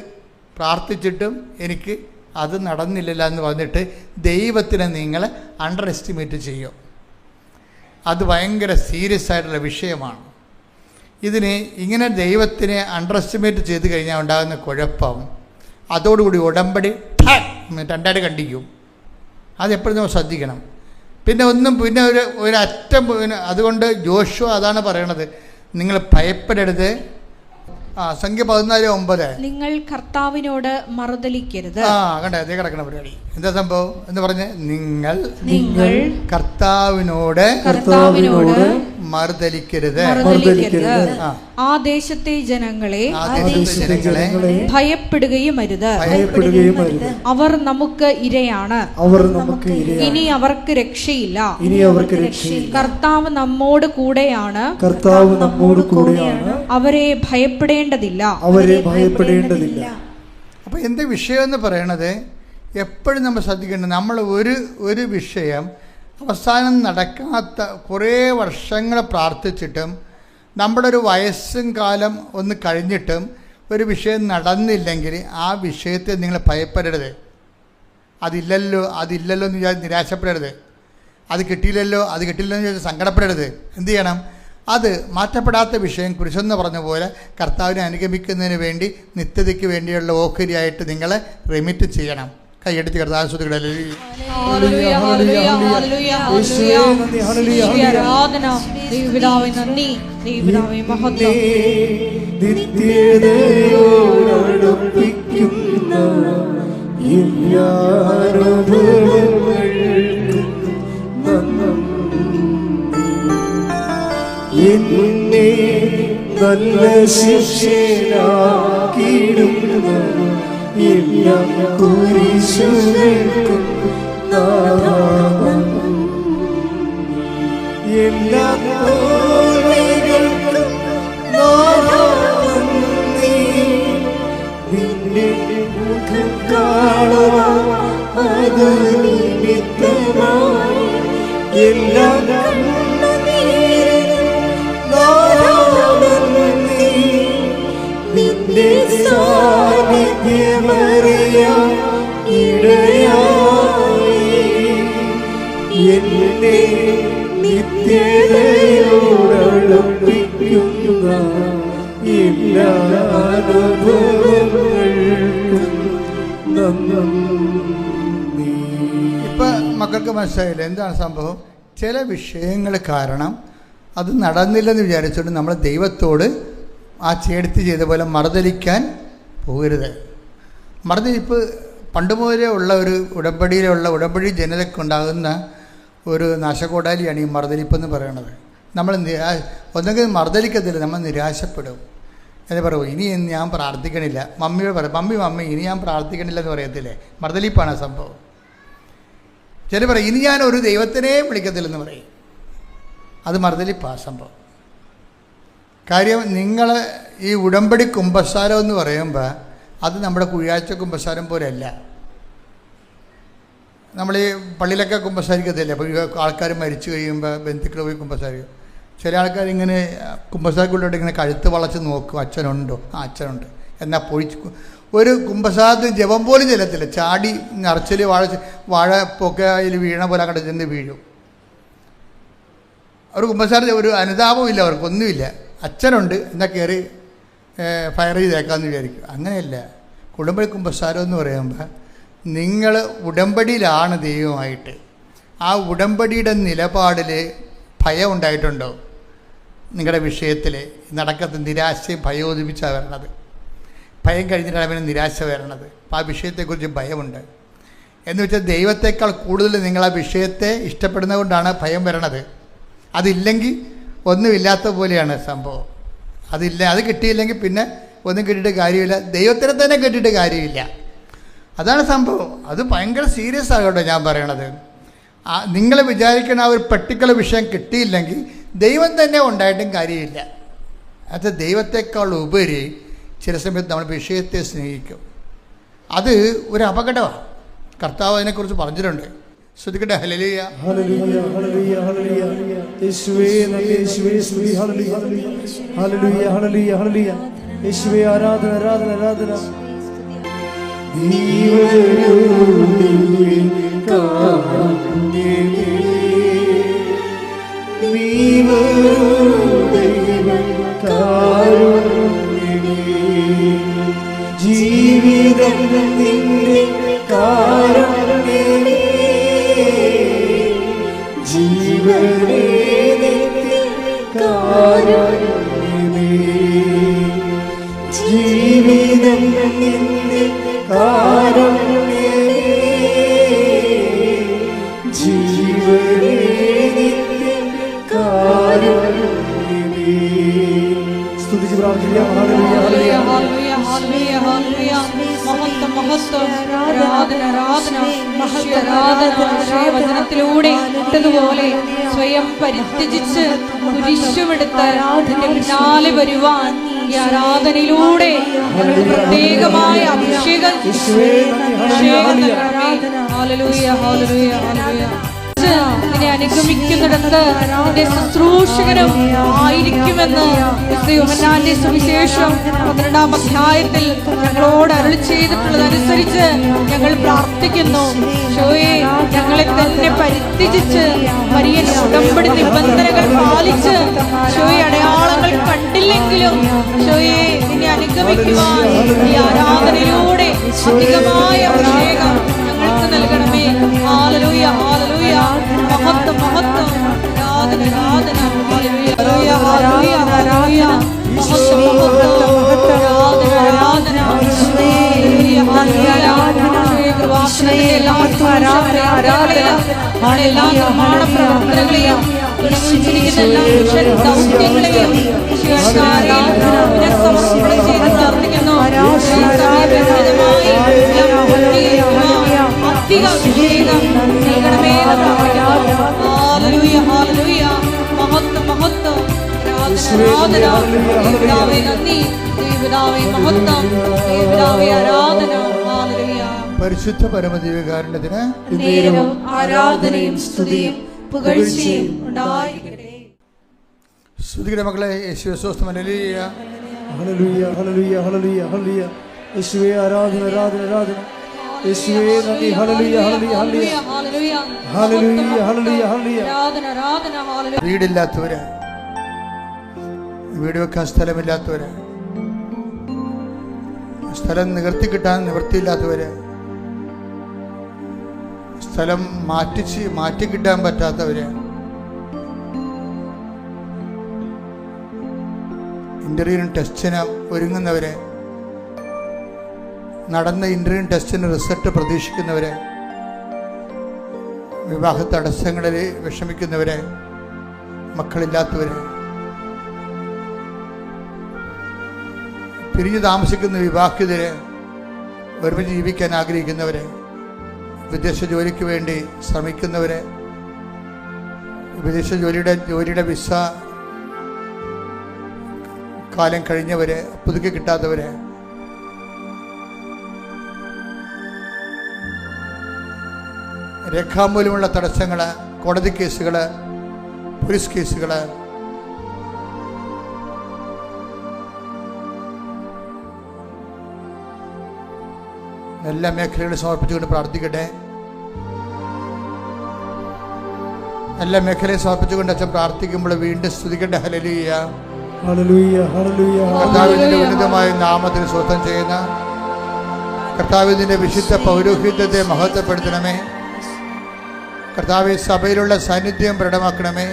പ്രാർത്ഥിച്ചിട്ടും എനിക്ക് അത് നടന്നില്ലല്ലോ എന്ന് പറഞ്ഞിട്ട് ദൈവത്തിനെ നിങ്ങൾ അണ്ടർ എസ്റ്റിമേറ്റ് ചെയ്യും. അത് ഭയങ്കര സീരിയസ് ആയിട്ടുള്ള വിഷയമാണ്. ഇതിന് ഇങ്ങനെ ദൈവത്തിനെ അണ്ടർ എസ്റ്റിമേറ്റ് ചെയ്ത് കഴിഞ്ഞാൽ ഉണ്ടാകുന്ന കുഴപ്പം, അതോടുകൂടി ഉടമ്പടി 2 കണ്ടിക്കും. അതെപ്പോഴും നമ്മൾ ശ്രദ്ധിക്കണം. പിന്നെ ഒരു അറ്റം. അതുകൊണ്ട് ജോഷുവ അതാണ് പറയണത്, നിങ്ങൾ ഭയപ്പെടരുത്. സംഖ്യ 14:9 നിങ്ങൾ കർത്താവിനോട് മറുതലിക്കരുത്. കണ്ടേ, അതേ കിടക്കണ പരിപാടി. എന്താ സംഭവം എന്ന് പറഞ്ഞ്? നിങ്ങൾ കർത്താവിനോട് മറുതലിക്കരുത്. ആ ദേശത്തെ ജനങ്ങളെ ഭയപ്പെടുകയും അരുത്. അവർ നമുക്ക് ഇരയാണ്. ഇനി അവർക്ക് രക്ഷയില്ല. കർത്താവ് നമ്മോട് കൂടെയാണ്. അവരെ ഭയപ്പെടേണ്ടതില്ല. അപ്പൊ എന്താ വിഷയം എന്ന് പറയണത്? എപ്പോഴും നമ്മൾ ശ്രദ്ധിക്കേണ്ടത്, നമ്മൾ ഒരു വിഷയം അവസാനം നടക്കാത്ത കുറേ വർഷങ്ങൾ പ്രാർത്ഥിച്ചിട്ടും നമ്മുടെ ഒരു വയസ്സും കാലം ഒന്ന് കഴിഞ്ഞിട്ടും ഒരു വിഷയം നടന്നില്ലെങ്കിൽ ആ വിഷയത്തെ നിങ്ങൾ ഭയപ്പെടരുത്. അതില്ലല്ലോ എന്ന് വിചാരിച്ച് നിരാശപ്പെടരുത്. അത് കിട്ടിയില്ലല്ലോ എന്ന് വിചാരിച്ച് സങ്കടപ്പെടരുത്. എന്ത് ചെയ്യണം? അത് മാറ്റപ്പെടാത്ത വിഷയം കുരിശെന്ന് പറഞ്ഞ പോലെ കർത്താവിനെ അനുഗമിക്കുന്നതിന് വേണ്ടി നിത്യതയ്ക്ക് വേണ്ടിയുള്ള ഓഹരിയായിട്ട് നിങ്ങൾ റെമിറ്റ് ചെയ്യണം. കൈയടിച്ച് കർത്താവിനെ എന്നെ നല്ല ശിഷ്യനാക്കിയിടുന്ന എല്ലാം കുരിശുകൾക്കും എല്ലാ തോൽവികൾക്കും നിന്റെ മുഖം കാണാൻ അത് നിമിത്തമായി എല്ലാം നിന്റെ സാന്നിധ്യമറിയാൻ ഇടയായി എന്നെ നിത്യതയോടടുപ്പിക്കുന്ന എല്ലാ അനുഭവങ്ങൾക്കും നന്ദി. ഇപ്പം മക്കൾക്ക് മനസ്സിലായില്ല എന്താണ് സംഭവം? ചില വിഷയങ്ങൾ കാരണം അത് നടന്നില്ലെന്ന് വിചാരിച്ചുകൊണ്ട് നമ്മൾ ദൈവത്തോട് ആ ചേർത്ത് ചെയ്ത പോലെ മറുതലിക്കാൻ പോകരുത്. മറുതലിപ്പ് പണ്ട് മുതലേ ഉള്ള ഒരു ഉടമ്പടി ജനതയ്ക്കുണ്ടാകുന്ന ഒരു നാശകോടാലിയാണ് ഈ മറുതലിപ്പ് എന്ന് പറയുന്നത്. നമ്മൾ ഒന്നെങ്കിൽ മറുതലിക്കത്തില്ല, നമ്മൾ നിരാശപ്പെടും. എന്ന് പറയും ഇനി ഞാൻ പ്രാർത്ഥിക്കണില്ല. മമ്മിയോട് പറയും മമ്മി ഇനി ഞാൻ പ്രാർത്ഥിക്കണില്ല എന്ന് പറയത്തില്ലേ? മറുതലിപ്പാണ് ആ സംഭവം. ചില പറയും ഇനി ഞാൻ ഒരു ദൈവത്തിനെ വിളിക്കത്തില്ലെന്ന് പറയും. അത് മറുതലിപ്പാണ് സംഭവം. കാര്യം നിങ്ങൾ ഈ ഉടമ്പടി കുമ്പസാരം എന്ന് പറയുമ്പോൾ അത് നമ്മുടെ കുഴിയാഴ്ച കുമ്പസാരം പോലെയല്ല. നമ്മൾ ഈ പള്ളിയിലൊക്കെ കുമ്പസാരിക്കത്തില്ല. അപ്പോൾ ആൾക്കാർ മരിച്ചു കഴിയുമ്പോൾ ബന്ധുക്കൾ പോയി കുമ്പസാരിക്കും. ചില ആൾക്കാർ ഇങ്ങനെ കുമ്പസാരക്കുള്ളിലോട്ട് ഇങ്ങനെ കഴുത്ത് വളച്ച് നോക്കും, അച്ഛനുണ്ടോ? അച്ഛനുണ്ട്. എന്നാൽ പോയി ഒരു കുമ്പസാരത്തിന് ജപം പോലും ചെല്ലത്തില്ല. ചാടി നിറച്ചിൽ വാഴ പൊക്കയിൽ വീണ പോലെ അങ്ങോട്ട് ചെന്ന് വീഴും. അവർ കുമ്പസാരം ഒരു അനുതാപവും ഇല്ല, അവർക്കൊന്നുമില്ല. അച്ഛനുണ്ട്, എന്നാൽ കയറി ഫയർ ചെയ്തേക്കാമെന്ന് വിചാരിക്കും. അങ്ങനെയല്ല. കുടുംബ കുമ്പസാരം എന്ന് പറയുമ്പോൾ നിങ്ങൾ ഉടമ്പടിയിലാണ് ദൈവമായിട്ട്. ആ ഉടമ്പടിയുടെ നിലപാടിൽ ഭയം ഉണ്ടായിട്ടുണ്ടോ? നിങ്ങളുടെ വിഷയത്തിൽ നടക്കത്ത് നിരാശയും ഭയോദിപ്പിച്ചാണ് വരണത്. ഭയം കഴിഞ്ഞിട്ടാണ് അവന് നിരാശ വരണത്. അപ്പോൾ ആ വിഷയത്തെക്കുറിച്ച് ഭയമുണ്ട്. എന്ന് വെച്ചാൽ ദൈവത്തെക്കാൾ കൂടുതൽ നിങ്ങൾ ആ വിഷയത്തെ ഇഷ്ടപ്പെടുന്നത് കൊണ്ടാണ് ഭയം വരണത്. അതില്ലെങ്കിൽ ഒന്നുമില്ലാത്ത പോലെയാണ് സംഭവം. അത് കിട്ടിയില്ലെങ്കിൽ പിന്നെ ഒന്നും കിട്ടിയിട്ട് കാര്യമില്ല, ദൈവത്തിനെ തന്നെ കിട്ടിയിട്ട് കാര്യമില്ല. അതാണ് സംഭവം. അത് ഭയങ്കര സീരിയസ് ആകട്ടെ ഞാൻ പറയണത്. നിങ്ങൾ വിചാരിക്കുന്ന ആ ഒരു പർട്ടിക്കുലർ വിഷയം കിട്ടിയില്ലെങ്കിൽ ദൈവം തന്നെ ഉണ്ടായിട്ടും കാര്യമില്ല. അത് ദൈവത്തെക്കാൾ ഉപരി ചില സമയത്ത് നമ്മൾ വിഷയത്തെ സ്നേഹിക്കും. അത് ഒരു അപകടമാണ്. കർത്താവ് അതിനെക്കുറിച്ച് പറഞ്ഞിട്ടുണ്ട്. ശ്രദ്ധിക്കട്ടെ. ഹല്ലേലൂയ, ഹല്ലേലൂയ, ഹല്ലേലൂയ, ഹല്ലേലൂയ. യേശുവേ നന്ദി, യേശുവേ സ്തുതി. ഹല്ലേലൂയ, ഹല്ലേലൂയ, ഹല്ലേലൂയ, ഹല്ലേലൂയ. യേശുവേ ആരാധന, ആരാധന, ആരാധന. ജീവിതം നിന്റെ കാരുണ്യമേ, ജീവനേ നിന്റെ കാരുണ്യമേ, ജീവിതം നിന്റെ കാരുണ്യമേ, ജീവനേ നിന്റെ കാരുണ്യമേ. സ്തുതിച്ച് പ്രാർത്ഥിക്കാം. Hallelujah, hallelujah. വചനത്തിലൂടെ ഇട്ടതുപോലെ സ്വയം പരിത്യജിച്ച് കുരിശുമെടുത്ത് അതിന്റെ പിന്നാലെ വരുവാൻ ഈ ആരാധനയിലൂടെ പ്രത്യേകമായ അഭിഷേകം നിന്നെ അനുഗമിക്കുന്നിടത്ത് നിന്റെ ശുശ്രൂഷകനും ആയിരിക്കുമെന്ന് യോഹന്നാന്റെ സുവിശേഷം 12-ാം അധ്യായത്തിൽ ഞങ്ങളോട് അരുളി ചെയ്തിട്ടുള്ളതനുസരിച്ച് ഞങ്ങൾ പ്രാർത്ഥിക്കുന്നു. ഷോയെ ഞങ്ങളെ തന്നെ പരിത്യജിച്ച് വലിയ ഉടമ്പടി നിബന്ധനകൾ പാലിച്ച് ഷോയെ അടയാളങ്ങൾ കണ്ടില്ലെങ്കിലും ഷോയെ നിന്നെ അനുഗമിക്കുവാൻ ഈ ആരാധനയിലൂടെ അധികമായ അഭിഷേകം ഞങ്ങൾക്ക് നൽകണമേ. Hallelujah, hallelujah. മഹത്വം, മഹത്വം. ആരാധന, ആരാധന. ഹല്ലേലൂയ, ഹല്ലേലൂയ, ഹല്ലേലൂയ. മഹത്വം, മഹത്വം. ആരാധന, ആരാധന. Hallelujah, hallelujah. കൃപാസനത്തിന്റെ എല്ലാ നിർമ്മാണ പ്രവർത്തനങ്ങളെയും തുടങ്ങിയിരിക്കുന്ന എല്ലാ മിഷൻ ദൗത്യങ്ങളെയും സമർപ്പണം ചെയ്ത് പ്രാർത്ഥിക്കുന്നു. പരിശുദ്ധ പരമദൈവകാരുണ്യത്തിന് നേരവും ആരാധനയും സ്തുതിയും പുകഴ്ചയും ഉണ്ടായിരിക്കട്ടെ. സ്തുതിക്കട്ടെ മക്കളെ. യേശുവേ സ്തോത്രം. ഹല്ലേലൂയ, ഹല്ലേലൂയ, ഹല്ലേലൂയ, ഹല്ലേലൂയ, ഹല്ലേലൂയ. യേശുവേ ആരാധന, ആരാധന, ആരാധന. യേശുവേ നന്ദി. ഹല്ലേലൂയ, ഹല്ലേലൂയ, ഹല്ലേലൂയ, ഹല്ലേലൂയ, ഹല്ലേലൂയ, ഹല്ലേലൂയ. വീടില്ലാത്തവര്, വീട് വെക്കാൻ സ്ഥലമില്ലാത്തവര്, സ്ഥലം നിവർത്തി കിട്ടാൻ നിവൃത്തിയില്ലാത്തവര്, സ്ഥലം മാറ്റി കിട്ടാൻ പറ്റാത്തവര്, ഇന്റർവ്യൂവിന് ടെസ്റ്റിന് ഒരുങ്ങുന്നവര്, നടന്ന ഇന്റർവ്യൂ ടെസ്റ്റിന് റിസൾട്ട് പ്രതീക്ഷിക്കുന്നവര്, വിവാഹ തടസ്സങ്ങളിൽ വിഷമിക്കുന്നവര്, മക്കളില്ലാത്തവര്, പിരിഞ്ഞു താമസിക്കുന്ന വിവാഹിതര്, ഒരുമിച്ച് ജീവിക്കാൻ ആഗ്രഹിക്കുന്നവര്, വിദേശ ജോലിക്ക് വേണ്ടി ശ്രമിക്കുന്നവര്, വിദേശ ജോലിയുടെ വിസ കാലം കഴിഞ്ഞവര്, പുതുക്കി കിട്ടാത്തവര്, രേഖാമൂലമുള്ള തടസ്സങ്ങൾ, കോടതി കേസുകൾ, പോലീസ് കേസുകൾ, എല്ലാ മേഖലകളും സമർപ്പിച്ചുകൊണ്ട് പ്രാർത്ഥിക്കട്ടെ. എല്ലാ മേഖലയും സമർപ്പിച്ചുകൊണ്ട് അച്ഛൻ പ്രാർത്ഥിക്കുമ്പോൾ വീണ്ടും സ്തുതിക്കട്ടെ. ഹല്ലേലൂയ. ഹല്ലേലൂയ ഹല്ലേലൂയ കർത്താവിന്റെ ഉന്നതമായ നാമത്തിൽ സ്വസ്ഥം ചെയ്യുന്ന കർത്താവിന്റെ വിശുദ്ധ പൗരോഹിത്യത്തെ മഹത്വപ്പെടുത്തണമേ. കർത്താവ് സഭയിലുള്ള സാന്നിധ്യം പ്രകടമാക്കണമേ.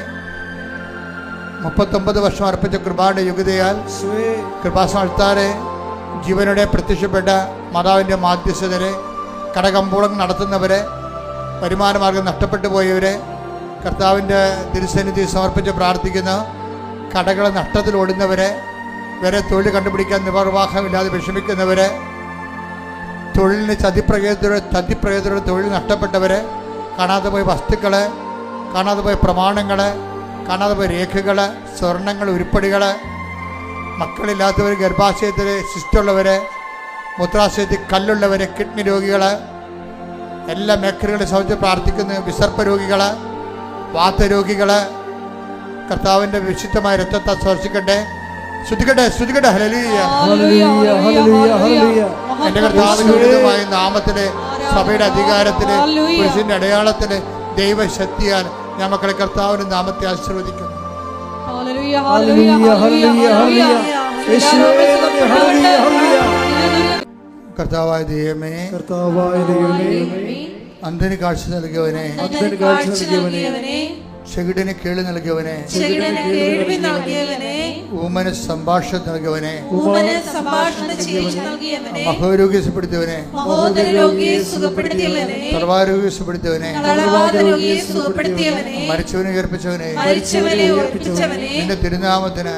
39 വർഷം അർപ്പിച്ച കൃപാന്റെ യുഗതയാൽ കൃപാസനത്താരെ ജീവനോടെ പ്രത്യക്ഷപ്പെട്ട മാതാവിൻ്റെ മാധ്യസ്ഥതരെ, കടകമ്പോളങ്ങൾ നടത്തുന്നവരെ, വരുമാനമാർഗം നഷ്ടപ്പെട്ടു പോയവരെ കർത്താവിൻ്റെ തിരുസന്നിധി സമർപ്പിച്ച് പ്രാർത്ഥിക്കുന്ന, കടകൾ നഷ്ടത്തിൽ ഓടുന്നവരെ, വരെ തൊഴിൽ കണ്ടുപിടിക്കാൻ നിർവാഹമില്ലാതെ വിഷമിക്കുന്നവരെ, തൊഴിലിന് ചതിപ്രയത്തിലൂടെ തൊഴിൽ നഷ്ടപ്പെട്ടവരെ, കാണാതെ പോയ വസ്തുക്കൾ, കാണാതെ പോയ പ്രമാണങ്ങൾ, കാണാതെ പോയ രേഖകൾ, സ്വർണ്ണങ്ങൾ, ഉരുപ്പടികൾ, മക്കളില്ലാത്തവർ, ഗർഭാശയത്തിൽ സിസ്റ്റുള്ളവർ, മൂത്രാശയത്തിൽ കല്ലുള്ളവർ, കിഡ്നി രോഗികൾ, എല്ലാ മേഖലകളെ സംബന്ധിച്ച് പ്രാർത്ഥിക്കുന്ന വിസർപ്പ രോഗികൾ, വാതരോഗികൾ, കർത്താവിൻ്റെ വിശുദ്ധമായ രക്തത്തെ സ്പർശിക്കട്ടെ. ശ്രുതിക്കട്ടെ ശ്രുതിക്കട്ടെ. ഹല്ലേലൂയ. എൻ്റെ കർത്താവിൻ്റെ ഉന്നതമായ നാമത്തിലെ, സഭയുടെ അധികാരത്തിലെ, പുരുഷന്റെ അടയാളത്തിലെ, ദൈവശക്തിയാൽ ഞാൻ മക്കളെ കർത്താവിന്റെ നാമത്തെ ആശീർവദിക്കുന്നു. കർത്താവായ ദൈവമേ, അന്ധന് കാഴ്ച നൽകിയവനെ, ചെകിടിന് കേളി നൽകിയവനെ, ഊമന് സംഭാഷണം നൽകിയവനെ, മഹോരോഗിയെ സുഖപ്പെടുത്തിയവനെ, സർവാരോഗ്യ സുഖപ്പെടുത്തിയവനെ, മരിച്ചവനെ ഉയർപ്പിച്ചവനെ, നിന്റെ തിരുനാമത്തിന്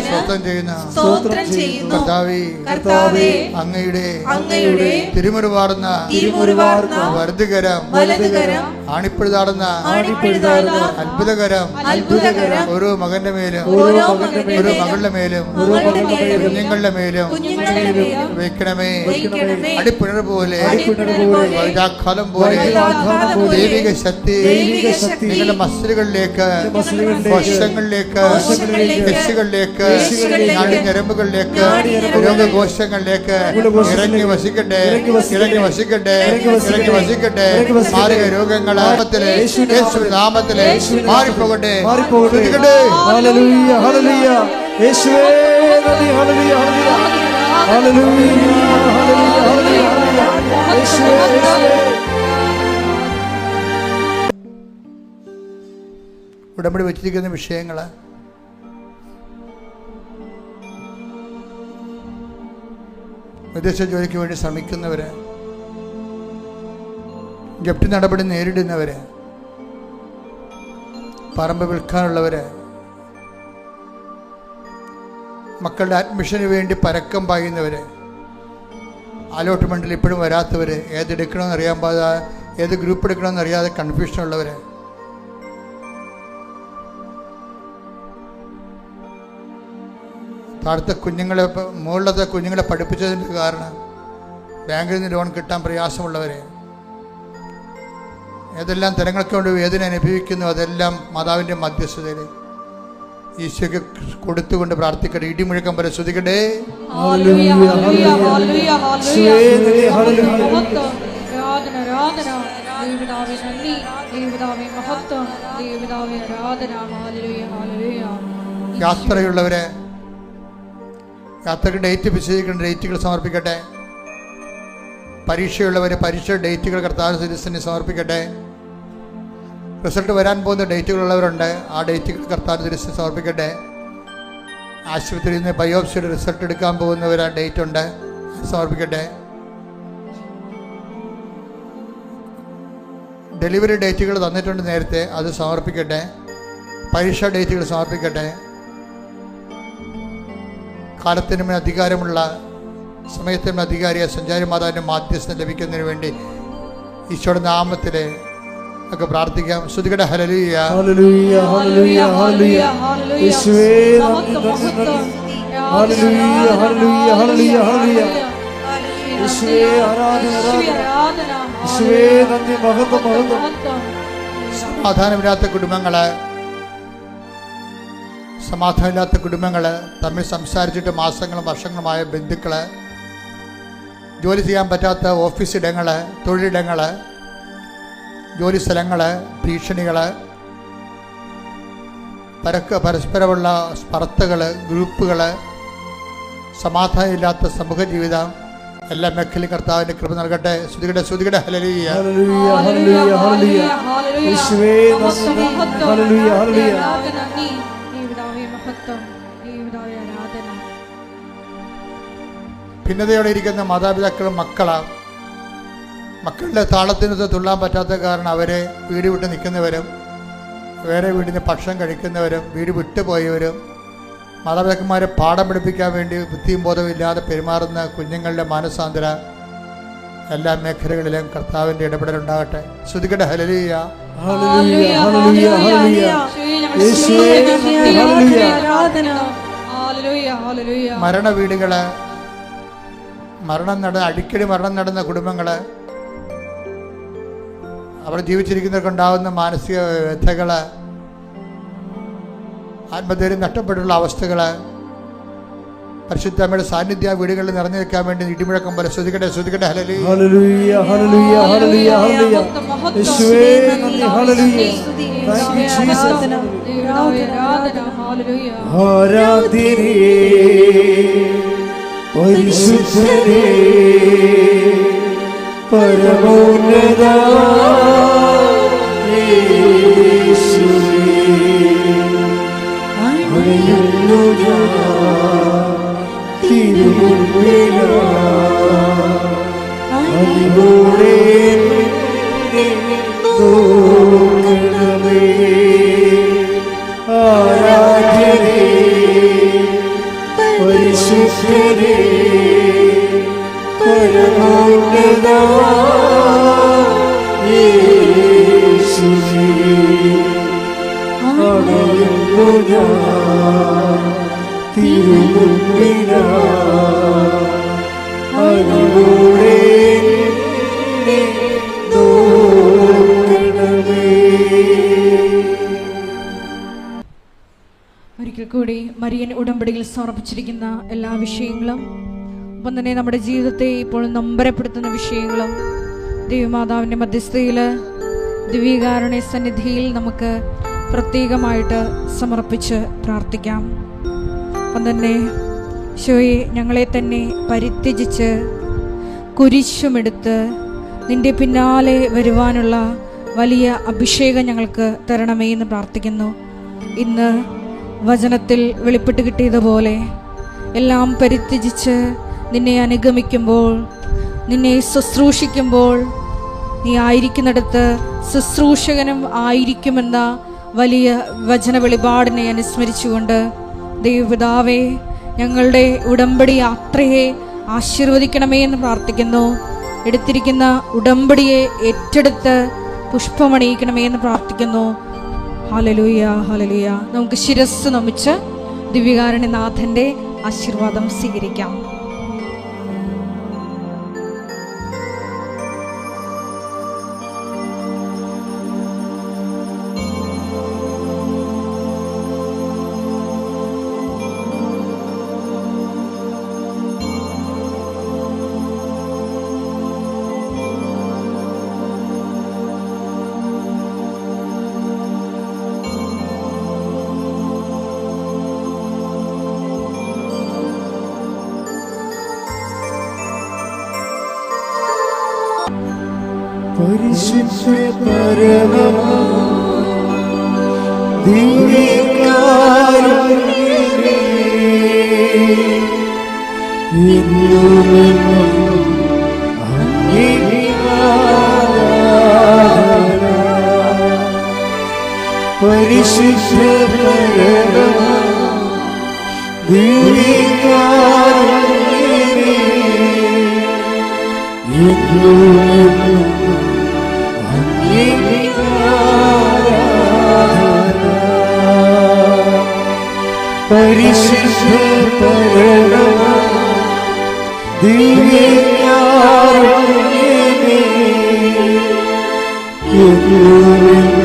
സ്തോത്രം ചെയ്യുന്ന കർത്താവേ, അങ്ങയുടെ തിരുമുറിവാർന്ന വലതുകരം, ആണിപ്പഴുതാടുന്ന അത്ഭുതകരം ഓരോ മകന്റെ മേലും, ഓരോ മകളുടെ മേലും, കുഞ്ഞുങ്ങളുടെ മേലും വയ്ക്കണമേ. അടിപ്പിണർ പോലെ, വൈരാഖാലം പോലെ ദൈവിക ശക്തി നിങ്ങളുടെ മസിലുകളിലേക്ക്, വശങ്ങളിലേക്ക്, രക്ഷികളിലേക്ക്, നാടിഞരമ്പുകളിലേക്ക്, രോഗകോശങ്ങളിലേക്ക് ഇറങ്ങി വസിക്കട്ടെ, ഇറങ്ങി വസിക്കട്ടെ, ഇറങ്ങി വസിക്കട്ടെ. മാരക രോഗങ്ങൾ നാമത്തിലെ മാറിപ്പോകട്ടെ. ഹല്ലേലൂയ ഹല്ലേലൂയ യേശുവേ നന്ദി. ഹല്ലേലൂയ ഹല്ലേലൂയ ഹല്ലേലൂയ ഹല്ലേലൂയ യേശുവേ യേശുവേ. ഉടമ്പടി വെച്ചിരിക്കുന്ന വിഷയങ്ങൾ വിദേശ ജോലിക്ക് വേണ്ടി ശ്രമിക്കുന്നവര്, ജപ്തി നടപടി നേരിടുന്നവര്, പറമ്പ് വിൽക്കാനുള്ളവര്, മക്കളുടെ അഡ്മിഷന് വേണ്ടി പരക്കം പായുന്നവര്, അലോട്ട്മെൻറ്റിൽ ഇപ്പോഴും വരാത്തവര്, ഏതെടുക്കണമെന്ന് അറിയാൻ പാടാതെ, ഏത് ഗ്രൂപ്പ് എടുക്കണമെന്ന് അറിയാതെ കൺഫ്യൂഷനുള്ളവര്, താഴത്തെ കുഞ്ഞുങ്ങളെ, മുകളിലത്തെ കുഞ്ഞുങ്ങളെ പഠിപ്പിച്ചതിൻ്റെ കാരണം ബാങ്കിൽ നിന്ന് ലോൺ കിട്ടാൻ പ്രയാസമുള്ളവരെ, ഏതെല്ലാം തരങ്ങൾക്ക് കൊണ്ട് വേദന അനുഭവിക്കുന്നു, അതെല്ലാം മാതാവിൻ്റെ മധ്യസ്ഥതയിൽ ഈശോയ്ക്ക് കൊടുത്തുകൊണ്ട് പ്രാർത്ഥിക്കട്ടെ. ഇടിമുഴക്കം പോലെ ശ്രുതിക്കട്ടെ. യാത്രയുള്ളവരെ, യാത്രയ്ക്ക് ഡേറ്റ് നിശ്ചയിക്കേണ്ട ഡേറ്റുകൾ സമർപ്പിക്കട്ടെ. പരീക്ഷയുള്ളവരെ പരീക്ഷ ഡേറ്റുകൾ കർത്താവ് തിരുസന്നിധിയിൽ സമർപ്പിക്കട്ടെ. റിസൾട്ട് വരാൻ പോകുന്ന ഡേറ്റുകളുള്ളവരുണ്ട്, ആ ഡേറ്റുകൾ കർത്താവ് തിരുസന്നിധിയിൽ സമർപ്പിക്കട്ടെ. ആശുപത്രിയിൽ നിന്ന് ബയോപ്സിയുടെ റിസൾട്ട് എടുക്കാൻ പോകുന്നവർ ആ ഡേറ്റ് ഉണ്ട്, സമർപ്പിക്കട്ടെ. ഡെലിവറി ഡേറ്റുകൾ തന്നിട്ടുണ്ട് നേരത്തെ, അത് സമർപ്പിക്കട്ടെ. പരീക്ഷാ ഡേറ്റുകൾ സമർപ്പിക്കട്ടെ. കാലത്തിനും അധികാരമുള്ള, സമയത്തിനും അധികാരിയ സഞ്ചാരി മാതാവിൻ്റെ മാധ്യസ്ഥം ലഭിക്കുന്നതിന് വേണ്ടി ഈശോയുടെ നാമത്തിൽ ഒക്കെ പ്രാർത്ഥിക്കാം. ശ്രുതികട. ഹല്ലേലൂയ ഹല്ലേലൂയ ഹല്ലേലൂയ ഹല്ലേലൂയ യേശുവേ നന്ദി നന്ദി നന്ദി. ഹല്ലേലൂയ ഹല്ലേലൂയ ഹല്ലേലൂയ ഹല്ലേലൂയ യേശുവേ ആരാധന ആരാധന യേശുവേ നന്ദി. മഹത്വം മഹത്വം. സമാധാനമില്ലാത്ത കുടുംബങ്ങള്, സമാധാനമില്ലാത്ത കുടുംബങ്ങൾ, തമ്മിൽ സംസാരിച്ചിട്ട് മാസങ്ങളും വർഷങ്ങളുമായ ബന്ധുക്കൾ, ജോലി ചെയ്യാൻ പറ്റാത്ത ഓഫീസ് ഇടങ്ങൾ, തൊഴിലിടങ്ങൾ, ജോലി സ്ഥലങ്ങൾ, ഭീഷണികൾ, പരസ്പരമുള്ള സ്പർദ്ധകൾ, ഗ്രൂപ്പുകൾ, സമാധാനമില്ലാത്ത സമൂഹ ജീവിതം, എല്ലാ മേഖലയും കർത്താവിന്റെ കൃപ നൽകട്ടെ. സ്തുതിക്കട്ടെ. ഹല്ലേലൂയ. ഭിന്നതയോടെ ഇരിക്കുന്ന മാതാപിതാക്കളും മക്കളുടെ താളത്തിനൊത്ത് തുള്ളാൻ പറ്റാത്ത കാരണം അവരെ വീട് വിട്ട് നിൽക്കുന്നവരും, വേറെ വീടിന് ഭക്ഷണം കഴിക്കുന്നവരും, വീട് വിട്ടുപോയവരും, മാതാപിതാക്കന്മാരെ പാഠം പഠിപ്പിക്കാൻ വേണ്ടി ബുദ്ധിയും ബോധവും ഇല്ലാതെ പെരുമാറുന്ന കുഞ്ഞുങ്ങളുടെ മാനസാന്തര എല്ലാ മേഖലകളിലും കർത്താവിൻ്റെ ഇടപെടലുണ്ടാകട്ടെ. സ്തുതിക്കട്ടെ. ഹല്ലേലൂയ. മരണവീടുകള്, അടിക്കടി മരണം നടന്ന കുടുംബങ്ങള്, അവർ ജീവിച്ചിരിക്കുന്നവർക്കുണ്ടാകുന്ന മാനസിക വ്യഥകള്, ആത്മധൈര്യം നഷ്ടപ്പെട്ടുള്ള അവസ്ഥകള്, പരിശുദ്ധമ്മയുടെ സാന്നിധ്യ വീടുകളിൽ നിറഞ്ഞു നിൽക്കാൻ വേണ്ടി ഇടിമുഴക്കം പോലെ സ്തുതിക്കട്ടെ. ഹല്ലേലൂയ. ഹല്ലേലൂയ. ഹല്ലേലൂയ. ഹല്ലേലൂയ. യേശുവേ നന്ദി. ഹല്ലേലൂയ. Thank you Jesus. ആരാധ്യനേ, പരിശുദ്ധനേ, പരമോന്നത യേശുവേ, അണയുന്നു അതിലൂടെ ആരാധ്യനേ, പരിശുദ്ധനേ, പരമോന്നത യേശുവേ, അണയുന്നു തിരുമുമ്പിലാ അതിലൂടെ ഒരിക്കൽ കൂടി മരിയൻ ഉടമ്പടിയിൽ സമർപ്പിച്ചിരിക്കുന്ന എല്ലാ വിഷയങ്ങളും, ഒപ്പം തന്നെ നമ്മുടെ ജീവിതത്തെ ഇപ്പോൾ നൊമ്പരപ്പെടുത്തുന്ന വിഷയങ്ങളും ദൈവമാതാവിൻ്റെ മധ്യസ്ഥയിൽ ദിവ്യകാരുണ്യ സന്നിധിയിൽ നമുക്ക് പ്രത്യേകമായിട്ട് സമർപ്പിച്ച് പ്രാർത്ഥിക്കാം. അപ്പം തന്നെ ഈശോയെ, ഞങ്ങളെ തന്നെ പരിത്യജിച്ച് കുരിശുമെടുത്ത് നിന്റെ പിന്നാലെ വരുവാനുള്ള വലിയ അഭിഷേകം ഞങ്ങൾക്ക് തരണമേ എന്ന് പ്രാർത്ഥിക്കുന്നു. ഇന്ന് വചനത്തിൽ വെളിപ്പെട്ട് കിട്ടിയതുപോലെ എല്ലാം പരിത്യജിച്ച് നിന്നെ അനുഗമിക്കുമ്പോൾ, നിന്നെ ശുശ്രൂഷിക്കുമ്പോൾ, നീ ആയിരിക്കുന്നിടത്ത് ശുശ്രൂഷകനും ആയിരിക്കുമെന്ന വലിയ വചന വെളിപാടിനെ അനുസ്മരിച്ചുകൊണ്ട് ദൈവപിതാവേ, ഞങ്ങളുടെ ഉടമ്പടി യാത്രയെ ആശീർവദിക്കണമേ എന്ന് പ്രാർത്ഥിക്കുന്നു. എടുത്തിരിക്കുന്ന ഉടമ്പടിയെ ഏറ്റെടുത്ത് പുഷ്പമണിയിക്കണമേ എന്ന് പ്രാർത്ഥിക്കുന്നു. ഹല്ലേലൂയ. ഹല്ലേലൂയ. നമുക്ക് ശിരസ്സ് നമിച്ച് ദിവ്യകാരുണ്യനാഥന്റെ ആശീർവാദം സ്വീകരിക്കാം. പരിശുദ്ധ പരമ ദിവ്യകാരുണ്യമേ, എന്നുമെന്നും അങ്ങേക്ക് ആരാധന. പരിശുദ്ധ പരമ ദിവ്യകാരുണ്യമേ, എന്നുമെന്നും പരിശുദ്ധ പരമ ദിവ്യകാരുണ്യമേ, എന്നുമെന്നും